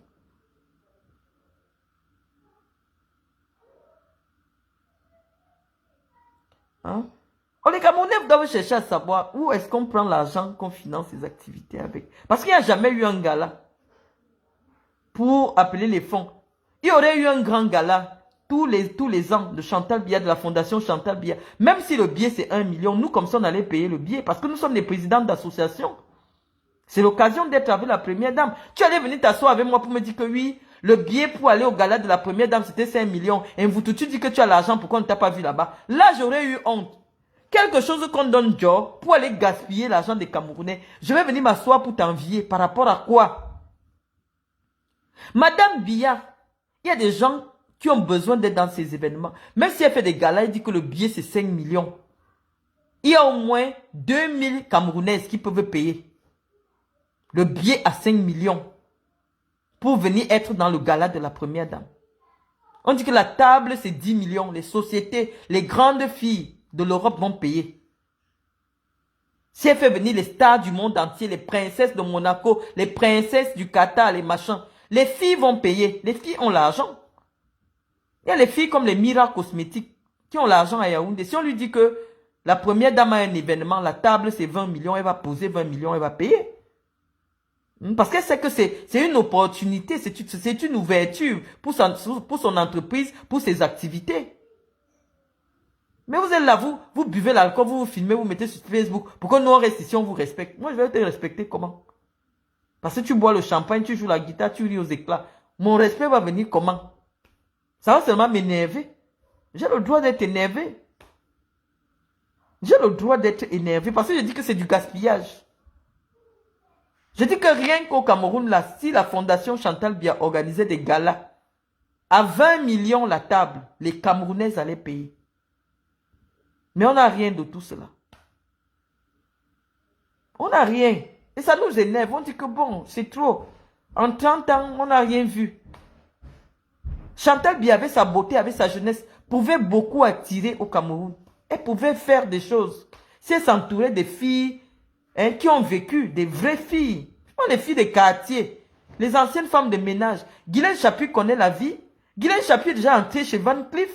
Hein? Les Camerounais doivent chercher à savoir où est-ce qu'on prend l'argent qu'on finance ces activités avec. Parce qu'il n'y a jamais eu un gala pour appeler les fonds. Il y aurait eu un grand gala tous les ans de Chantal Biya, de la fondation Chantal Biya. Même si le billet c'est 1 million, nous comme ça on allait payer le billet parce que nous sommes des présidents d'associations. C'est l'occasion d'être avec la première dame. Tu allais venir t'asseoir avec moi pour me dire que oui, le billet pour aller au gala de la première dame c'était 5 millions. Et vous tu dis que tu as l'argent, pourquoi on ne t'a pas vu là-bas? Là j'aurais eu honte. Quelque chose qu'on donne job pour aller gaspiller l'argent des Camerounais. Je vais venir m'asseoir pour t'envier. Par rapport à quoi? Madame Biya, il y a des gens qui ont besoin d'être dans ces événements. Même si elle fait des galas, elle dit que le billet c'est 5 millions. Il y a au moins 2000 Camerounaises qui peuvent payer le billet à 5 millions pour venir être dans le gala de la première dame. On dit que la table c'est 10 millions. Les sociétés, les grandes filles de l'Europe vont payer. Si elle fait venir les stars du monde entier, les princesses de Monaco, les princesses du Qatar, les machins, les filles vont payer. Les filles ont l'argent. Il y a les filles comme les Mira Cosmétiques qui ont l'argent à Yaoundé. Si on lui dit que la première dame a un événement, la table c'est 20 millions, elle va poser 20 millions, elle va payer. Parce qu'elle sait que c'est une opportunité, c'est une ouverture pour son entreprise, pour ses activités. Mais vous êtes là, vous buvez l'alcool, vous filmez, vous mettez sur Facebook. Pourquoi nous on reste ici, on vous respecte? Moi je vais te respecter comment? Parce que tu bois le champagne, tu joues la guitare, tu ris aux éclats. Mon respect va venir comment? Ça va seulement m'énerver. J'ai le droit d'être énervé. J'ai le droit d'être énervé parce que je dis que c'est du gaspillage. Je dis que rien qu'au Cameroun, là, si la fondation Chantal Biya organisait des galas, à 20 millions la table, les Camerounais allaient payer. Mais on n'a rien de tout cela. On n'a rien. Et ça nous énerve. On dit que bon, c'est trop. En 30 ans, on n'a rien vu. Chantal Biya, avec sa beauté, avec sa jeunesse, pouvait beaucoup attirer au Cameroun. Elle pouvait faire des choses. Si elle s'entourait des filles qui ont vécu, des vraies filles. Pas les filles des quartiers. Les anciennes femmes de ménage. Guylaine Chapuis connaît la vie. Guylaine Chapuis est déjà entrée chez Van Cleef.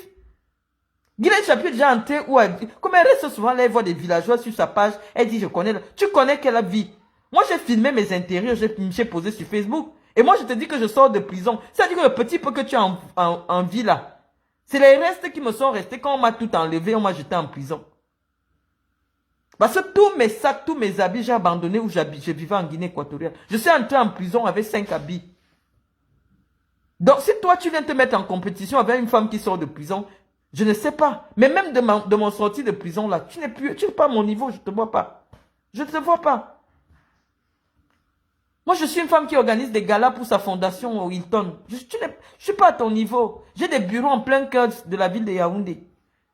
Guylaine Chapuis est déjà entrée où elle... Comme elle reste souvent là, elle voit des villageois sur sa page. Elle dit, je connais... Tu connais quelle vie? Moi, j'ai filmé mes intérieurs, j'ai posé sur Facebook. Et moi, je te dis que je sors de prison. C'est-à-dire que le petit peu que tu as en vie là, c'est les restes qui me sont restés quand on m'a tout enlevé, on m'a jeté en prison. Parce que tous mes sacs, tous mes habits, j'ai abandonné où je vivais en Guinée équatoriale. Je suis entré en prison avec 5 habits. Donc, si toi, tu viens te mettre en compétition avec une femme qui sort de prison, je ne sais pas. Mais même de mon sortie de prison, là, tu n'es pas à mon niveau, je ne te vois pas. Je ne te vois pas. Moi, je suis une femme qui organise des galas pour sa fondation au Hilton. Je ne suis pas à ton niveau. J'ai des bureaux en plein cœur de la ville de Yaoundé.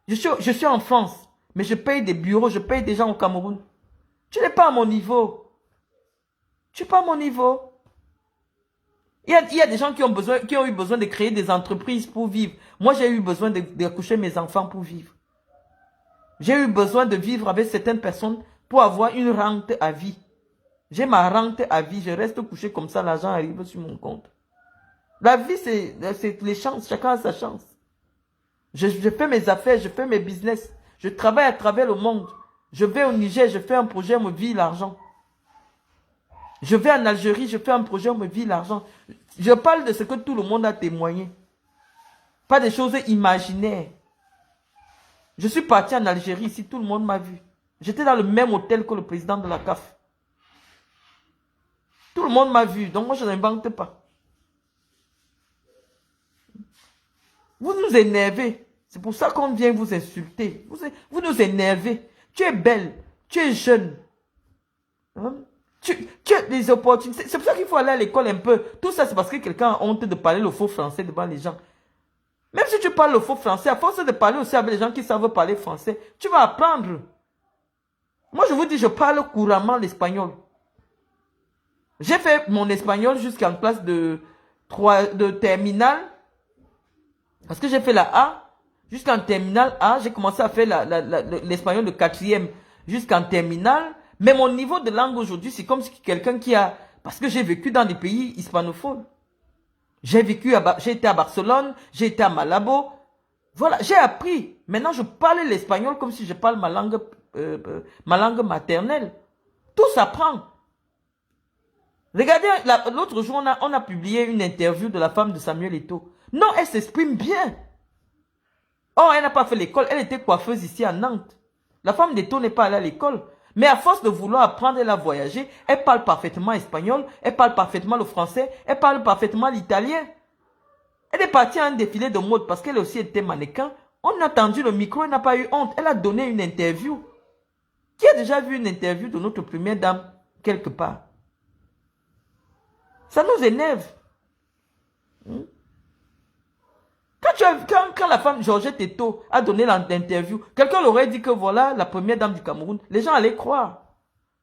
Je suis en France, mais je paye des bureaux, je paye des gens au Cameroun. Tu n'es pas à mon niveau. Tu n'es pas à mon niveau. Il y a des gens qui ont eu besoin de créer des entreprises pour vivre. Moi, j'ai eu besoin d'accoucher mes enfants pour vivre. J'ai eu besoin de vivre avec certaines personnes pour avoir une rente à vie. J'ai ma rente à vie. Je reste couché comme ça, l'argent arrive sur mon compte. La vie, c'est les chances. Chacun a sa chance. Je fais mes affaires, je fais mes business. Je travaille à travers le monde. Je vais au Niger, je fais un projet, on me vit l'argent. Je vais en Algérie, je fais un projet, on me vit l'argent. Je parle de ce que tout le monde a témoigné. Pas des choses imaginaires. Je suis parti en Algérie, ici, tout le monde m'a vu. J'étais dans le même hôtel que le président de la CAF. Tout le monde m'a vu, donc moi je n'invente pas. Vous nous énervez. C'est pour ça qu'on vient vous insulter. Vous nous énervez. Tu es belle, tu es jeune. Hein? Tu as des opportunités. C'est pour ça qu'il faut aller à l'école un peu. Tout ça, c'est parce que quelqu'un a honte de parler le faux français devant les gens. Même si tu parles le faux français, à force de parler aussi avec les gens qui savent parler français, tu vas apprendre. Moi, je vous dis, je parle couramment l'espagnol. J'ai fait mon espagnol jusqu'en classe de terminale. Parce que j'ai fait la A. Jusqu'en terminale A, j'ai commencé à faire l'espagnol de 4e jusqu'en terminale. Mais mon niveau de langue aujourd'hui, c'est comme si quelqu'un qui a... Parce que j'ai vécu dans des pays hispanophones. J'ai été à Barcelone, j'ai été à Malabo. Voilà, j'ai appris. Maintenant, je parle l'espagnol comme si je parle ma langue maternelle. Tout s'apprend. Regardez, l'autre jour, on a publié une interview de la femme de Samuel Eto'o. Non, elle s'exprime bien. Oh, elle n'a pas fait l'école. Elle était coiffeuse ici à Nantes. La femme d'Eto'o n'est pas allée à l'école. Mais à force de vouloir apprendre, elle a voyagé. Elle parle parfaitement espagnol. Elle parle parfaitement le français. Elle parle parfaitement l'italien. Elle est partie à un défilé de mode parce qu'elle aussi était mannequin. On a tendu le micro, elle n'a pas eu honte. Elle a donné une interview. Qui a déjà vu une interview de notre première dame quelque part? Ça nous énerve. Quand la femme Georgette Eto'o a donné l'interview, quelqu'un leur aurait dit que voilà la première dame du Cameroun. Les gens allaient croire.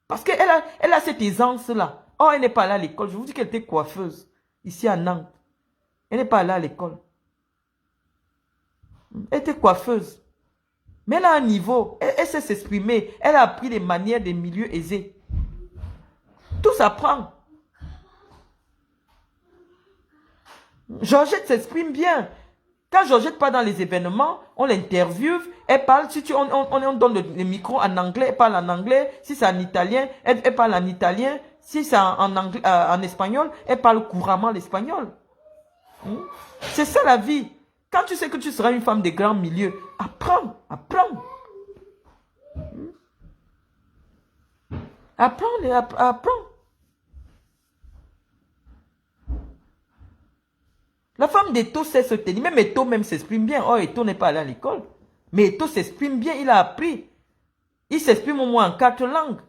Parce qu'elle a cette aisance-là. Oh, elle n'est pas allée à l'école. Je vous dis qu'elle était coiffeuse. Ici à Nantes. Elle n'est pas allée à l'école. Elle était coiffeuse. Mais elle a un niveau. Elle sait s'exprimer. Elle a appris les manières des milieux aisés. Tout s'apprend. Georgette s'exprime bien. Quand Georgette part dans les événements, on l'interviewe, elle parle, si on donne le micro en anglais, elle parle en anglais, si c'est en italien, elle parle en italien, si c'est en espagnol, elle parle couramment l'espagnol. C'est ça la vie. Quand tu sais que tu seras une femme de grands milieux, apprends, apprends. Apprends. La femme d'Eto'o sait se tenir. Même Eto'o même s'exprime bien. Oh, Eto'o n'est pas allé à l'école. Mais Eto'o s'exprime bien, il a appris. Il s'exprime au moins en 4 langues.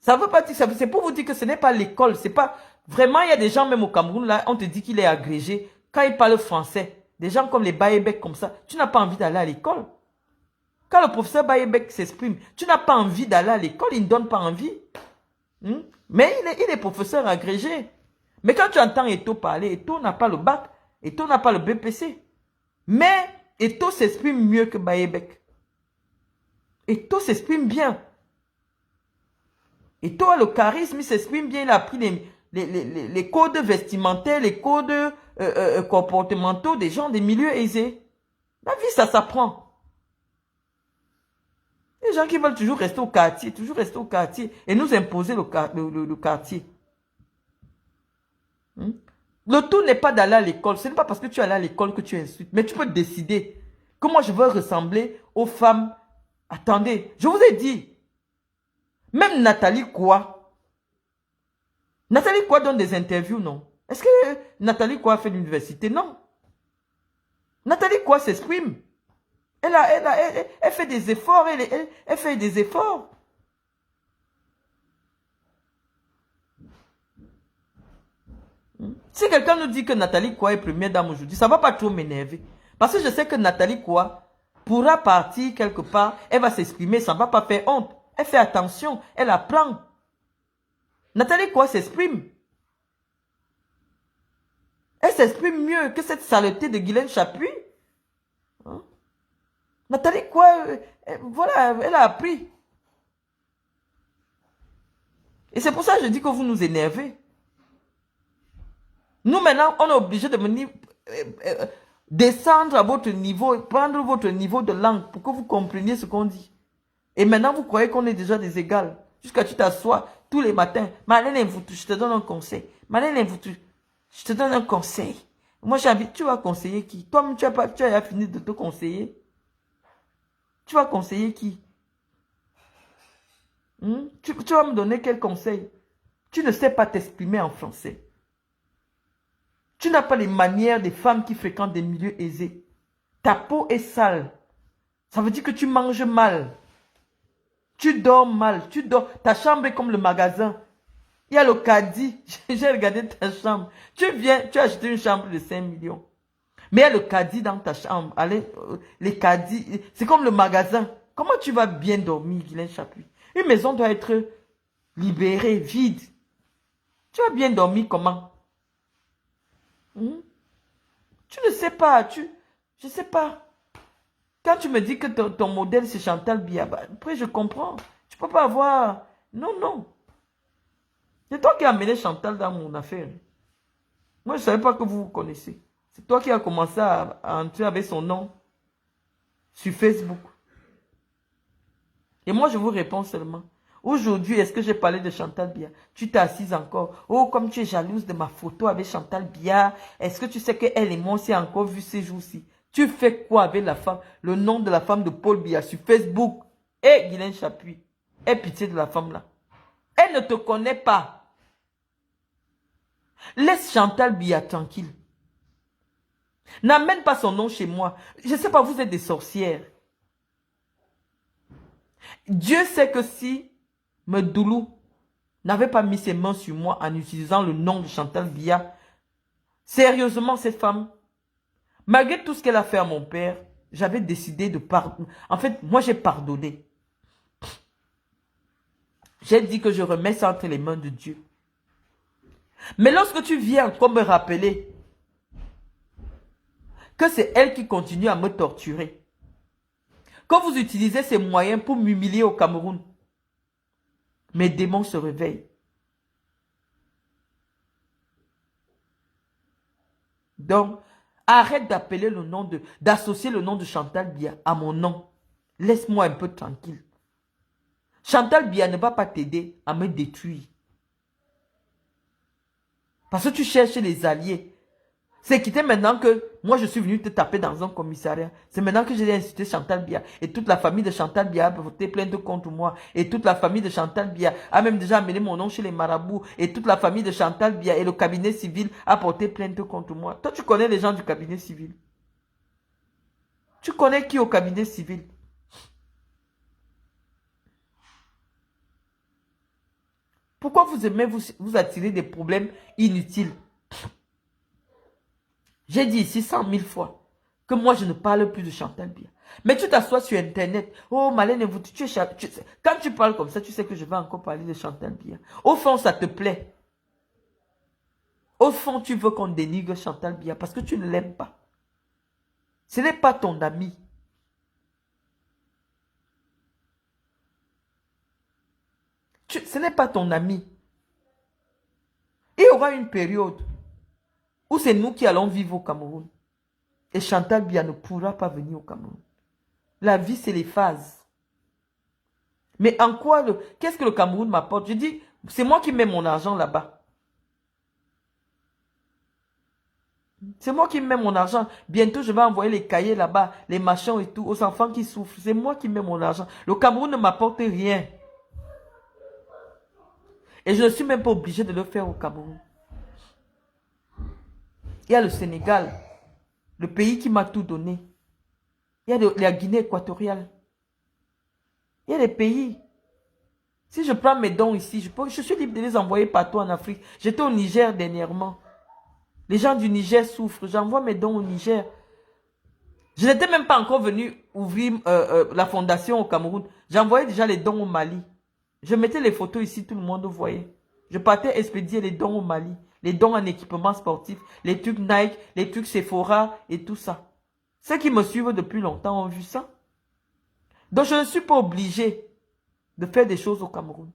Ça veut pas dire, c'est pour vous dire que ce n'est pas l'école. C'est pas, vraiment, il y a des gens même au Cameroun, là, on te dit qu'il est agrégé. Quand il parle français, des gens comme les Bayebek comme ça, tu n'as pas envie d'aller à l'école. Quand le professeur Bayebek s'exprime, tu n'as pas envie d'aller à l'école, il ne donne pas envie. Mais il est professeur agrégé. Mais quand tu entends Eto'o parler, Eto'o n'a pas le bac, Eto'o n'a pas le BPC. Mais Eto'o s'exprime mieux que Bayebek. Eto'o s'exprime bien. Eto'o a le charisme, il s'exprime bien, il a appris les codes vestimentaires, les codes comportementaux des gens des milieux aisés. La vie, ça s'apprend. Les gens qui veulent toujours rester au quartier, et nous imposer le quartier. Le tout n'est pas d'aller à l'école. Ce n'est pas parce que tu es allé à l'école que tu insultes. Mais tu peux décider que moi je veux ressembler aux femmes. Attendez, je vous ai dit. Même Nathalie Koua. Nathalie Koua donne des interviews, non? Est-ce que Nathalie Koua a fait l'université? Non. Nathalie Koua s'exprime. Elle fait des efforts. Elle fait des efforts. Si quelqu'un nous dit que Nathalie Koua est première dame aujourd'hui, ça ne va pas trop m'énerver. Parce que je sais que Nathalie Koua pourra partir quelque part, elle va s'exprimer, ça ne va pas faire honte. Elle fait attention, elle apprend. Nathalie Koua s'exprime. Elle s'exprime mieux que cette saleté de Guylaine Chapuis. Hein? Nathalie Koua, voilà, elle a appris. Et c'est pour ça que je dis que vous nous énervez. Nous, maintenant, on est obligé de venir descendre à votre niveau, prendre votre niveau de langue pour que vous compreniez ce qu'on dit. Et maintenant, vous croyez qu'on est déjà des égales. Jusqu'à tu t'assois tous les matins. Marlène Mvoutou, je te donne un conseil. Marlène Mvoutou, je te donne un conseil. Moi, j'ai envie, tu vas conseiller qui? Toi, tu as fini de te conseiller. Tu vas conseiller qui? Tu vas me donner quel conseil? Tu ne sais pas t'exprimer en français. Tu n'as pas les manières des femmes qui fréquentent des milieux aisés. Ta peau est sale. Ça veut dire que tu manges mal. Tu dors mal. Ta chambre est comme le magasin. Il y a le caddie. J'ai regardé ta chambre. Tu as acheté une chambre de 5 millions. Mais il y a le caddie dans ta chambre. Allez, les caddies, c'est comme le magasin. Comment tu vas bien dormir, Guylaine Chapuis? Une maison doit être libérée, vide. Tu vas bien dormir comment? Tu ne sais pas, je ne sais pas. Quand tu me dis que ton modèle c'est Chantal Biya, après je comprends. Tu ne peux pas avoir... Non, non. C'est toi qui as amené Chantal dans mon affaire. Moi, je ne savais pas que vous vous connaissez. C'est toi qui as commencé à entrer avec son nom sur Facebook. Et moi, je vous réponds seulement. Aujourd'hui, est-ce que j'ai parlé de Chantal Biya? Tu t'es assise encore. Oh, comme tu es jalouse de ma photo avec Chantal Biya. Est-ce que tu sais qu'elle et moi, on s'est encore vu ces jours-ci? Tu fais quoi avec la femme? Le nom de la femme de Paul Biya sur Facebook. Et Guylaine Chapuis. Aie pitié de la femme là. Elle ne te connaît pas. Laisse Chantal Biya tranquille. N'amène pas son nom chez moi. Je ne sais pas, vous êtes des sorcières. Dieu sait que si Medoulou n'avait pas mis ses mains sur moi en utilisant le nom de Chantal Biya, sérieusement, cette femme, malgré tout ce qu'elle a fait à mon père, j'avais décidé de pardonner. En fait, moi, j'ai pardonné. J'ai dit que je remets ça entre les mains de Dieu. Mais lorsque tu viens encore me rappeler que c'est elle qui continue à me torturer, quand vous utilisez ces moyens pour m'humilier au Cameroun, mes démons se réveillent. Donc, arrête d'appeler le nom d'associer le nom de Chantal Biya à mon nom. Laisse-moi un peu tranquille. Chantal Biya ne va pas t'aider à me détruire. Parce que tu cherches les alliés. C'est quitter maintenant que moi je suis venu te taper dans un commissariat. C'est maintenant que j'ai incité Chantal Biya. Et toute la famille de Chantal Biya a porté plainte contre moi. Et toute la famille de Chantal Biya a même déjà amené mon nom chez les marabouts. Et toute la famille de Chantal Biya et le cabinet civil a porté plainte contre moi. Toi tu connais les gens du cabinet civil. Tu connais qui au cabinet civil? Pourquoi vous aimez vous attirer des problèmes inutiles? J'ai dit ici 100 000 fois que moi, je ne parle plus de Chantal Biya. Mais tu t'assois sur Internet. Oh, Marlène Mvoutou, quand tu parles comme ça, tu sais que je vais encore parler de Chantal Biya. Au fond, ça te plaît. Au fond, tu veux qu'on dénigre Chantal Biya parce que tu ne l'aimes pas. Ce n'est pas ton ami. Ce n'est pas ton ami. Il y aura une période où c'est nous qui allons vivre au Cameroun. Et Chantal Biya ne pourra pas venir au Cameroun. La vie, c'est les phases. Mais en quoi, qu'est-ce que le Cameroun m'apporte? Je dis, c'est moi qui mets mon argent là-bas. C'est moi qui mets mon argent. Bientôt, je vais envoyer les cahiers là-bas, les machins et tout, aux enfants qui souffrent. C'est moi qui mets mon argent. Le Cameroun ne m'apporte rien. Et je ne suis même pas obligé de le faire au Cameroun. Il y a le Sénégal, le pays qui m'a tout donné. Il y a la Guinée équatoriale. Il y a des pays. Si je prends mes dons ici, je suis libre de les envoyer partout en Afrique. J'étais au Niger dernièrement. Les gens du Niger souffrent. J'envoie mes dons au Niger. Je n'étais même pas encore venu ouvrir la fondation au Cameroun. J'envoyais déjà les dons au Mali. Je mettais les photos ici, tout le monde voyait. Je partais expédier les dons au Mali. Les dons en équipement sportif, les trucs Nike, les trucs Sephora et tout ça. Ceux qui me suivent depuis longtemps ont vu ça. Donc je ne suis pas obligé de faire des choses au Cameroun.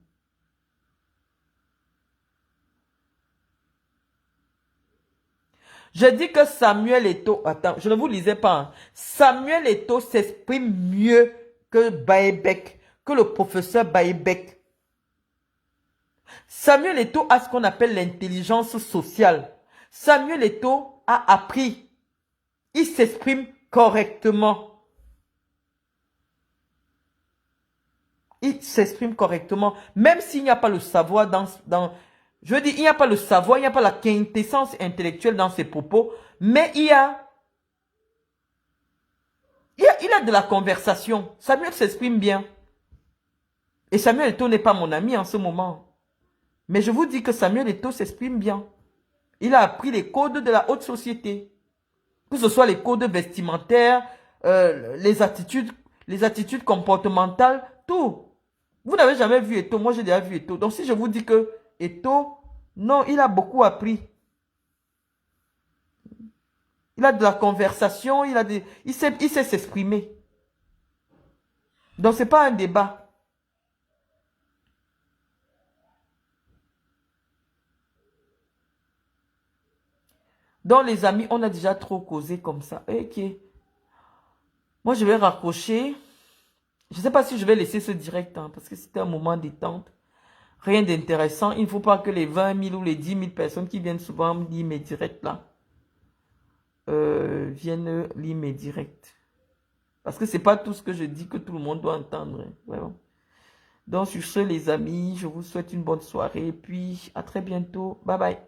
Je dis que Samuel Eto'o, attends, je ne vous lisais pas. Hein. Samuel Eto'o s'exprime mieux que Baebek, que le professeur Baebek. Samuel Eto'o a ce qu'on appelle l'intelligence sociale. Samuel Eto'o a appris. Il s'exprime correctement. Il s'exprime correctement. Même s'il n'y a pas le savoir je veux dire, il n'y a pas le savoir, il n'y a pas la quintessence intellectuelle dans ses propos, mais il a de la conversation. Samuel s'exprime bien. Et Samuel Eto'o n'est pas mon ami en ce moment. Mais je vous dis que Samuel Eto'o s'exprime bien. Il a appris les codes de la haute société. Que ce soit les codes vestimentaires, les attitudes comportementales, tout. Vous n'avez jamais vu Eto'o, moi j'ai déjà vu Eto'o. Donc si je vous dis que Eto'o, non, il a beaucoup appris. Il a de la conversation, il sait s'exprimer. Donc ce n'est pas un débat. Donc les amis, on a déjà trop causé comme ça. Ok. Moi je vais raccrocher. Je ne sais pas si je vais laisser ce direct, hein, parce que c'était un moment détente. Rien d'intéressant. Il ne faut pas que les 20 000 ou les 10 000 personnes qui viennent souvent lire mes directs là, viennent lire mes directs. Parce que ce n'est pas tout ce que je dis que tout le monde doit entendre. Hein, vraiment. Donc sur ce les amis, je vous souhaite une bonne soirée. Et puis à très bientôt. Bye bye.